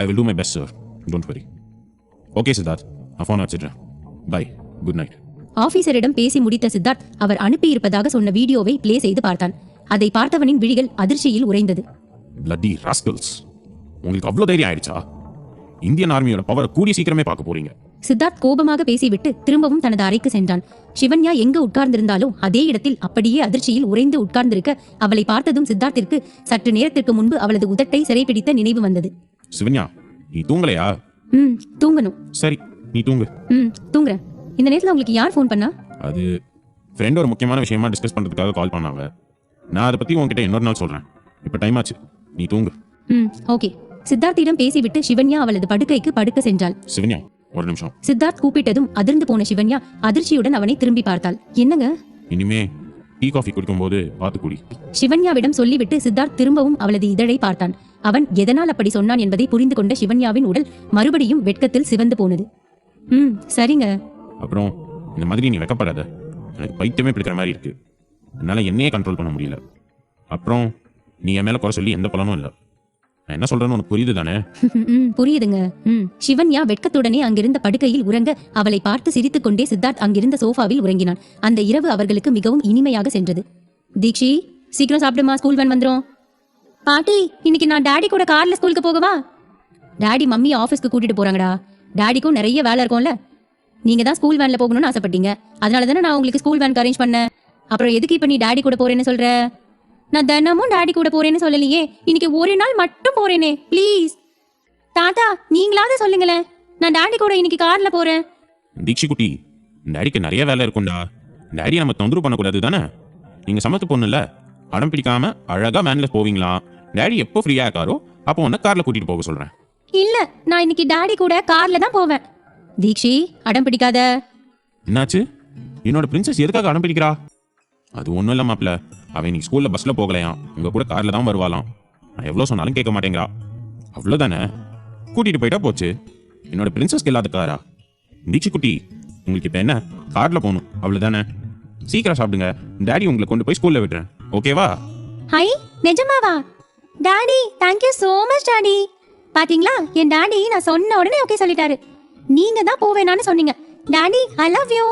I will do my best sir, don't worry. Okay Siddharth, நான் ஃபோனை வச்சிடுறேன். By, good night. ஆபீசரிடம் பேசி முடித்த சித்தார்த் அவர் அனுப்பியிருப்பதாக சொன்ன வீடியோவை பிளே செய்து பார்த்தான். அதை பார்த்தவனின் விழிகள் அதிர்ச்சியில் உறைந்தது. பிளட்டி ராஸ்கல்ஸ், உங்களுக்கு அவ்வளோ தைரியம் ஆயிடுச்சா? இந்தியன் ஆர்மியோட பவரை கூடிய சீக்கிரமே பார்க்க போறீங்க. சித்தார்த் கோபமாக பேசிவிட்டு திரும்பவும் தனது அறைக்கு சென்றான். சிவன்யா எங்கு உட்கார்ந்திருந்தாலோ அதே இடத்தில் அப்படியே அதிர்ச்சியில் உறைந்து உட்கார்ந்திருக்க அவளை பார்த்ததும் சித்தார்த்திற்கு சற்று நேரத்திற்கு முன்பு அவளது உதட்டை சிறைப்பிடித்த நினைவு வந்தது. சிவன்யா, நீ தூங்கலையா? தூங்கணும். சரி, நீ தூங்கு. தூங்குறேன். இந்த நேரத்தில் உங்களுக்கு யார் ஃபோன் பண்ணா? அது ஃப்ரெண்ட் ஒரு முக்கியமான விஷயமா டிஸ்கஸ் பண்றதுக்காக கால் பண்ணாங்க. நான் அதை பத்தி உங்ககிட்ட இன்னொரு நாள் சொல்றேன். இப்போ டைம் ஆச்சு, நீ தூங்கு. ஓகே. சித்தார்த்திடம் பேசிவிட்டு சிவன்யா அவளது படுக்கைக்கு படுக்க சென்றாள். சிவன்யா, ஒரு நிமிஷம். சித்தார்த் கூப்பிட்டதும் அதிர்ந்து போன சிவன்யா அதிர்ச்சியுடன் அவனை திரும்பி பார்த்தாள். என்னங்க? இனிமே டீ காஃபி குடிக்கும்போது பார்த்து குடி. சிவன்யாவிடம் சொல்லிவிட்டு சித்தார்த் திரும்பவும் அவளது இதழை பார்த்தான். அவன் எதனால் அப்படி சொன்னான் என்பதை புரிந்து கொண்ட சிவன்யாவின் உடல் மறுபடியும் வெட்கத்தில் சிவந்து போனது. சரிங்க. அப்புறம் இந்த மாதிரி நீ வெக்கப்படாத. எனக்கு பைத்தியமே பிடிக்கிற மாதிரி இருக்கு. என்னால் என்னையே கண்ட்ரோல் பண்ண முடியல. அப்புறம் நீ என் மேலே குறை சொல்லி எந்த பலனும் இல்லை. நான் என்ன சொல்றேன்னு உனக்கு புரியுது தானே? புரியுதுங்க. சிவன்யா வெட்கத்துடனே அங்கிருந்த படுக்கையில் உறங்க அவளை பார்த்து சிரித்துக் கொண்டே சித்தார்த் அங்கிருந்த சோஃபாவில் உறங்கினான். அந்த இரவு அவர்களுக்கு மிகவும் இனிமையாக சென்றது. தீக்ஷி, சீக்கிரம் சாப்பிடுமா, ஸ்கூல் வேன் வந்துடும். பாட்டி, இன்னைக்கு நான் டாடி கூட கார்ல ஸ்கூலுக்கு போகவா? டாடி மம்மி ஆஃபீஸ்க்கு கூட்டிட்டு போறாங்கடா. டாடிக்கும் நிறைய வேலை இருக்கும்ல. நீங்க தான் ஸ்கூல் வேன்ல போகணும்னு ஆசைப்பட்டீங்க. அதனால தானே நான் உங்களுக்கு ஸ்கூல் வேன் அரேஞ்ச் பண்ணேன். அப்புறம் எதுக்கு இப்ப நீ டாடி கூட போறேன்னு சொல்ற? நான் தினமும் டாடி கூட போறேன்னு சொல்லலையே. இன்னைக்கு ஒரு நாள் மட்டும் போறேனே, ப்ளீஸ். தாத்தா, நீங்களாவது சொல்லுங்களேன். நான் டாடி கூட இன்னைக்கு கார்ல போறேன். தீக்ஷி குட்டி, டாடிக்கு நிறைய வேலை இருக்கும்டா. டாடி நம்ம தொந்தரவு பண்ணக்கூடாது தானே? நீங்க சமத்து பொண்ணு இல்ல, அடம் பிடிக்காம அழகா வேன்ல போவீங்களா? டாடி எப்போ ஃப்ரீயா இருக்காரோ அப்போ உன்னை கார்ல கூட்டிட்டு போக சொல்றேன். இல்ல, நான் இன்னைக்கு டாடி கூட கார்ல தான் போவேன். தீக்ஷி, அடம் பிடிக்காத. என்னாச்சு? என்னோட பிரின்சஸ் எதுக்காக அடம் பிடிக்கிறா? அது ஒன்றும் இல்லை மாப்பிள்ள, அவன் இன்னைக்கு ஸ்கூலில் பஸ்ஸில் போகலையாம், உங்கள் கூட காரில் தான் வருவாளாம். நான் எவ்வளோ சொன்னாலும் கேட்க மாட்டேங்கிறா. அவ்வளோதானே, கூட்டிகிட்டு போயிட்டா போச்சு. என்னோட பிரின்சஸ்க்கு இல்லாத காரா? தீக்ஷி குட்டி, உங்களுக்கு இப்போ என்ன, காரில் போகணும் அவ்வளோதானே? சீக்கிரம் சாப்பிடுங்க, டாடி உங்களை கொண்டு போய் ஸ்கூலில் விட்டுறேன், ஓகேவா? ஹை, நிஜமாவா? Daddy, thank you so much daddy. பாத்தீங்களா, என் டாடி நான் சொன்ன உடனே ஓகே சொல்லிட்டாரு. நீங்க தான் போவேனான்னு சொன்னீங்க. Daddy, I love you.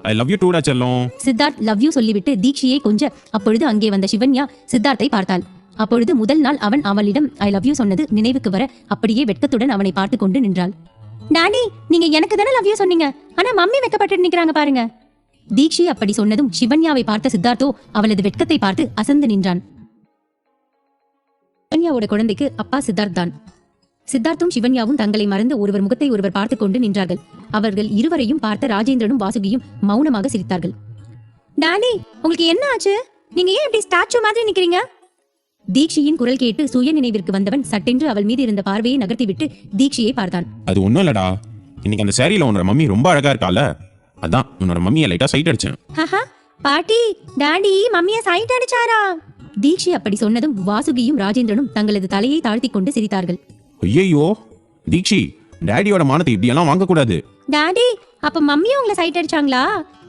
I love you டூடா செல்லம். சித்தார்த் லவ் யூ சொல்லிவிட்டு தீக்ஷியை கொஞ்சம். அப்பொழுது அங்கே வந்த சிவன்யா சித்தார்த்தை பார்த்தாள். அப்பொழுது முதல் நாள் அவன் அவளிடம் ஐ லவ் யூ சொன்னது நினைவுக்கு வர அப்படியே வெட்கத்துடன் அவனை பார்த்து கொண்டு நின்றாள். டாடி, நீங்க எனக்கு தானே லவ் யூ சொன்னீங்க, ஆனா மம்மி வெட்கப்பட்டு நிக்கிறாங்க பாருங்க. தீக்ஷி அப்படி சொன்னதும் சிவன்யாவை பார்த்த சித்தார்த்தோ அவளது வெட்கத்தை பார்த்து அசந்து நின்றான். சிவன்யாவோட குழந்தைக்கு அப்பா சித்தார்த் தான். சித்தார்த்தும் சிவன்யாவும் தங்களை மறந்து ஒருவர் முகத்தை ஒருவர் பார்த்து கொண்டு நின்றார்கள். அவர்கள் இருவரையும் பார்த்த ராஜேந்திரனும் வாசுகியும் மௌனமாக சிரித்தார்கள். டாடி, உங்களுக்கு என்ன ஆச்சு? நீங்க ஏன் இப்படி ஸ்டாச்சு மாதிரி நிக்கிறீங்க? தீக்ஷியின் குரல் கேட்டு சுய நினைவிற்கு வந்தவன் சட்டென்று அவள் மீது இருந்த பார்வையை நகர்த்திவிட்டு தீக்ஷியை பார்த்தான். அது ஒன்றும் இல்லடா, இன்னைக்கு அந்த சேரீல உன்னோட மம்மி ரொம்ப அழகா இருக்கால, அதான் உன்னோட மம்மியை லைட்டா சைட் அடிச்சேன். பாட்டி, டாடி மம்மிய சைட் அடிச்சாரா? தீக்ஷி அப்படி சொன்னதும் வாசுகியும் ராஜேந்திரனும் தங்களது தலையை தாழ்த்தி கொண்டு சிரித்தார்கள். ஐயோ தீக்ஷி, டேடியோட மானத்தை இப்படியெல்லாம் வாங்கக்கூடாது. டாடி, அப்ப மம்மியும் உங்களை சைட் அடிச்சாங்களா?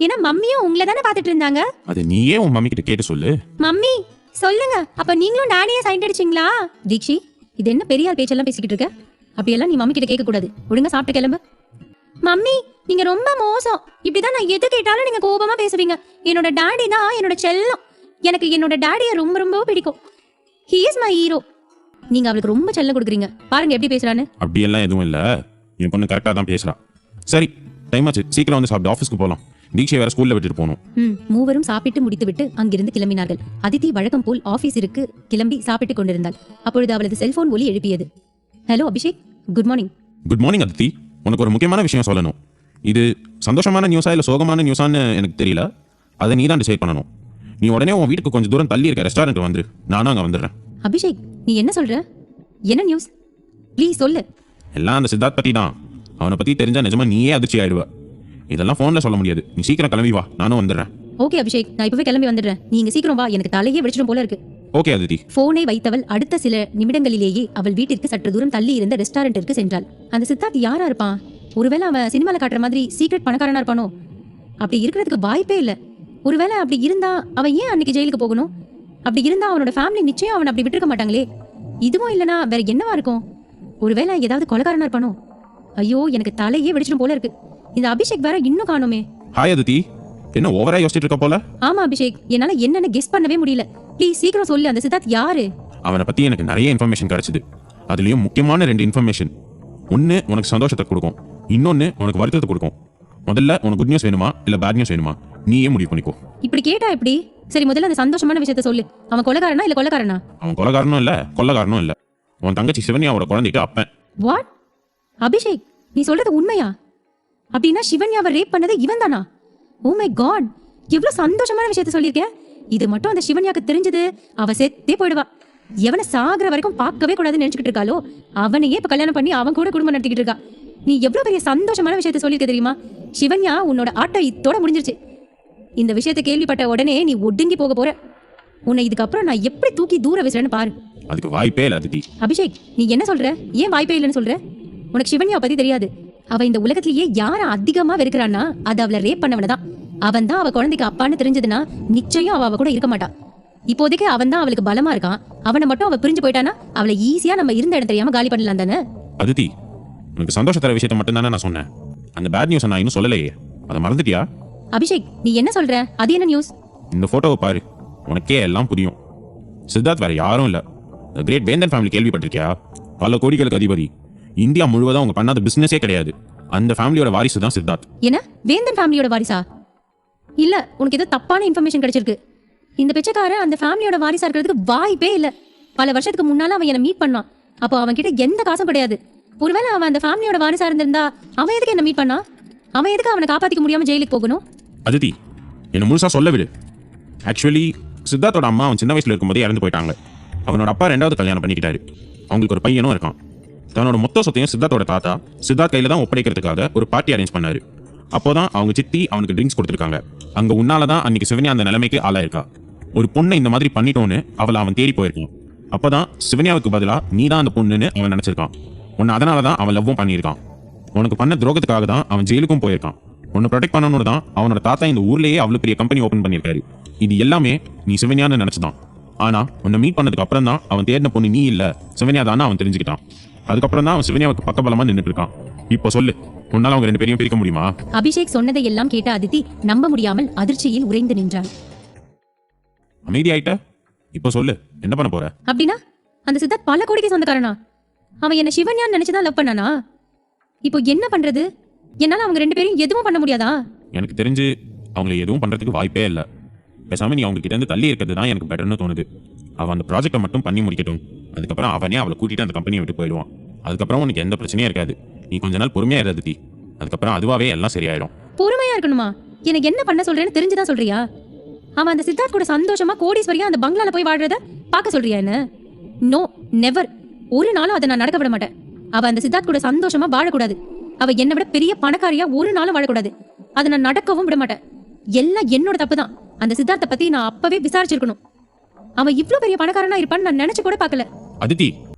ஏன்னா மம்மியும் உங்களை தானே பாத்துட்டு இருந்தாங்க. அது நீயே உன் மம்மி கிட்ட கேட்டு சொல்லு. மம்மி சொல்லுங்க, அப்ப நீங்களும் டாடியை சைட் அடிச்சீங்களா? தீக்ஷி, இது என்ன பெரிய ஆள் பேச்செல்லாம் பேசிக்கிட்டு இருக்க? அப்படியெல்லாம் நீ மம்மி கிட்ட கேட்க கூடாது. ஒழுங்கா சாப்பிட்டு கிளம்பு. மம்மி, நீங்க ரொம்ப மோசம். இப்படிதான் நான் எது கேட்டாலும் நீங்க கோபமா பேசுவீங்க. என்னோட டாடி தான் என்னோட செல்லம். எனக்கு என்னோட டாடியை ரொம்ப ரொம்ப பிடிக்கும். He is my hero. நீங்க அவளுக்கு ரொம்ப செல்லம் கொடுக்குறீங்க. பாருங்க எப்படி பேசுறான்னு. அப்படியெல்லாம் எதுவும் இல்ல, என் பொண்ணு கரெக்டா தான் பேசுறா. சரி, டைம் ஆச்சு, சீக்கிரம் வந்து சாப்பிட்டு ஆஃபீஸ்க்கு போலாம். தீக்ஷியை வேற ஸ்கூல்ல விட்டுட்டு போகணும். மூவரும் சாப்பிட்டு முடித்துவிட்டு அங்கிருந்து கிளம்பினார்கள். அதித்தி வழக்கம் போல் ஆபீஸிற்கு கிளம்பி சாப்பிட்டுக் கொண்டிருந்தாள். அப்பொழுது அவளது செல்போன் ஒலி எழுப்பியது. Hello Abhishek, good morning. Good morning Aditi. உனக்கு ஒரு முக்கியமான விஷயம் சொல்லணும். இது சந்தோஷமான நியூஸா இல்ல சோகமான நியூஸான்னு எனக்கு தெரியல. அதை நீ தான் டிசைட் பண்ணணும். நீ உடனே உன் வீட்டுக்கு கொஞ்சம் தூரம் தள்ளி இருக்க ரெஸ்டாரண்ட் வந்துரு. நானும் அங்க வந்துடுறேன். அபிஷேக், நீ என்ன சொல்ற? என்ன நியூஸ்? ப்ளீஸ் சொல்லு. எல்லாம் அந்த சித்தார்த் பத்தி தான். அவனை பத்தி தெரிஞ்சா நிஜமா நீயே அதிர்ச்சி ஆயிடுவ. இதெல்லாம் போன்ல சொல்ல முடியாது. நீ சீக்கிரம் கிளம்பி வா, நானும் வந்துடுறேன். ஓகே அபிஷேக், நான் இப்பவே கிளம்பி வந்துடுறேன். நீங்க சீக்கிரம் வா, எனக்கு தலையே வெடிச்சிடும் போல இருக்கு. ஓகே அதித்தி. போனை வைத்தவள் அடுத்த சில நிமிடங்களிலேயே அவள் வீட்டிற்கு சற்று தூரம் தள்ளி இருந்த ரெஸ்டாரண்டிற்கு சென்றாள். அந்த சித்தார்த் யாரா இருப்பான்? ஒருவேளை அவன் சினிமால காட்டுற மாதிரி சீக்ரெட் பணக்காரனா இருப்பானோ? அப்படி இருக்கிறதுக்கு வாய்ப்பே இல்ல. ஒருவேளை அப்படி இருந்தா அவன் ஏன் அன்னைக்கு ஜெயிலுக்கு போகணும்? அப்படி இருந்தா அவனோட ஃபேமிலி நிச்சயம் அவனை அப்படி விட்டுருக்க மாட்டாங்களே. இதுவும் இல்லனா வேற என்னவா இருக்கும்? ஒருவேளை ஏதாவது கொலைகாரனா இருப்பானோ? ஐயோ, எனக்கு தலையே வெடிச்சிடும் போல இருக்கு. இந்த அபிஷேக் வேற இன்னும் காணோமே. ஹாய் அதித்தி, என்ன ஓவரா யோசிச்சுட்டு இருக்க போல? ஆமா அபிஷேக், என்னால என்னன்னு கெஸ் பண்ணவே முடியல. ப்ளீஸ் சீக்கிரம் சொல்லு, அந்த சித்தார்த் யாரு? அவனை பத்தி எனக்கு நிறைய இன்ஃபர்மேஷன் கிடைச்சது. அதுலயும் முக்கியமான 2 இன்ஃபர்மேஷன். ஒன்னு உனக்கு சந்தோஷத்தை கொடுக்கும், இன்னொன்னு உனக்கு வருத்தத்தை கொடுக்கும். முதல்ல உனக்கு குட் நியூஸ் வேணுமா இல்ல பேட் நியூஸ் வேணுமா? நீயே முடிவு பண்ணிக்கோ. இப்படி கேட்டா எப்படி? சரி, முதல்ல அந்த சந்தோஷமான விஷயத்த சொல்லு. அவன் கொலைகாரனா இல்ல கொலைகாரனா? அவன் கொலைகாரனும் இல்ல கொள்ளக்காரனும் இல்ல. உன் தங்கச்சி சிவன்யாவோட குழந்தைக்கு அப்பன். வாட்? அபிஷேக், நீ சொல்றது உண்மையா? அப்படின்னா சிவன்யாவை ரேப் பண்ணது இவன் தானா? ஓ மை காட், எவ்வளவு சந்தோஷமான விஷயத்த சொல்லியிருக்கேன். இது மட்டும் அந்த சிவன்யாக்கு தெரிஞ்சது அவ செத்தே போயிடுவா. எவனை சாகிற வரைக்கும் பார்க்கவே கூடாதுன்னு நினைச்சுக்கிட்டு இருக்காளோ அவனையே இப்ப கல்யாணம் பண்ணி அவன் கூட குடும்பம் நடத்திக்கிட்டு இருக்கா. நீ எவ்வளவு பெரிய சந்தோஷமான விஷயத்த சொல்லியிருக்க தெரியுமா? சிவன்யா, உன்னோட ஆட்டம் இதோட முடிஞ்சிருச்சு. இந்த விஷயத்தை கேள்விப்பட்ட உடனே நீ ஒடுங்கி போக போற. உன்னை இதுக்கப்புறம் நான் எப்படி தூக்கி தூர வீசுறேன்னு பாரு. அதுக்கு வாய்ப்பே இல்ல அதித்தி. அபிஷேக், நீ என்ன சொல்ற? ஏன் வாய்ப்பே இல்லைன்னு சொல்ற? உனக்கு சிவன்யாவை பத்தி தெரியாது. அவ இந்த உலகத்திலேயே யார அதிகமா வெறுக்கிறான்னா அது அவளை ரேப் பண்ணவனதான். அவன் தான் அவ குழந்தைக்கு அப்பான்னு தெரிஞ்சதுன்னா நிச்சயம் அவ கூட இருக்க மாட்டான். இப்போதைக்கு அவன் தான் அவளுக்கு பலமா இருக்கான். அவனை மட்டும் அவ பிரிஞ்சு போயிட்டானா அவளை ஈஸியா நம்ம இருந்த இடம் தெரியாம காலி பண்ணலாம் தானே. அதித்தி, உனக்கு சந்தோஷ தர விஷயத்தை மட்டும் தானே நான் சொன்னேன். அந்த பேட் நியூஸ் நான் இன்னும் சொல்லலையே, அதை மறந்துட்டியா? அபிஷேக், நீ என்ன சொல்ற? அது என்ன நியூஸ்? இந்த போட்டோவை பாரு, உனக்கே எல்லாம் புரியும். சித்தார்த் வேற யாரும் இல்ல, கிரேட் வேந்தன் ஃபேமிலி கேள்விப்பட்டிருக்கியா? பல கோடிகளுக்கு அதிபதி. இந்தியா முழுவதும் அவங்க பண்ணாத பிசினஸே கிடையாது. அந்த ஃபேமிலியோட வாரிசு தான் சித்தார்த். என்ன, வேந்தன் ஃபேமிலியோட வாரிசா? இல்ல, உனக்கு ஏதோ தப்பான இன்ஃபர்மேஷன் கிடைச்சிருக்கு. இந்த பிச்சைக்காரன் அந்த ஃபேமிலியோட வாரிசா இருக்கிறதுக்கு வாய்ப்பே இல்ல. பல வருஷத்துக்கு முன்னால அவன் என்ன மீட் பண்ணான். அப்போ அவன் கிட்ட எந்த காசும் கிடையாது. ஒருவேளை அவன் அந்த ஃபேமிலியோட வாரிசா இருந்திருந்தா அவன் எதுக்கு என்ன மீட் பண்ணா? அவன் எதுக்கு அவனை காப்பாத்திக்க முடியாம ஜெயிலுக்கு போகணும்? அதித்தி, என்ன முழுசா சொல்ல விடு. ஆக்சுவலி சித்தார்த்தோட அம்மா அவன் சின்ன வயசுல இருக்கும்போதே இறந்து போயிட்டாங்க. அவனோட அப்பா 2வது கல்யாணம் பண்ணிக்கிட்டாரு. அவங்களுக்கு ஒரு பையனும் இருக்கான். தன்னோட மொத்த சொத்தையும் சித்தார்த்தோட தாத்தா சித்தார்த் கையில தான் ஒப்படைக்கிறதுக்காக ஒரு பார்ட்டி அரேஞ்ச் பண்ணாரு. அப்போதான் அவங்க சித்தி அவனுக்கு ட்ரிங்க்ஸ் கொடுத்துருக்காங்க. அங்க உன்னாலதான் அன்னைக்கு சிவன்யா அந்த நிலைமைக்கு ஆளாயிருக்கா. ஒரு பொண்ணை இந்த மாதிரி பண்ணிட்டோன்னு அவளை அவன் தேடி போயிருக்கான். அப்பதான் சிவன்யாவுக்கு பதிலா நீ தான் அந்த பொண்ணுன்னு அவன் நினைச்சிருக்கான். உன்னை அதனாலதான் அவன் லவ்வும் பண்ணியிருக்கான். உனக்கு பண்ண துரோகத்துக்காக தான் அவன் ஜெயிலுக்கும் போயிருக்கான். உன்னை ப்ரொடெக்ட் பண்ணணும்னு தான் அவனோட தாத்தா இந்த ஊர்லயே அவ்வளவு பெரிய கம்பெனி ஓபன் பண்ணியிருக்காரு. இது எல்லாமே நீ சிவன்யான்னு நினைச்சுதான். ஆனா உன்னை மீட் பண்ணதுக்கு அப்புறம் தான் அவன் தேடின பொண்ணு நீ இல்ல சிவன்யா தான் அவன் தெரிஞ்சுக்கிட்டான். அதுக்கப்புறம் தான் அவன் சிவன்யாவுக்கு பக்கபலமா நின்றுட்டு இருக்கான். இப்போ சொல்லு, உன்னால அவங்க 2 பேரையும் பிரிக்க முடியுமா? அபிஷேக் சொன்னதை எல்லாம் கேட்ட அதித்தி நம்ப முடியாமல் அதிர்ச்சியில் உறைந்து நின்றாள். அமைதி ஆயிட்ட? இப்போ சொல்லு, என்ன பண்ண போற? அப்படின்னா அந்த சித்தார்த் பல கோடிக்கு சொந்தக்காரனா? அவன் என்ன சிவன்யான்னு நினைச்சுதான் லவ் பண்ணானா? இப்போ என்ன பண்றது? என்னால அவங்க 2 பேரையும் எதுவும் பண்ண முடியாதா? எனக்கு தெரிஞ்சு அவங்களை எதுவும் பண்றதுக்கு வாய்ப்பே இல்லை. பேசாம நீ அவங்க கிட்ட இருந்து தள்ளி இருக்கிறது தான் எனக்கு பெட்டர்னு தோணுது. அவன் அந்த ப்ராஜெக்டை மட்டும் பண்ணி முடிக்கட்டும். அதுக்கப்புறம் அவனே அவளை கூட்டிட்டு அந்த கம்பெனியை விட்டு போயிடுவான். அதுக்கப்புறம் உனக்கு எந்த பிரச்சனையும் இருக்காது. நீ கொஞ்ச நாள் பொறுமையா இருந்தது. அதுக்கப்புறம் அதுவாவே எல்லாம் சரியாயிடும். பொறுமையா இருக்கணுமா? எனக்கு என்ன பண்ண சொல்றேன்னு தெரிஞ்சுதான் சொல்றியா? அவன் அந்த சித்தார்த் கூட சந்தோஷமா கோடீஸ்வரியா அந்த பங்களால போய் வாழ்றத பார்க்க சொல்றியா என்ன? No, never. ஒரு நாளும் அதை நான் நடக்க விட மாட்டேன். அவ அந்த சித்தார்த் கூட சந்தோஷமா வாழக்கூடாது. அவ என்னை விட பெரிய பணக்காரியா ஒரு நாளும் வாழக்கூடாது. அதை நான் நடக்கவும் விட மாட்டேன். எல்லாம் என்னோட தப்பு தான். அந்த சித்தார்த்தை பத்தி நான் அப்பவே விசாரிச்சிருக்கணும். அவன் இவ்ளோ பெரிய பணக்காரனா இருப்பான்னு நான் நினைச்சு கூட பார்க்கல. அதித்தி,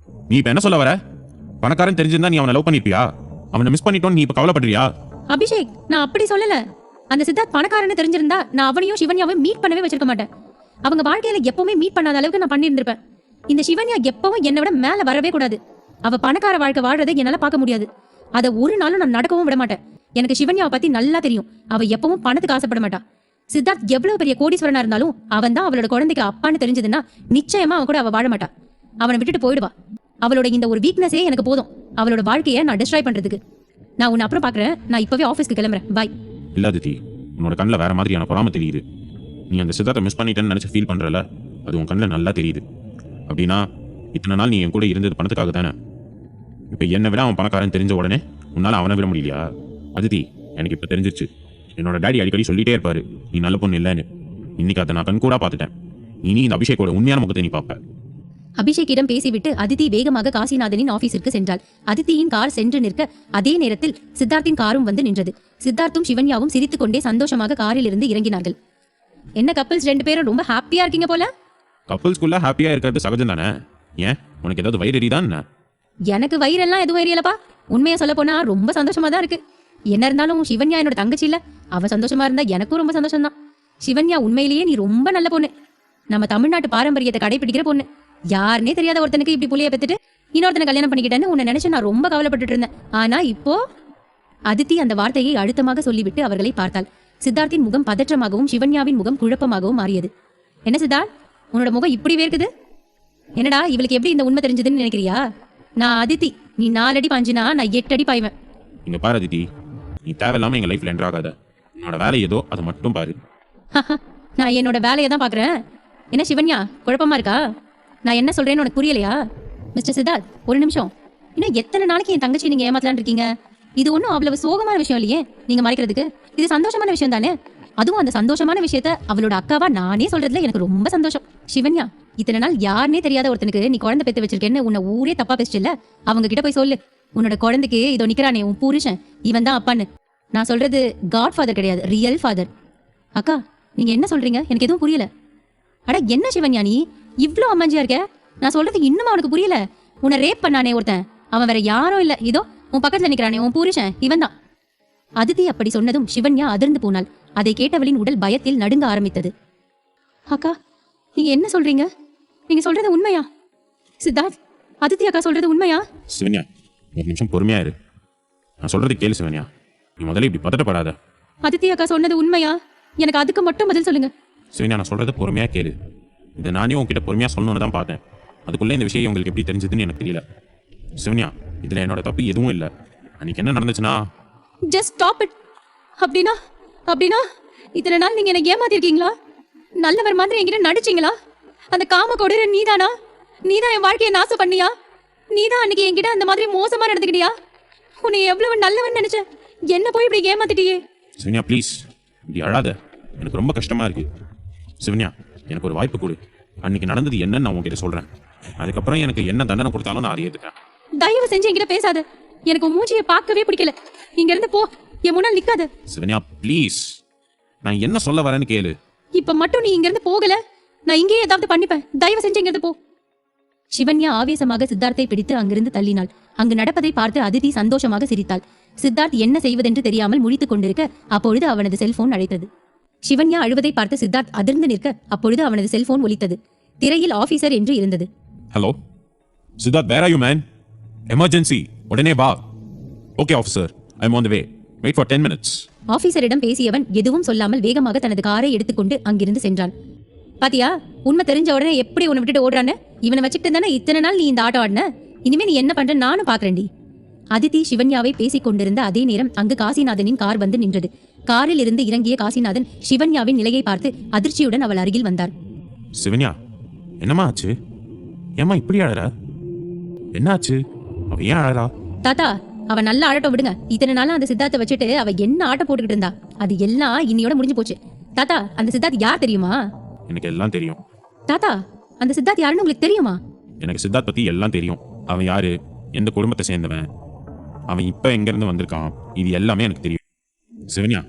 நீ இப்ப என்ன சொல்ல வர? பணக்காரன் தெரிஞ்சிருந்தா நீ அவனை லவ் பண்ணிருப்பியா? அவனை மிஸ் பண்ணிட்டோன்னு நீ இப்ப கவலைப்படுறியா? அபிஷேக், நான் அப்படி சொல்லல. அந்த சித்தார்த் பணக்காரன்னு தெரிஞ்சிருந்தா நான் அவனையும் சிவன்யாவையும் மீட் பண்ணவே வச்சிருக்க மாட்டேன். அவங்க வாழ்க்கையில எப்பவுமே மீட் பண்ணாத அளவுக்கு நான் பண்ணியிருந்திருப்பேன். இந்த சிவன்யா எப்பவும் என்னை விட மேல வரவே கூடாது. அவ பணக்கார வாழ்க்கை வாழ்றதை என்னால பார்க்க முடியாது. அதை ஒரு நாளும் நான் நடக்கவும் விட மாட்டேன். எனக்கு சிவன்யாவை பத்தி நல்லா தெரியும். அவ எப்பவும் பணத்துக்கு ஆசைப்பட மாட்டா. சித்தார்த் எவ்வளவு பெரிய கோடீஸ்வரனா இருந்தாலும் அவன் தான் அவளோட குழந்தைக்கு அப்பான்னு தெரிஞ்சதுன்னா நிச்சயமா அவன் கூட அவ வாழ மாட்டா. அவனை விட்டுட்டு போயிடுவா. அவளோட இந்த ஒரு வீக்னஸே எனக்கு போதும் அவளோட வாழ்க்கையை நான் டிஸ்ட்ராய் பண்றதுக்கு. நான் உன்னை அப்புறம் பாக்குறேன். நான் இப்பவே ஆஃபீஸ்க்கு கிளம்புறேன். பாய். இல்ல அதித்தி, உன்னோட கண்ணில் வேற மாதிரியான பொறாம தெரியுது. நீ அந்த சித்தார்த்தை மிஸ் பண்ணிட்டேன்னு நினைச்சு ஃபீல் பண்றல, அது உன் கண்ணில் நல்லா தெரியுது. அப்படின்னா இத்தனை நாள் நீ என் கூட இருந்தது பணத்துக்காக தானே. இப்போ என்னை விட அவன் பணக்காரன் தெரிஞ்ச உடனே உன்னால அவனை விட முடியலையா? அதித்தி, எனக்கு இப்போ தெரிஞ்சிருச்சு. என்னோட டாடி அடிக்கடி சொல்லிட்டே இருப்பாரு, நீ நல்ல பொண்ணு இல்லைன்னு. இன்னைக்கு அதை நான் கண்கூடா பார்த்துட்டேன். இனி இந்த அபிஷேக்கோட உண்மையான முகத்தை நீ பார்ப்ப. அபிஷேக்கிடம் பேசிவிட்டு அதித்தி வேகமாக காசிநாதனின் ஆபீஸிற்கு சென்றாள். அதித்தியின் கார் சென்று நிற்க அதே நேரத்தில் சித்தார்த்தின் காரும் வந்து நின்றது. சித்தார்த்தும் சிவன்யாவும் சிரித்துக் கொண்டே சந்தோஷமாக காரில் இருந்து இறங்கினார்கள். என்ன கப்பல்ஸ் 2 பேரும் ரொம்ப ஹாப்பியா இருக்கீங்க போல? கப்பல்ஸ்குள்ள ஹாப்பியா இருக்கிறது சகஜம் தானே. ஏன், உனக்கு ஏதாவது வயிறு எரிதான்? எனக்கு வயிறெல்லாம் எதுவும் எரியலப்பா. உண்மையா சொல்ல போனா ரொம்ப சந்தோஷமா தான் இருக்கு. என்ன இருந்தாலும் சிவன்யா என்னோட தங்கச்சி இல்ல. அவ சந்தோஷமா இருந்தா எனக்கும் ரொம்ப சந்தோஷம் தான். சிவன்யா, உண்மையிலேயே நீ ரொம்ப நல்ல பொண்ணு. நம்ம தமிழ்நாட்டு பாரம்பரியத்தை கடைபிடிக்கிற பொண்ணு. யாருன்னே தெரியாத ஒருத்தனுக்கு இப்படி புள்ளைய பெத்துட்டு இன்னொருத்தனை கல்யாணம் பண்ணிக்கிட்டேன்னு உன்னை நினைச்சு நான் ரொம்ப கவலைப்பட்டுட்டு இருந்தேன். ஆனா இப்போ... அதித்தி அந்த வார்த்தையை அழுத்தமாக சொல்லிவிட்டு அவர்களை பார்த்தாள். சித்தார்த்தின் முகம் பதற்றமாகவும் சிவன்யாவின் முகம் குழப்பமாகவும் மாறியது. என்ன சித்தார்த், உன்னோட முகம் இப்படி வேர்க்குது? என்னடா, இவளுக்கு எப்படி இந்த உண்மை தெரிஞ்சதுன்னு நினைக்கிறியா? நான் அதித்தி. நீ 4 அடி பாஞ்சினா நான் 8 அடி பாய்வேன். இங்க பாரு அதித்தி, நீ தேவையில்லாம எங்க லைஃப்ல என்டர் ஆகாத. உன்னோட வேலை ஏதோ அதை மட்டும் பாரு. நான் என்னோட வேலையை தான் பாக்குறேன். என்ன சிவன்யா, குழப்பமா இருக்கா? நான் என்ன சொல்றேன்னு உனக்கு புரியலையா? மிஸ்டர் சித்தார்த், ஒரு நிமிஷம். இன்னும் எத்தனை நாளைக்கு என் தங்கச்சி நீங்க ஏமாத்தலான் இருக்கீங்க? இது ஒன்றும் அவ்வளவு சோகமான விஷயம் இல்லையே நீங்க மறைக்கிறதுக்கு. இது சந்தோஷமான விஷயம் தானே. அதுவும் அந்த சந்தோஷமான விஷயத்த அவளோட அக்காவா நானே சொல்றதுல எனக்கு ரொம்ப சந்தோஷம். சிவன்யா, இத்தனை நாள் யாருனே தெரியாத ஒருத்தனுக்கு நீ குழந்தை பெத்து வச்சிருக்கேன்னு உன்னை ஊரே தப்பா பேசிச்சுல்ல, அவங்க கிட்ட போய் சொல்லு. உன்னோட குழந்தைக்கு இதோ நிக்கிறானே உன் புருஷன், இவன் தான் அப்பான்னு. நான் சொல்றது காட் ஃபாதர் கிடையாது, ரியல் ஃபாதர். அக்கா, நீங்க என்ன சொல்றீங்க? எனக்கு எதுவும் புரியல. அட என்ன சிவன்யா, நீ இவ்ளோ அம்மாஞ்சியா இருக்க? நான் சொல்றது இன்னும் அவனுக்கு புரியல. உன்னை ரேப் பண்ணானே ஒருத்தன், அவன் வேற யாரும் இல்ல, இதோ உன் பக்கத்துல நிக்கிறானே உன் புருஷன், இவன் தான். அதித்தி அப்படி சொன்னதும் சிவன்யா அதிர்ந்து போனாள். அதை கேட்டவளின் உடல் பயத்தில் நடுங்க ஆரம்பித்தது. அக்கா, நீங்க என்ன சொல்றீங்க? நீங்க சொல்றது உண்மையா? சித்தார்த், அதித்தி அக்கா சொல்றது உண்மையா? சிவன்யா, ஒரு நிமிஷம் பொறுமையா இரு. நான் சொல்றது கேளு சிவன்யா. நீ முதல்ல இப்படி பதட்டப்படாத. அதித்தி அக்கா சொன்னது உண்மையா? எனக்கு அதுக்கு மட்டும் பதில் சொல்லுங்க. சிவன்யா, நான் சொல்றது பொறுமையா கேளு. இதை நானே உங்ககிட்ட பொறுமையா சொல்லணும்னு தான் பார்த்தேன். அதுக்குள்ள இந்த விஷயம் உங்களுக்கு எப்படி தெரிஞ்சதுன்னு எனக்கு தெரியல. சிவன்யா, இதுல என்னோட தப்பு எதுவும் இல்லை. அன்னைக்கு என்ன நடந்துச்சுன்னா... ஜஸ்ட் ஸ்டாப் இட். அப்படின்னா இத்தனை நாள் நீங்க என்ன ஏமாத்திருக்கீங்களா? நல்லவர் மாதிரி என்கிட்ட நடிச்சீங்களா? அந்த காம கொடூர நீதானா? நீதான் என் வாழ்க்கையை நாசம் பண்ணியா? நீதான் அன்னைக்கு என்கிட்ட அந்த மாதிரி மோசமா நடந்துக்கிட்டியா? உன்னை எவ்வளவு நல்லவன் நினைச்சேன், என்ன போய் இப்படி ஏமாத்திட்டியே. சிவன்யா ப்ளீஸ், இப்படி அழாத. எனக்கு ரொம்ப கஷ்டமா இருக்கு. சிவன்யா, எனக்கு ஒரு வாய்ப்பு கொடு. அன்னைக்கு நடந்தது என்னன்னு நான் உங்ககிட்ட சொல்றேன். அதுக்கப்புறம் எனக்கு என்ன தண்டனை கொடுத்தாலும் நான் அதை ஏத்துக்கிறேன். தயவு செஞ்சு என்கிட்ட பேசாத. எனக்கு உன் மூஞ்சியை பார்க்கவே பிடிக்கல. இங்க இருந்து போ, என் முன்னாள் நிக்காத. சிவன்யா ப்ளீஸ், நான் என்ன சொல்ல வரேன்னு கேளு. இப்ப மட்டும் நீ இங்க இருந்து போகல, நான் இங்கேயே ஏதாவது பண்ணிப்பேன். தயவு செஞ்சு இங்க இருந்து போ. சிவன்யா ஆவேசமாக சித்தார்த்தை பிடித்து அங்கிருந்து தள்ளினாள். அங்கு நடப்பதை பார்த்து அதித்தி சந்தோஷமாக சிரித்தாள். சித்தார்த் என்ன செய்வதென்று தெரியாமல் முழித்துக் கொண்டிருக்க அப்பொழுது அவனது செல்போன் அழைத்தது. சிவன்யா அழுவதை பார்த்து சித்தார்த் அதிர்ந்து நிற்க அப்பொழுது அவனது செல்போன் ஒலித்தது. திரையில் ஆபீசர் என்று இருந்தது. Hello Siddharth, where are you man? Emergency, உடனே வா. Okay officer, I am on the way. Wait for 10 minutes. ஆபீசரிடம் பேசியவன் எதுவும் சொல்லாமல் வேகமாக தனது காரை எடுத்துக்கொண்டு அங்கிருந்து சென்றான். பாத்தியா, உண்மை தெரிஞ்ச உடனே எப்படி உன்னை விட்டுட்டு ஓடுறான்னு? இவனை வச்சுக்கிட்டு தானே இத்தனை நாள் நீ இந்த ஆட்டம் ஆடின. இனிமே நீ என்ன பண்ற நானும் பாக்குறேன்டி. அதித்தி சிவன்யாவை பேசிக் கொண்டிருந்த அதே நேரம் அங்கு காசிநாதனின் கார் வந்து நின்றது. காரில் இருந்து இறங்கிய காசிநாதன் சிவன்யாவின் நிலையை பார்த்து அதிர்ச்சியுடன் அவள் அருகில் வந்தார். சிவன்யா, என்னம்மா ஆச்சு? ஏம்மா இப்படி அழறா? என்ன ஆச்சு? அவ ஏன் அழறா? தாத்தா, அவ நல்லா ஆடட்டும் விடுங்க. இத்தனை நாளா அந்த சித்தார்த்தை வச்சுட்டு அவ என்ன ஆட்டம் போட்டுக்கிட்டு இருந்தா, அது எல்லாம் இன்னையோட முடிஞ்சு போச்சு. தாத்தா, அந்த சித்தார்த் யார் தெரியுமா? எனக்கு எல்லாம் தெரியும். தாத்தா, அந்த சித்தார்த் யாருன்னு உங்களுக்கு தெரியுமா? எனக்கு சித்தார்த் பத்தி எல்லாம் தெரியும். அவன் யாரு, எந்த குடும்பத்தை சேர்ந்தவன், அவன் இப்ப எங்க இருந்து வந்திருக்கான், இது எல்லாமே எனக்கு தெரியும். சிவன்யா,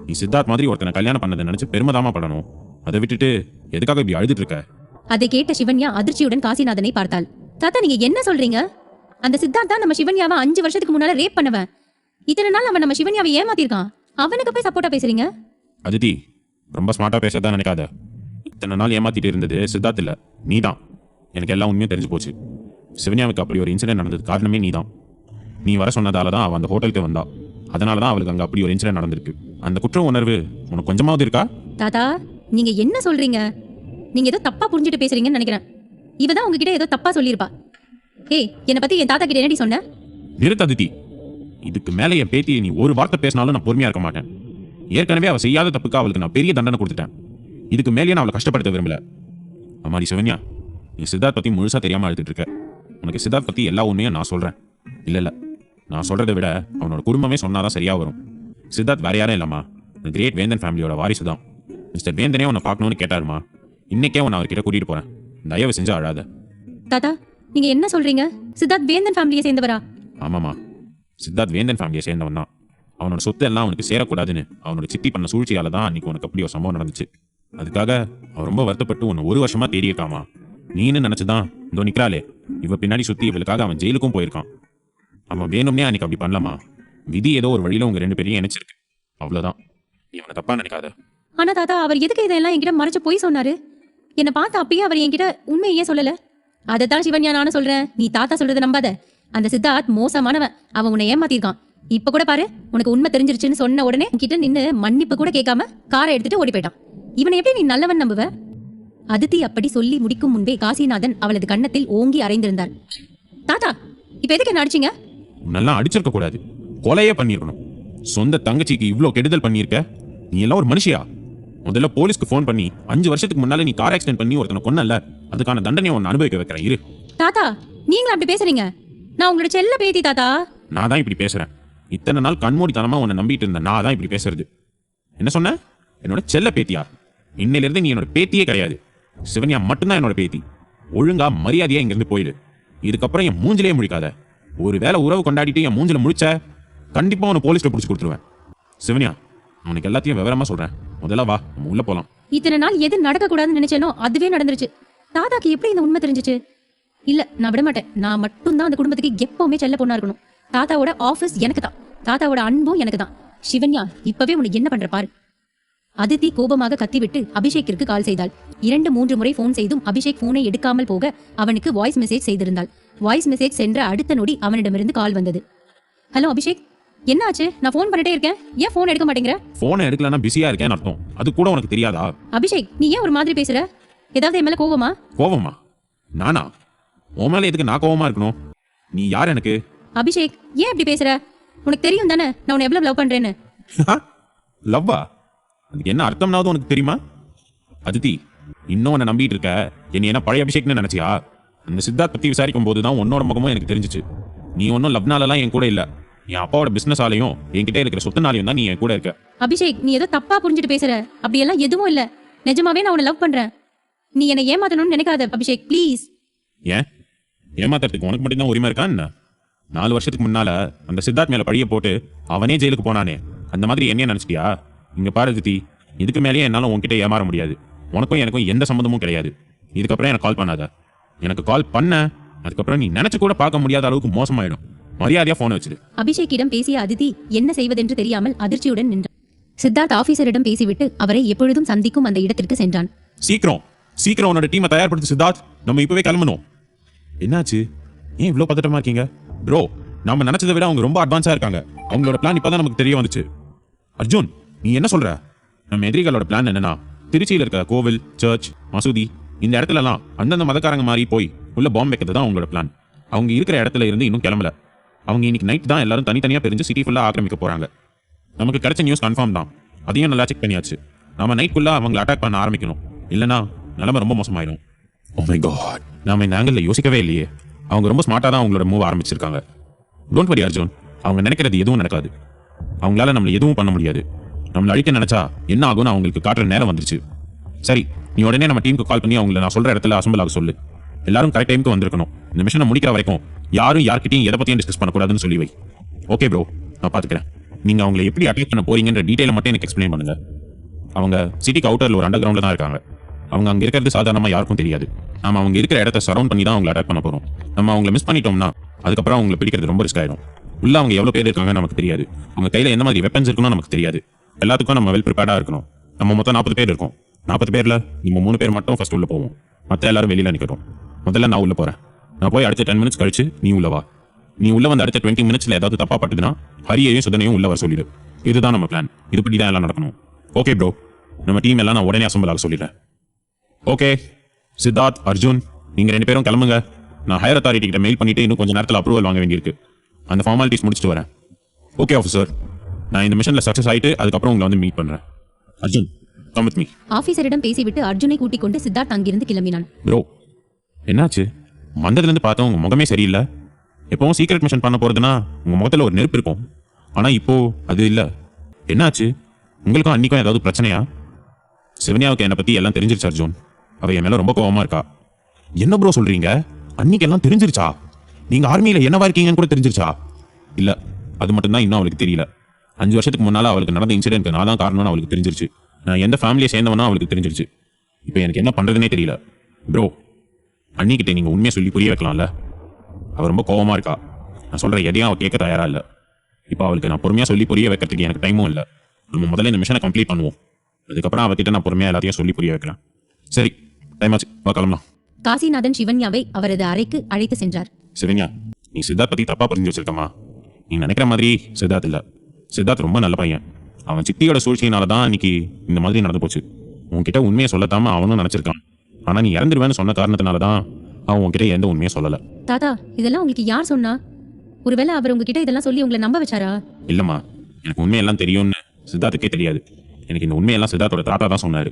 நீ சித்தார்த் மாதிரி ஒருத்தனை கல்யாணம் பண்ணதை நினைச்சு பெருமைதாமா படணும். அதை விட்டுட்டு எதுக்காக இப்படி அழுதுட்டு இருக்க? அதை கேட்ட சிவன்யா அதிர்ச்சியுடன் காசிநாதனை பார்த்தாள். தாத்தா, நீங்க என்ன சொல்றீங்க? அந்த சித்தார்த் தான் நம்ம சிவன்யாவை 5 வருஷத்துக்கு முன்னால ரேப் பண்ணவன். இத்தனை நாள் அவன் நம்ம சிவன்யாவை ஏமாத்திருக்கான். அவனுக்கு போய் சப்போர்ட்டா பேசுறீங்க? அதித்தி, ரொம்ப ஸ்மார்ட்டா பேசதான் நினைக்காத. இத்தனை நாள் ஏமாத்திட்டு இருந்தது சித்தார்த் இல்ல, நீதான். எனக்கு எல்லா உண்மையும் தெரிஞ்சு போச்சு. சிவன்யாவுக்கு அப்படி ஒரு இன்சிடென்ட் நடந்தது காரணமே நீதான். நீ வர சொன்னதால தான் அவன் அந்த ஹோட்டலுக்கு வந்தா. அதனால தான் அவளுக்கு அங்க அப்படி ஒரு இன்சிடென்ட் நடந்திருக்கு. அந்த குற்ற உணர்வு உனக்கு கொஞ்சமாவது இருக்கா? தாத்தா, நீங்க என்ன சொல்றீங்க? நீங்க ஏதோ தப்பா புரிஞ்சுட்டு பேசுறீங்கன்னு நினைக்கிறேன். இவதான் உங்ககிட்ட ஏதோ தப்பா சொல்லியிருப்பா. ஏய், என்னை பத்தி என் தாத்தா கிட்ட என்னடி சொன்ன? நிறுத்த அதித்தி. இதுக்கு மேல என் பேத்தியை நீ ஒரு வார்த்தை பேசினாலும் நான் பொறுமையா இருக்க மாட்டேன். ஏற்கனவே அவ செய்யாத தப்புக்கு அவளுக்கு நான் பெரிய தண்டனை கொடுத்துட்டேன். இதுக்கு மேலேயே நான் அவளை கஷ்டப்படுத்த விரும்பல. அம்மாடி சிவன்யா, நீ சித்தார்த் பத்தி முழுசா தெரியாம அழுதுட்டு இருக்க. உனக்கு சித்தார்த் பத்தி எல்லா உண்மையும் நான் சொல்றேன். இல்ல நான் சொல்றதை விட அவனோட குடும்பமே சொன்னாதான் சரியா வரும். சித்தார்த் வேற யாரும் இல்லம்மா, கிரேட் வேந்தன் ஃபேமிலியோட வாரிசு தான். மிஸ்டர் வேந்தனே உன்னை பார்க்கணும்னு கேட்டாருமா. இன்னைக்கே உன்னை அவர்கிட்ட கூட்டிட்டு போறேன். தயவு செஞ்சு அழாத. தாத்தா, நீங்க என்ன சொல்றீங்க? சித்தார்த் வேந்தன் ஃபேமிலியை சேர்ந்தவரா? ஆமாமா, சித்தார்த் வேந்தன் ஃபேமிலியை சேர்ந்தவன் தான். அவனோட சொத்து எல்லாம் அவனுக்கு சேரக்கூடாதுன்னு அவனோட சித்தி பண்ண சூழ்ச்சியால தான் அன்னைக்கு உனக்கு அப்படி ஒரு சம்பவம் நடந்துச்சு. அதுக்காக அவன் ரொம்ப வருத்தப்பட்டு உன்னை 1 வருஷமா தேடி இருக்காமா. நீன்னு நினைச்சுதான் இதோ நிக்கிறாளே இவ பின்னாடி சுத்தி இவளுக்காக அவன் ஜெயிலுக்கும் போயிருக்கான். அவன் வேணும்னே அன்னைக்கு அப்படி பண்ணலாமா. விதி ஏதோ ஒரு வழியில உங்க 2 பேரையும் இணைச்சிருக்கு. அவ்வளவுதான். இவனை தப்பா நினைக்காத. ஆனா தாத்தா, அவர் எதுக்கு இதெல்லாம் என்கிட்ட மறைச்சு போய் சொன்னாரு? என்னை பார்த்து அப்பயே அவர் என்கிட்ட உண்மையே சொல்லல. அதைத்தான் சிவன்யா நானும் சொல்றேன். நீ தாத்தா சொல்றதை நம்பாத. அந்த சித்தார்த் மோசமானவன். அவன் உன்னை ஏமாத்திருக்கான். இப்ப கூட பாரு, உனக்கு உண்மை தெரிஞ்சிருச்சுன்னு சொன்ன உடனே கிட்ட நின்னு மன்னிப்பு கூட கேட்காம காரை எடுத்துட்டு ஓடி போயிட்டான். இவனை எப்படி நீ நல்லவன் நம்புவ? அதித்தி அப்படி சொல்லி முடிக்கும் முன்பே காசிநாதன் அவளது கன்னத்தில் ஓங்கி அறைந்திருந்தார். தாத்தா, இப்ப எதுக்கு என்ன அடிச்சீங்க? நல்லா அடிச்சிருக்க கூடாது, கொலையே பண்ணிருக்கணும். சொந்த தங்கச்சிக்கு இவ்ளோ கெடுதல் பண்ணிருக்க. நீ எல்லாம் ஒரு மனுஷியா? முதல்ல போலீஸ்க்கு ஃபோன் பண்ணி 5 வருஷத்துக்கு முன்னால நீ கார் ஆக்சிடென்ட் பண்ணி ஒருத்தனை கொன்னல, அதுக்கான தண்டனையை உன்னை அனுபவிக்க வைக்கிறேன் இரு. தாத்தா, நீங்களும் அப்படி பேசுறீங்க? நான் உங்களோட செல்ல பேத்தி தாத்தா. நான் தான் இப்படி பேசுறேன். இத்தனை நாள் கண்மூடித்தனமா உன்னை நம்பிட்டு இருந்த நான் தான் இப்படி பேசுறது. என்ன சொன்ன? என்னோட செல்ல பேத்தியா? இன்னையில இருந்து நீ என்னோட பேத்தியே கிடையாது. சிவன்யா மட்டும்தான் என்னோட பேத்தி. ஒழுங்கா மரியாதையா இங்க இருந்து போயிடு. இதுக்கப்புறம் என் மூஞ்சிலே முழிக்காத. ஒரு வேளை உறவு கொண்டாடிட்டு என் மூஞ்சில முடிச்ச கண்டிப்பா உன்னை போலீஸ்ல புடிச்சு கொடுத்துருவேன். சிவன்யா, உனக்கு எல்லாத்தையும் விவரமா சொல்றேன். முதல்ல வா, நம்ம உள்ள போலாம். இத்தனை நாள் எது நடக்க கூடாதுன்னு நினைச்சேனோ அதுவே நடந்துருச்சு. தாத்தாக்கு எப்படி இந்த உண்மை தெரிஞ்சிச்சு? இல்ல, நான் விட மாட்டேன். நான் மட்டும்தான் அந்த குடும்பத்துக்கு எப்பவுமே செல்ல பொண்ணா இருக்கணும். தாத்தாவோட ஆபீஸ் எனக்கு தான். தாத்தாவோட அன்பும் எனக்கு தான். சிவன்யா, இப்பவே உனக்கு என்ன பண்ற பாரு. அதித்தி கோபமாக கத்திவிட்டு அபிஷேக்கிற்கு கால் செய்தாள். 2-3 முறை போன் செய்தும் அபிஷேக் போனை எடுக்காமல் போக அவனுக்கு வாய்ஸ் மெசேஜ் செய்திருந்தாள். வாய்ஸ் மெசேஜ் சென்ற அடுத்த நொடி அவனிடமிருந்து கால் வந்தது. ஹலோ அபிஷேக், என்ன ஆச்சு? நான் போன் பண்ணிட்டே இருக்கேன், ஏன் போன் எடுக்க மாட்டேங்கிற? போனை எடுக்கலன்னா பிஸியா இருக்கேன்னு அர்த்தம். அது கூட உனக்கு தெரியாதா? அபிஷேக், நீ ஏன் ஒரு மாதிரி பேசுற? ஏதாவது என் மேல கோவமா? கோவமா? நானா? உன் மேல எதுக்கு நான் கோவமா இருக்கணும்? நீ யார் எனக்கு? அபிஷேக், ஏன் இப்படி பேசுற? உனக்கு தெரியும் தானே நான் உன்னை எவ்வளவு லவ் பண்றேன்னு. லவ்வா? அதுக்கு என்ன அர்த்தம்னாவது உனக்கு தெரியுமா? அதித்தி, இன்னும் உன்னை நம்பிட்டு இருக்க. என்ன பழைய அபிஷேக்னு நினைச்சியா? அந்த சித்தார்த் பத்தி விசாரிக்கும் போதுதான் உன்னோட முகமும் எனக்கு தெரிஞ்சிச்சு. நீ ஒன்னும் லவ்னாலலாம் என் கூட இல்ல. என் அப்பாவோட பிசினஸ் ஆலையும் என்கிட்ட இருக்கிற சொத்துனாலையும் தான் நீ என் கூட இருக்க. அபிஷேக், நீ ஏதோ தப்பா புரிஞ்சுட்டு பேசுற. அப்படியெல்லாம் எதுவும் இல்ல. நிஜமாவே நான் உன்னை லவ் பண்றேன். நீ என்னை ஏமாத்தணும்னு நினைக்காத அபிஷேக், ப்ளீஸ். ஏன் ஏமாத்துறதுக்கு உனக்கு மட்டும்தான் உரிமை இருக்கா என்ன? 4 வருஷத்துக்கு முன்னால அந்த சித்தார்த் மேல பழிய போட்டு அவனே ஜெயிலுக்கு போனானே, அந்த மாதிரி என்னைய நினைச்சிட்டியா? இங்க பாரு தித்தி, இதுக்கு மேலேயே என்னால உன்கிட்ட ஏமாற முடியாது. உனக்கும் எனக்கும் எந்த சம்மந்தமும் கிடையாது. இதுக்கப்புறம் எனக்கு கால் பண்ணாத. எனக்கு கால் பண்ண அதுக்கப்புறம் நீ நினைச்சு கூட பார்க்க முடியாத அளவுக்கு மோசமாயிடும். மரியாதையா போனை வச்சிரு. அபிஷேக்கிடம் பேசிய அதித்தி என்ன செய்வதென்று தெரியாமல் அதிர்ச்சியுடன் நின்றான். சித்தார்த் ஆபீசரிடம் பேசிவிட்டு அவரை எப்பொழுதும் சந்திக்கும் அந்த இடத்திற்கு சென்றான். சீக்கிரம் உன்னோட டீமை தயார்படுத்து சித்தார்த், நம்ம இப்பவே கிளம்பணும். என்னாச்சு? ஏன் இவ்வளவு பதட்டமா இருக்கீங்க? ப்ரோ, நாம நினைச்சதை விட அவங்க ரொம்ப அட்வான்ஸா இருக்காங்க. அவங்களோட பிளான் இப்பதான் நமக்கு தெரிய வந்துச்சு. அர்ஜுன், நீ என்ன சொல்ற? நம்ம எதிரிகளோட பிளான் என்னன்னா, திருச்சியில் இருக்க கோவில், சர்ச், மசூதி இந்த இடத்துலலாம் அந்தந்த மதக்காரங்க மாதிரி போய் உள்ள பாம்பு வைக்கிறது தான் அவங்களோட பிளான். அவங்க இருக்கிற இடத்துல இருந்து இன்னும் கிளம்பல. அவங்க இன்னைக்கு நைட் தான் எல்லாரும் தனித்தனியா பிரிஞ்சு சிட்டி ஃபுல்லா ஆக்கிரமிக்க போறாங்க. நமக்கு கிடைச்ச நியூஸ் கன்ஃபார்ம் தான். அதையும் நல்லா செக் பண்ணியாச்சு. நாம நைட்குள்ள அவங்களை அட்டாக் பண்ண ஆரம்பிக்கணும். இல்லைன்னா நிலைமை ரொம்ப மோசமாயிடும். ஓ மை காட், நாம இந்த ஆங்கிள் யோசிக்கவே இல்லையே. அவங்க ரொம்ப ஸ்மார்ட்டா தான் அவங்களோட மூவ் ஆரம்பிச்சிருக்காங்க. டோன்ட் வரி அர்ஜுன், அவங்க நினைக்கிறது எதுவும் நடக்காது. அவங்களால நம்மள எதுவும் பண்ண முடியாது. நம்மள அழிக்க நினைச்சா என்ன ஆகும்னு அவங்களுக்கு காட்டுற நேரம் வந்துருச்சு. சரி, நீ உடனே நம்ம டீமுக்கு கால் பண்ணி அவங்கள நான் சொல்ற இடத்துல அசம்பிள் ஆக சொல்லு. எல்லாரும் கரெக்ட் டைமுக்கு வந்திருக்கணும். இந்த மிஷனை முடிக்கிற வரைக்கும் யாரும் யார்கிட்டையும் எதை பத்தியும் டிஸ்கஸ் பண்ணக்கூடாதுன்னு சொல்லி வை. ஓகே ப்ரோ, நான் பாத்துக்கிறேன். நீங்க அவங்களை எப்படி அட்டாக் பண்ண போறீங்கன்ற டீடைலை மட்டும் எனக்கு எக்ஸ்பிளைன் பண்ணுங்க. அவங்க சிட்டிக்கு அவுட்டர்ல ஒரு அண்டர் கிரவுண்ட்ல தான் இருக்காங்க. அவங்க அங்க இருக்கிறது சாதாரணமா யாருக்கும் தெரியாது. நாம அவங்க இருக்கிற இடத்த சரௌண்ட் பண்ணி தான் அவங்களை அட்டாக் பண்ண போறோம். நம்ம அவங்களை மிஸ் பண்ணிட்டோம்னா அதுக்கப்புறம் அவங்களை பிடிக்கிறது ரொம்ப ரிஸ்க் ஆயிடும். உள்ள அவங்க எவ்வளவு பேர் இருக்காங்கன்னு நமக்கு தெரியாது. அவங்க கையில எந்த மாதிரி வெப்பன்ஸ் இருக்குன்னு நமக்கு தெரியாது. எல்லாத்துக்கும் நம்ம வெல் ப்ரிப்பேர்டா இருக்கணும். நம்ம மொத்தம் 40 பேர் இருக்கோம். 40 பேர்ல நம்ம 3 பேர் மட்டும் ஃபர்ஸ்ட் உள்ள போவோம். மற்ற எல்லாரும் வெளியில நிக்கட்டும். முதல்ல நான் உள்ள போறேன். நான் போய் அடுத்த 10 மினிட்ஸ் கழிச்சு நீ உள்ள வா. நீ உள்ள வந்து அடுத்த 20 மினிட்ஸ்ல ஏதாவது தப்பா பட்டுதுன்னா ஹரியையும் சுதனையும் உள்ள வர சொல்லிடு. இதுதான் நம்ம பிளான். இதுபடி தான் எல்லாம் நடக்கணும். ஓகே ப்ரோ, நம்ம டீம் எல்லாம் நான் உடனே அசம்பிள் ஆக சொல்லிடுறேன். ஓகே சித்தார்த், அர்ஜுன், நீங்க 2 பேரும் கிளம்புங்க. நான் ஹையர் அத்தாரிட்டி கிட்ட மெயில் பண்ணிட்டு இன்னும் கொஞ்சம் நேரத்தில் அப்ரூவல் வாங்க வேண்டியிருக்கு. அந்த ஃபார்மாலிட்டிஸ் முடிச்சுட்டு வரேன். ஓகே ஆஃபீஸர், நான் இந்த மிஷனில் சக்ஸஸ் ஆகிட்டு அதுக்கப்புறம் உங்களை வந்து மீட் பண்ணுறேன். Arjun, come with me. ஆபீசரிடம் பேசிவிட்டு அர்ஜுனை கூட்டிக் கொண்டு சித்தார்த் அங்கிருந்து கிளம்பினான். ப்ரோ, என்னாச்சு? வந்ததுலேருந்து பார்த்தா உங்கள் முகமே சரியில்லை. எப்பவும் சீக்ரெட் மிஷன் பண்ண போகிறதுனா உங்கள் முகத்தில் ஒரு நெருப்பு இருக்கும். ஆனால் இப்போ அது இல்லை. என்னாச்சு? உங்களுக்கும் அன்னிக்கும் ஏதாவது பிரச்சனையா? சிவன்யாவுக்கு என்னை பற்றி எல்லாம் தெரிஞ்சிருச்சு அர்ஜுன். அவ என் மேலே ரொம்ப கோவமாக இருக்கா. என்ன ப்ரோ சொல்கிறீங்க? அன்னிக்கு எல்லாம் தெரிஞ்சிருச்சா? நீங்கள் ஆர்மியில் என்னவா இருக்கீங்கன்னு கூட தெரிஞ்சிருச்சா? இல்லை, அது மட்டும்தான் இன்னும் அவளுக்கு தெரியல. 5 வருஷத்துக்கு முன்னால் அவளுக்கு நடந்த இன்சிடென்ட்க்கு நான் தான் காரணம்னு அவளுக்கு தெரிஞ்சிருச்சு. நான் எந்த ஃபேமிலியை சேர்ந்தவனா அவளுக்கு தெரிஞ்சிருச்சு. இப்போ எனக்கு என்ன பண்ணுறதுனே தெரியல. ப்ரோ, அன்னிக்கிட்ட நீங்கள் உண்மையை சொல்லி புரிய வைக்கலாம்ல? அவள் ரொம்ப கோவமாக இருக்கா. நான் சொல்கிற எதையும் அவள் கேட்க தயாராக இல்லை. இப்போ அவளுக்கு நான் பொறுமையாக சொல்லி புரிய வைக்கிறதுக்கு எனக்கு டைமும் இல்லை. நம்ம முதல்ல இந்த மிஷனை கம்ப்ளீட் பண்ணுவோம். அதுக்கப்புறம் அவகிட்ட நான் பொறுமையாக எல்லாத்தையும் சொல்லி புரிய வைக்கிறேன். சரி, டைம் ஆச்சு, வா கிளம்பலாம். காசிநாதன் சிவன்யாவை அவரது அறைக்கு அழைத்து சென்றார். சிவன்யா, நீ சித்தார்த் பற்றி தப்பாக புரிஞ்சு வச்சிருக்கமா? நீ நினைக்கிற மாதிரி சித்தார்த் இல்லை. சித்தார்த் ரொம்ப நல்ல பையன். அவன் சித்தியோட சூழ்ச்சியினால தான் இன்னைக்கு இந்த மாதிரி நடந்து போச்சு. உன்கிட்ட உண்மையை சொல்லத்தாம அவனும் நினச்சிருக்கான். ஆனால் நீ இறந்துருவேன்னு சொன்ன காரணத்தினால தான் அவன் உன்கிட்ட எந்த உண்மையை சொல்லலை. தாத்தா, இதெல்லாம் உங்களுக்கு யார் சொன்னா? ஒருவேளை அவர் உங்ககிட்ட இதெல்லாம் சொல்லி உங்களை நம்ப வச்சாரா? இல்லைம்மா, எனக்கு உண்மையெல்லாம் தெரியும்னு சித்தார்த்துக்கே தெரியாது. எனக்கு இந்த உண்மையெல்லாம் சித்தார்த்தோட தாத்தா தான் சொன்னார்.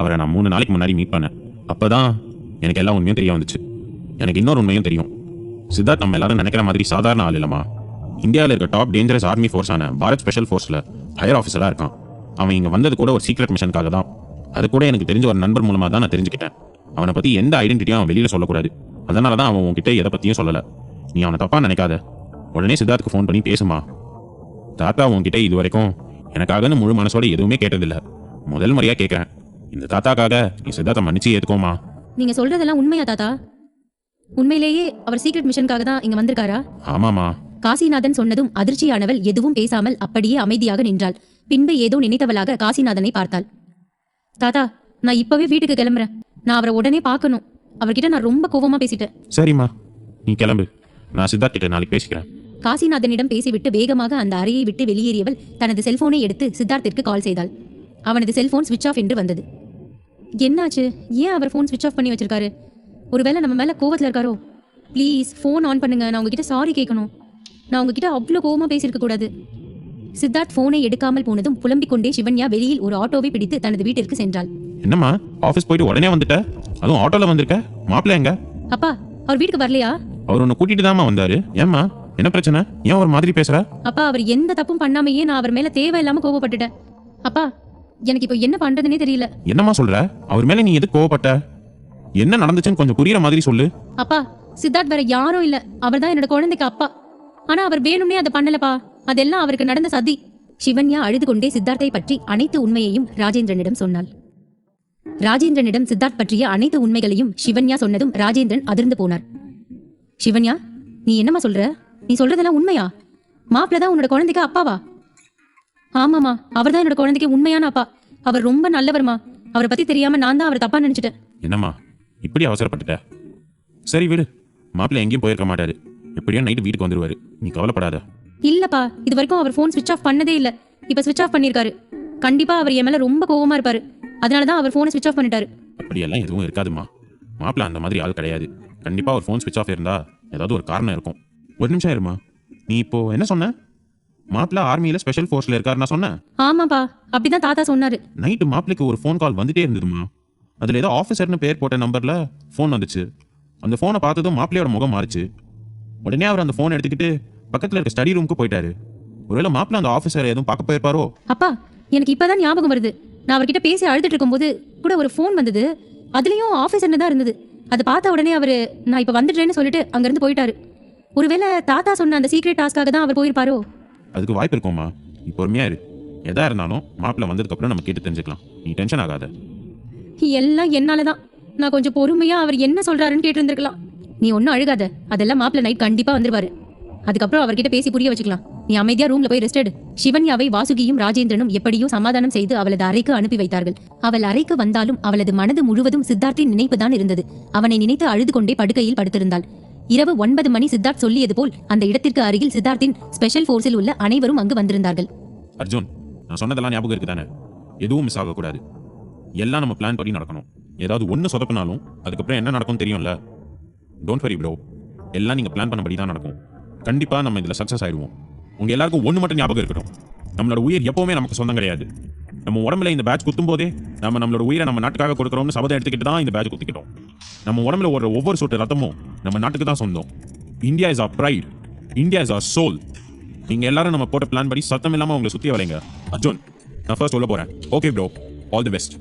அவரை நான் 3 நாளைக்கு முன்னாடி மீட் பண்ணேன். அப்போ தான் எனக்கு எல்லா உண்மையும் தெரிய வந்துச்சு. எனக்கு இன்னொரு உண்மையும் தெரியும். சித்தார்த் நம்ம எல்லாரும் நினைக்கிற மாதிரி சாதாரண ஆள் இல்லைம்மா. இந்தியாவில் இருக்க டாப் டேஞ்சரஸ் ஆர்மி ஃபோர்ஸான பாரத் ஸ்பெஷல் ஃபோர்ஸில் ஹையர் ஆஃபீஸராக இருக்கான். அவன் இங்கே வந்தது கூட ஒரு சீக்ரெட் மிஷனுக்காக தான். அது கூட எனக்கு தெரிஞ்ச ஒரு நண்பர் மூலமாக தான் நான் தெரிஞ்சுக்கிட்டேன். அவனை பற்றி எந்த ஐடென்டிட்டியும் அவன் வெளியில் சொல்லக்கூடாது. அதனால தான் அவன் உன்கிட்ட எதை பற்றியும் சொல்லலை. நீ அவனை தப்பாக நினைக்காத. உடனே சித்தார்த்துக்கு ஃபோன் பண்ணி பேசுமா. தாத்தா உன்கிட்ட இது வரைக்கும் எனக்காகன்னு முழு மனசோட எதுவுமே கேட்டதில்லை. முதல் முறையாக கேட்குறேன். இந்த தாத்தாக்காக நீ சித்தார்த்தை மன்னிச்சு ஏற்றுக்கோமா. நீங்க சொல்றதெல்லாம் உண்மையா தாத்தா? உண்மையிலேயே அவர் சீக்ரெட் மிஷனுக்காக தான் இங்க வந்திருக்காரா? ஆமாமா. காசிநாதன் சொன்னதும் அதிர்ச்சியானவள் எதுவும் பேசாமல் அப்படியே அமைதியாக நின்றாள். பின்பு ஏதோ நினைத்தவளாக காசிநாதனை பார்த்தாள். தாத்தா, நான் இப்பவே வீட்டுக்கு கிளம்புறேன். நான் அவரை உடனே பார்க்கணும். அவர்கிட்ட நான் ரொம்ப கோவமா பேசிட்டேன். சரிம்மா, நீ கிளம்பு. நான் சித்தார்த் கிட்ட நாளைக்கு பேசிக்கிறேன். காசிநாதனிடம் பேசிவிட்டு வேகமாக அந்த அறையை விட்டு வெளியேறியவள் தனது செல்போனை எடுத்து சித்தார்த்திற்கு கால் செய்தாள். அவனது செல்போன் ஸ்விட்ச் ஆஃப் என்று வந்தது. என்னாச்சு? ஏன் அவர் ஃபோன் ஸ்விட்ச் ஆஃப் பண்ணி வச்சிருக்காரு? ஒருவேளை நம்ம மேல கோவத்துல இருக்காரோ? ப்ளீஸ் ஃபோன் ஆன் பண்ணுங்க. நான் உங்ககிட்ட சாரி கேட்கணும். நான் உங்ககிட்ட அவ்வளோ கோவமா பேசியிருக்க கூடாது. சித்தார்த் ஃபோனை எடுக்காமல் போனதும் புலம்பிக் கொண்டே சிவன்யா வெளியில் ஒரு ஆட்டோவை பிடித்து தனது வீட்டிற்கு சென்றாள். என்னம்மா, ஆஃபீஸ் போயிட்டு உடனே வந்துட்ட? அதுவும் ஆட்டோல வந்திருக்க? மாப்பிள்ள எங்க? அப்பா, அவர் வீட்டுக்கு வரலையா? அவர் உன்னை கூட்டிட்டு தாமா வந்தாரு. ஏம்மா, என்ன பிரச்சனை? ஏன் ஒரு மாதிரி பேசுற? அப்பா, அவர் எந்த தப்பும் பண்ணாமையே நான் அவர் மேல தேவையில்லாம கோவப்பட்டுட்டேன். அப்பா, எனக்கு இப்போ என்ன பண்றதுனே தெரியல. என்னம்மா சொல்ற? அவர் மேல நீ எதுக்கு கோவப்பட்ட? என்ன நடந்துச்சுன்னு கொஞ்சம் புரியுற மாதிரி சொல்லு. அப்பா, சித்தார்த் வேற யாரும் இல்ல. அவர் தான் என்னோட குழந்தைக்கு அப்பா. ஆனா அவர் வேணும்னே அதை பண்ணலப்பா. அதெல்லாம் அவருக்கு நடந்த சதி. சிவன்யா அழுது கொண்டே சித்தார்த்தை பற்றி அனைத்து உண்மையையும் ராஜேந்திரனிடம் சொன்னாள். ராஜேந்திரனிடம் சித்தார்த் பற்றிய அனைத்து உண்மைகளையும் சிவன்யா சொன்னதும் ராஜேந்திரன் அதிர்ந்து போனார். சிவன்யா, நீ என்னம்மா சொல்ற? நீ சொல்றதெல்லாம் உண்மையா? மாப்பிள்ள தான் உன்னோட குழந்தைக்கு அப்பாவா? ஆமாமா, அவர் தான் என்னோட குழந்தைக்கு உண்மையான அப்பா. அவர் ரொம்ப நல்லவர்மா. அவரை பத்தி தெரியாம நான் தான் அவரை தப்பா நினைச்சிட்டேன். என்னம்மா இப்படி அவசரப்பட்டுட்ட? சரி விடு, மாப்பிள்ள எங்கேயும் போயிருக்க மாட்டாரு. எப்படியோ நைட்டு வீட்டுக்கு வந்துருவாரு. நீ கவலைப்படாத. இல்லப்பா, இது வரைக்கும் அவர் ஃபோன் ஸ்விட்ச் ஆஃப் பண்ணதே இல்ல. இப்ப ஸ்விட்ச் ஆஃப் பண்ணிருக்காரு. கண்டிப்பா அவர் என் மேல ரொம்ப கோவமா இருப்பாரு. அதனாலதான் அவர் போனை ஸ்விட்ச் ஆஃப் பண்ணிட்டாரு. அப்படியெல்லாம் எதுவும் இருக்காதுமா. மாப்பிள்ள அந்த மாதிரி ஆள் கிடையாது. கண்டிப்பா ஒரு ஃபோன் ஸ்விட்ச் ஆஃப் இருந்தா ஏதாவது ஒரு காரணம் இருக்கும். ஒரு நிமிஷம் இருமா. நீ இப்போ என்ன சொன்ன? மாப்பிள்ள ஆர்மியில ஸ்பெஷல் ஃபோர்ஸ்ல இருக்காரு நான் சொன்னேன். ஆமாப்பா, அப்படிதான் தாத்தா சொன்னாரு. நைட்டு மாப்பிளைக்கு ஒரு ஃபோன் கால் வந்துட்டே இருந்ததுமா. அதுல ஏதோ ஆஃபீஸர்னு பேர் போட்ட நம்பர்ல ஃபோன் வந்துச்சு. அந்த ஃபோனை பார்த்ததும் மாப்பிள்ளையோட முகம் மாறிச்சு. உடனே அவர் அந்த ஃபோன் எடுத்துக்கிட்டு பக்கத்துல இருக்க ஸ்டடி ரூமுக்கு போயிட்டாரு. ஒருவேளை மாப்பிள்ள அந்த ஆஃபீஸரை எதுவும் பார்க்க போயிருப்பாரோ? அப்பா, எனக்கு இப்பதான் ஞாபகம் வருது. நான் அவர்கிட்ட பேசி அழுதுட்டு இருக்கும்போது கூட ஒரு ஃபோன் வந்தது. அதுலயும் ஆஃபீஸர்னு தான் இருந்தது. அதை பார்த்த உடனே அவரு நான் இப்ப வந்துடுறேன்னு சொல்லிட்டு அங்கிருந்து போயிட்டாரு. ஒருவேளை தாத்தா சொன்ன அந்த சீக்ரெட் டாஸ்க்காக தான் அவர் போயிருப்பாரோ? அதுக்கு வாய்ப்பு இருக்கும்மா. நீ பொறுமையா இரு. எதா இருந்தாலும் மாப்பிள்ள வந்ததுக்கப்புறம் நம்ம கேட்டு தெரிஞ்சுக்கலாம். நீ டென்ஷன் ஆகாத. எல்லாம் என்னாலதான். நான் கொஞ்சம் பொறுமையா அவர் என்ன சொல்றாருன்னு கேட்டு இருந்திருக்கலாம். நீ ஒன்னும் அழுகாத. அதெல்லாம் மாப்பிள்ள நைட் கண்டிப்பா வந்துருவாரு. அதுக்கப்புறம் அவர்கிட்ட பேசி புரிய வச்சுக்கலாம். நீ அமைதியா ரூம்ல போய் ரெஸ்ட் எடு. சிவன்யாவை வாசுகியும் ராஜேந்திரனும் எப்படியோ சமாதானம் செய்து அவளது அறைக்கு அனுப்பி வைத்தார்கள். அவள் அறைக்கு வந்தாலும் அவளது மனது முழுவதும் சித்தார்த்தின் நினைப்புதான் இருந்தது. அவனை நினைத்து அழுது கொண்டே படுக்கையில் படுத்திருந்தாள். இரவு 9 மணி சித்தார்த் சொல்லியது போல் அந்த இடத்திற்கு அருகில் சித்தார்த்தின் ஸ்பெஷல் போர்ஸில் உள்ள அனைவரும் அங்கு வந்திருந்தார்கள். அர்ஜுன், நான் சொன்னதெல்லாம் ஞாபகம் இருக்குதானே? எதுவும் மிஸ் ஆகக்கூடாது. எல்லாம் நம்ம பிளான் படி நடக்கணும். ஏதாவது ஒன்று சொதப்பினாலும் அதுக்கப்புறம் என்ன நடக்கும் தெரியும்ல. டோன்ட் வரி ப்ரோ, எல்லாம் நீங்கள் பிளான் பண்ணபடி தான் நடக்கும். கண்டிப்பாக நம்ம இதில் சக்ஸஸ் ஆயிடுவோம். உங்கள் எல்லாருக்கும் ஒன்று மட்டும் ஞாபகம் இருக்கட்டும். நம்மளோட உயிர் எப்போவுமே நமக்கு சொந்தம் கிடையாது. நம்ம உடம்புல இந்த பேட்ச் குத்தும் போதே நம்மளோட உயிரை நம்ம நாட்டுக்காக கொடுக்குறோம்னு சபதம் எடுத்துக்கிட்டு தான் இந்த பேட்ச் குத்திக்கிட்டோம். நம்ம உடம்புல ஓடுற ஒவ்வொரு சொட்டு ரத்தமும் நம்ம நாட்டுக்கு தான் சொந்தம். India is our pride. India is our soul. நீங்கள் எல்லாரும் நம்ம போட்ட பிளான் படி சத்தம் இல்லாமல் உங்களை சுற்றி வரைங்க. அர்ஜுன், நான் ஃபர்ஸ்ட் சொல்ல போகிறேன். Okay bro, all the best.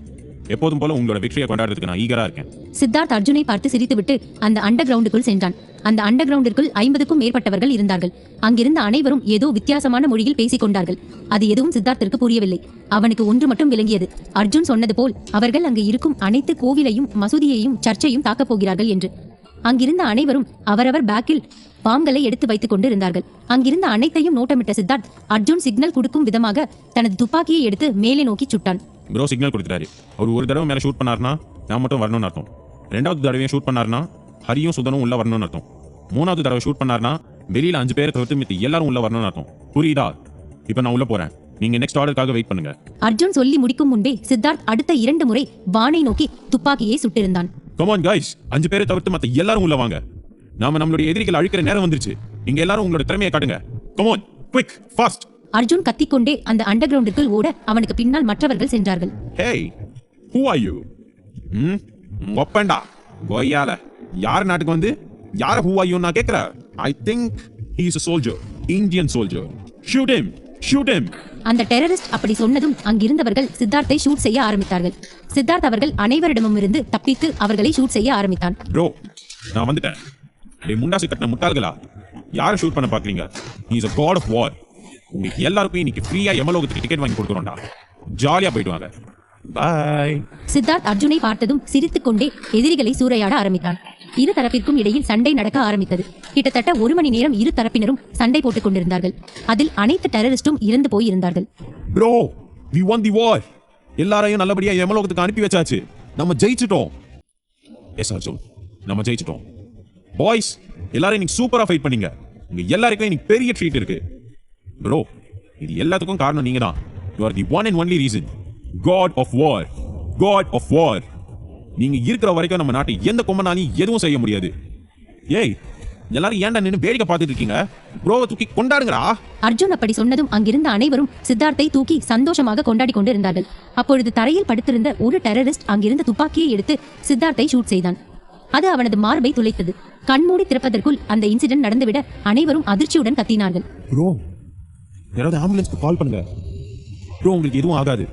எப்போதும் போல உங்களோட வெற்றியை கொண்டாடுறதுக்கு நான் ஈகரா இருக்கேன். சித்தார்த் அர்ஜுனை பார்த்து சிரித்துவிட்டு அந்த அண்டர் கிரவுண்டுக்குள் சென்றான். அந்த அண்டர் கிரவுண்டிற்குள் 50க்கும் மேற்பட்டவர்கள் இருந்தார்கள். அங்கிருந்த அனைவரும் ஏதோ வித்தியாசமான மொழியில் பேசிக் கொண்டார்கள். அது எதுவும் சித்தார்த்திற்கு புரியவில்லை. அவனுக்கு ஒன்று மட்டும் விளங்கியது. அர்ஜுன் சொன்னது போல் அவர்கள் அங்கு இருக்கும் அனைத்து கோவிலையும் மசூதியையும் சர்ச்சையும் தாக்கப் போகிறார்கள் என்று. அங்கிருந்த அனைவரும் அவரவர் பேக்கில் பாம்களை எடுத்து வைத்துக் கொண்டு இருந்தார்கள். அங்கிருந்த அனைத்தையும் நோட்டமிட்ட சித்தார்த் அர்ஜுன் சிக்னல் கொடுக்கும் விதமாக தனது துப்பாக்கியை எடுத்து மேலே நோக்கி சுட்டான். ப்ரோ சிக்னல் கொடுத்துட்டாரு. அவர் ஒரு தடவை மேலே ஷூட் பண்ணார்னா நான் மட்டும் வரணும்னு அர்த்தம். 2வது தடவையும் ஷூட் பண்ணார்னா ஹரியும் சுதனும் உள்ள வரணும்னு அர்த்தம். 3வது தடவை ஷூட் பண்ணார்னா வெளியில 5 பேரை தவிர்த்து மித்த எல்லாரும் உள்ள வரணும்னு அர்த்தம். புரியுதா? இப்போ நான் உள்ள போறேன். நீங்க நெக்ஸ்ட் ஆர்டருக்காக வெயிட் பண்ணுங்க. அர்ஜுன் சொல்லி முடிக்கும் முன்பே சித்தார்த் அடுத்த 2 முறை வானை நோக்கி துப்பாக்கியை சுட்டிருந்தான். கம் ஆன் गाइस, 5 பேரை தவிர்த்து மத்த எல்லாரும் உள்ள வாங்க. நாம நம்மளுடைய எதிரிகளை அழிக்கிற நேரம் வந்துருச்சு. நீங்க எல்லாரும் உங்களோட திறமையை காட்டுங்க. Come on, quick, fast. Arjun கத்திக்கொண்டே அந்த அண்டர் கிரவுண்டுக்குள் ஓட அவனுக்கு பின்னால் மற்றவர்கள் சென்றார்கள். Hey, who are you? ஒப்பண்டா கோயால யார் நாட்டுக்கு வந்து யார ஹூ ஆர் யூ நான் கேக்குறேன். I think he is a soldier, Indian soldier. Shoot him, shoot him. அந்த டெரரிஸ்ட் அப்படி சொன்னதும் அங்கிருந்தவர்கள் சித்தார்த்தை ஷூட் செய்ய ஆரம்பித்தார்கள். சித்தார்த் அவர்கள் அனைவரிடமும் இருந்து தப்பித்து அவர்களை ஷூட் செய்ய ஆரம்பித்தான். ப்ரோ, நான் வந்துட்டேன். டேய் முண்டாசி கட்டின முட்டாள்களா, யாரை ஷூட் பண்ண பாக்குறீங்க? he is a god of war. உங்களுக்கு எல்லாருக்கும் இன்னைக்கு ஃப்ரீயா யமலோகத்துக்கு டிக்கெட் வாங்கி கொடுக்குறோம்டா. ஜாலியா போயிட்டு வாங்க. பை. சித்தார்த் அர்ஜுனை பார்த்ததும் சிரித்துக்கொண்டே எதிரிகளை சூறையாட ஆரம்பித்தான். இரு தரப்பிற்கும் இடையில் சண்டை நடக்க ஆரம்பித்தது. கிட்டத்தட்ட 1 மணி நேரம் இரு தரப்பினரும் சண்டை போட்டுக் கொண்டிருந்தார்கள். அதில் அனைத்து டெரரிஸ்டும் இறந்து போயிருந்தார்கள். Bro, we won the war. எல்லாரையும் நல்லபடியா யமலோகத்துக்கு அனுப்பி வச்சாச்சு. நம்ம ஜெயிச்சிட்டோம். எஸ் அர்ஜுன், நம்ம ஜெயிச்சிட்டோம். பாய்ஸ், எல்லாரும் இன்னைக்கு சூப்பரா ஃபைட் பண்ணீங்க. உங்க எல்லாருக்கும் இன்னைக்கு பெரிய ட்ரீட் இருக்கு. ப்ரோ, இது எல்லாத்துக்கும் காரணம் நீங்க தான். You are the one and only reason. God of war. God of war. நீங்க இருக்கிற வரைக்கும் நம்ம நாட்டை எந்த கொம்பனாலையும் எதுவும் செய்ய முடியாது. ஏய், எல்லாரும் ஏன்டா நின்னு வேடிக்கை பார்த்துட்டு இருக்கீங்க? ப்ரோவை தூக்கி கொண்டாடுங்கடா. அர்ஜுன் அப்படி சொன்னதும் அங்கிருந்த அனைவரும் சித்தார்த்தை தூக்கி சந்தோஷமாக கொண்டாடி கொண்டு இருந்தார்கள். அப்பொழுது தரையில் படுத்திருந்த ஒரு டெரரிஸ்ட் அங்கிருந்த துப்பாக்கியை எடுத்து சித்தார்த்தை ஷூட் செய்தான். அது அவனது மார்பை துளைத்தது. கண்மூடி திறப்பதற்குள் அந்த இன்சிடென்ட் நடந்துவிட அனைவரும் அதிர்ச்சியுடன் கத்தினார்கள். ப்ரோ, யாராவது ஆம்புலன்ஸ்க்கு கால் பண்ணுங்க. ப்ரோ, உங்களுக்கு எதுவும் ஆகாது.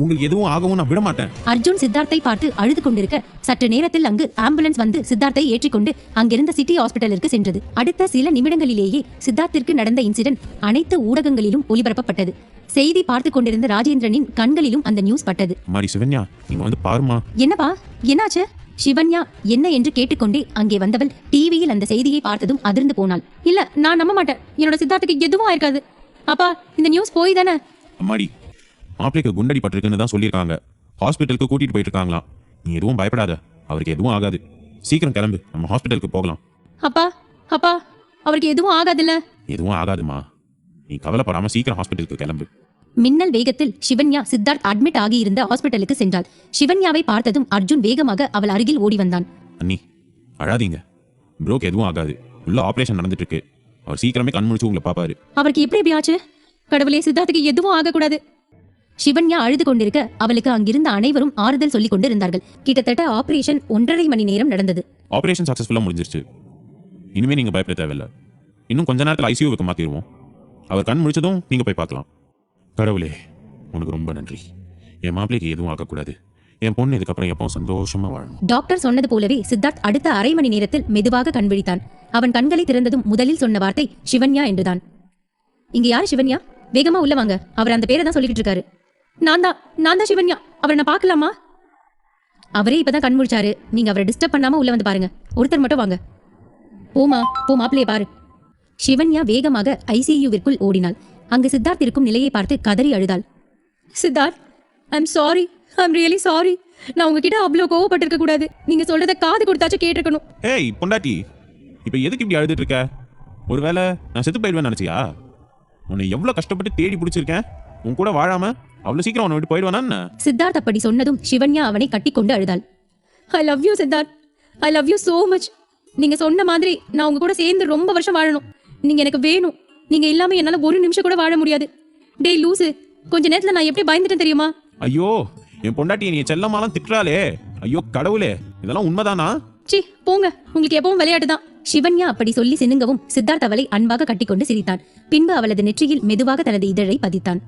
உங்களுக்கு எதுவும் ஆகவும் நான் விட மாட்டேன். அர்ஜுன் சித்தார்த்தை பார்த்து அழுது கொண்டிருக்க சற்று நேரத்தில் அங்கு ஆம்புலன்ஸ் வந்து சித்தார்த்தை ஏற்றிக்கொண்டு அங்கிருந்த சிட்டி ஹாஸ்பிட்டலிற்கு சென்றது. அடுத்த சில நிமிடங்களிலேயே சித்தார்த்திற்கு நடந்த இன்சிடென்ட் அனைத்து ஊடகங்களிலும் ஒளிபரப்பப்பட்டது. செய்தி பார்த்து கொண்டிருந்த ராஜேந்திரனின் கண்களிலும் அந்த நியூஸ் பட்டது. மாரி சிவன்யா, நீங்க வந்து பாருமா. என்னப்பா, என்னாச்சு? சிவன்யா என்ன என்று கேட்டுக்கொண்டே அங்கே வந்தவள் டிவியில் அந்த செய்தியை பார்த்ததும் அதிர்ந்து போனாள். இல்ல, நான் நம்ப மாட்டேன். என்னோட சித்தார்த்துக்கு எதுவும் ஆயிருக்காது. அப்பா, இந்த நியூஸ் போய் தானே? அம்மாடி, மாப்பிளைக்கு குண்டடி பட்டிருக்குன்னு தான் சொல்லியிருக்காங்க. ஹாஸ்பிட்டலுக்கு கூட்டிட்டு போயிட்டு இருக்காங்களாம். நீ எதுவும் பயப்படாத, அவருக்கு எதுவும் ஆகாது. சீக்கிரம் கிளம்பு, நம்ம ஹாஸ்பிட்டலுக்கு போகலாம். அப்பா, அப்பா, அவருக்கு எதுவும் ஆகாதுல்ல? எதுவும் ஆகாதுமா, நீ கவலைப்படாம சீக்கிரம் ஹாஸ்பிட்டலுக்கு கிளம்பு. மின்னல் வேகத்தில் சிவன்யா சித்தார்த் அட்மிட் ஆகியிருந்த ஹாஸ்பிட்டலுக்கு சென்றாள். சிவன்யாவை பார்த்ததும் அர்ஜுன் வேகமாக அவள் அருகில் ஓடி வந்தான். அண்ணி, அழாதீங்க. ப்ரோக்கு எதுவும் ஆகாது. உள்ள ஆபரேஷன் நடந்துட்டு இருக்கு. அவர் சீக்கிரமே கண் முழிச்சு உங்களை பாப்பாரு. அவருக்கு எப்படி ஆச்சு? கடவுளே, சித்தார்த்துக்கு எதுவும் ஆகக்கூடாது. சிவன்யா அழுது கொண்டிருக்க அவளுக்கு அங்கிருந்த அனைவரும் ஆறுதல் சொல்லிக் கொண்டிருந்தார்கள். கிட்டத்தட்ட ஆபரேஷன் 1.5 மணி நேரம் நடந்தது. ஆபரேஷன் சக்சஸ்ஃபுல்லா முடிஞ்சிருச்சு. இனிமே நீங்க பயப்பட தேவையில்லை. இன்னும் கொஞ்ச நேரத்தில் ஐசியூவுக்கு மாத்திடுவோம். அவர் கண் முடிச்சதும் நீங்க போய் பார்க்கலாம். கடவுளே, உனக்கு ரொம்ப நன்றி. என் மாப்பிள்ளைக்கு எதுவும் ஆகக்கூடாது. என் பொண்ணு இதுக்கப்புறம் எப்பவும் சந்தோஷமா வாழணும். டாக்டர் சொன்னது போலவே சித்தார்த் அடுத்த அரை மணி நேரத்தில் மெதுவாக கண் விழித்தான். அவன் கண்களை திறந்ததும் முதலில் சொன்ன வார்த்தை சிவன்யா என்றுதான். இங்க யாரு சிவன்யா? வேகமா உள்ள வாங்க. அவர் அந்த பேரை தான் சொல்லிட்டு இருக்காரு. நான் தான் சிவன்யா. அவரை நான் பார்க்கலாமா? அவரே இப்பதான் கண் முழிச்சாரு. நீங்க அவரை டிஸ்டர்ப் பண்ணாம உள்ள வந்து பாருங்க. ஒருத்தர் மட்டும் வாங்க. போமா போ, மாப்பிளைய பாரு. சிவன்யா வேகமாக ஐசியூவிற்குள் ஓடினாள். அங்கு சித்தார்த் இருக்கும் நிலையை பார்த்து கதறி அழுதாள். Siddharth, I'm sorry, I'm really sorry. நான் உங்ககிட்ட அவ்வளோ கோவப்பட்டிருக்க கூடாது. நீங்க சொல்றத காது கொடுத்தாச்சும் கேட்டிருக்கணும். ஏய் பொண்டாட்டி, இப்போ எதுக்கு இப்படி அழுதுட்டு இருக்க? ஒருவேளை நான் செத்து போயிடுவேன்னு நினைச்சியா? உன்னை எவ்வளவு கஷ்டப்பட்டு தேடி பிடிச்சிருக்கேன். உன் கூட வாழாம அவ்வளவு சீக்கிரம் உன்னை விட்டு போயிடுவானா? சித்தார்த் அப்படி சொன்னதும் சிவன்யா அவனை கட்டிக்கொண்டு அழுதாள். ஐ love you Siddharth, I love you so much. நீங்க சொன்ன மாதிரி நான் உங்க கூட சேர்ந்து ரொம்ப வருஷம் வாழணும். நீங்க எனக்கு வேணும். நீங்க இல்லாம என்னால ஒரு நிமிஷம் கூட வாழ முடியாது. டேய் லூசு, கொஞ்ச நேரத்துல நான் எப்படி பயந்துட்டேன் தெரியுமா? ஐயோ, என் பொண்டாட்டி நீ செல்லமாலாம் திட்டுறாளே. ஐயோ கடவுளே, இதெல்லாம் உண்மைதானா? சி போங்க, உங்களுக்கு எப்பவும் விளையாட்டு தான். சிவன்யா அப்படி சொல்லி சினுங்கவும் சித்தார்த் அவளை அன்பாக கட்டிக்கொண்டு சிரித்தான். பின்பு அவளது நெற்றியில் மெதுவாக தனது இதழை பதித்தான்.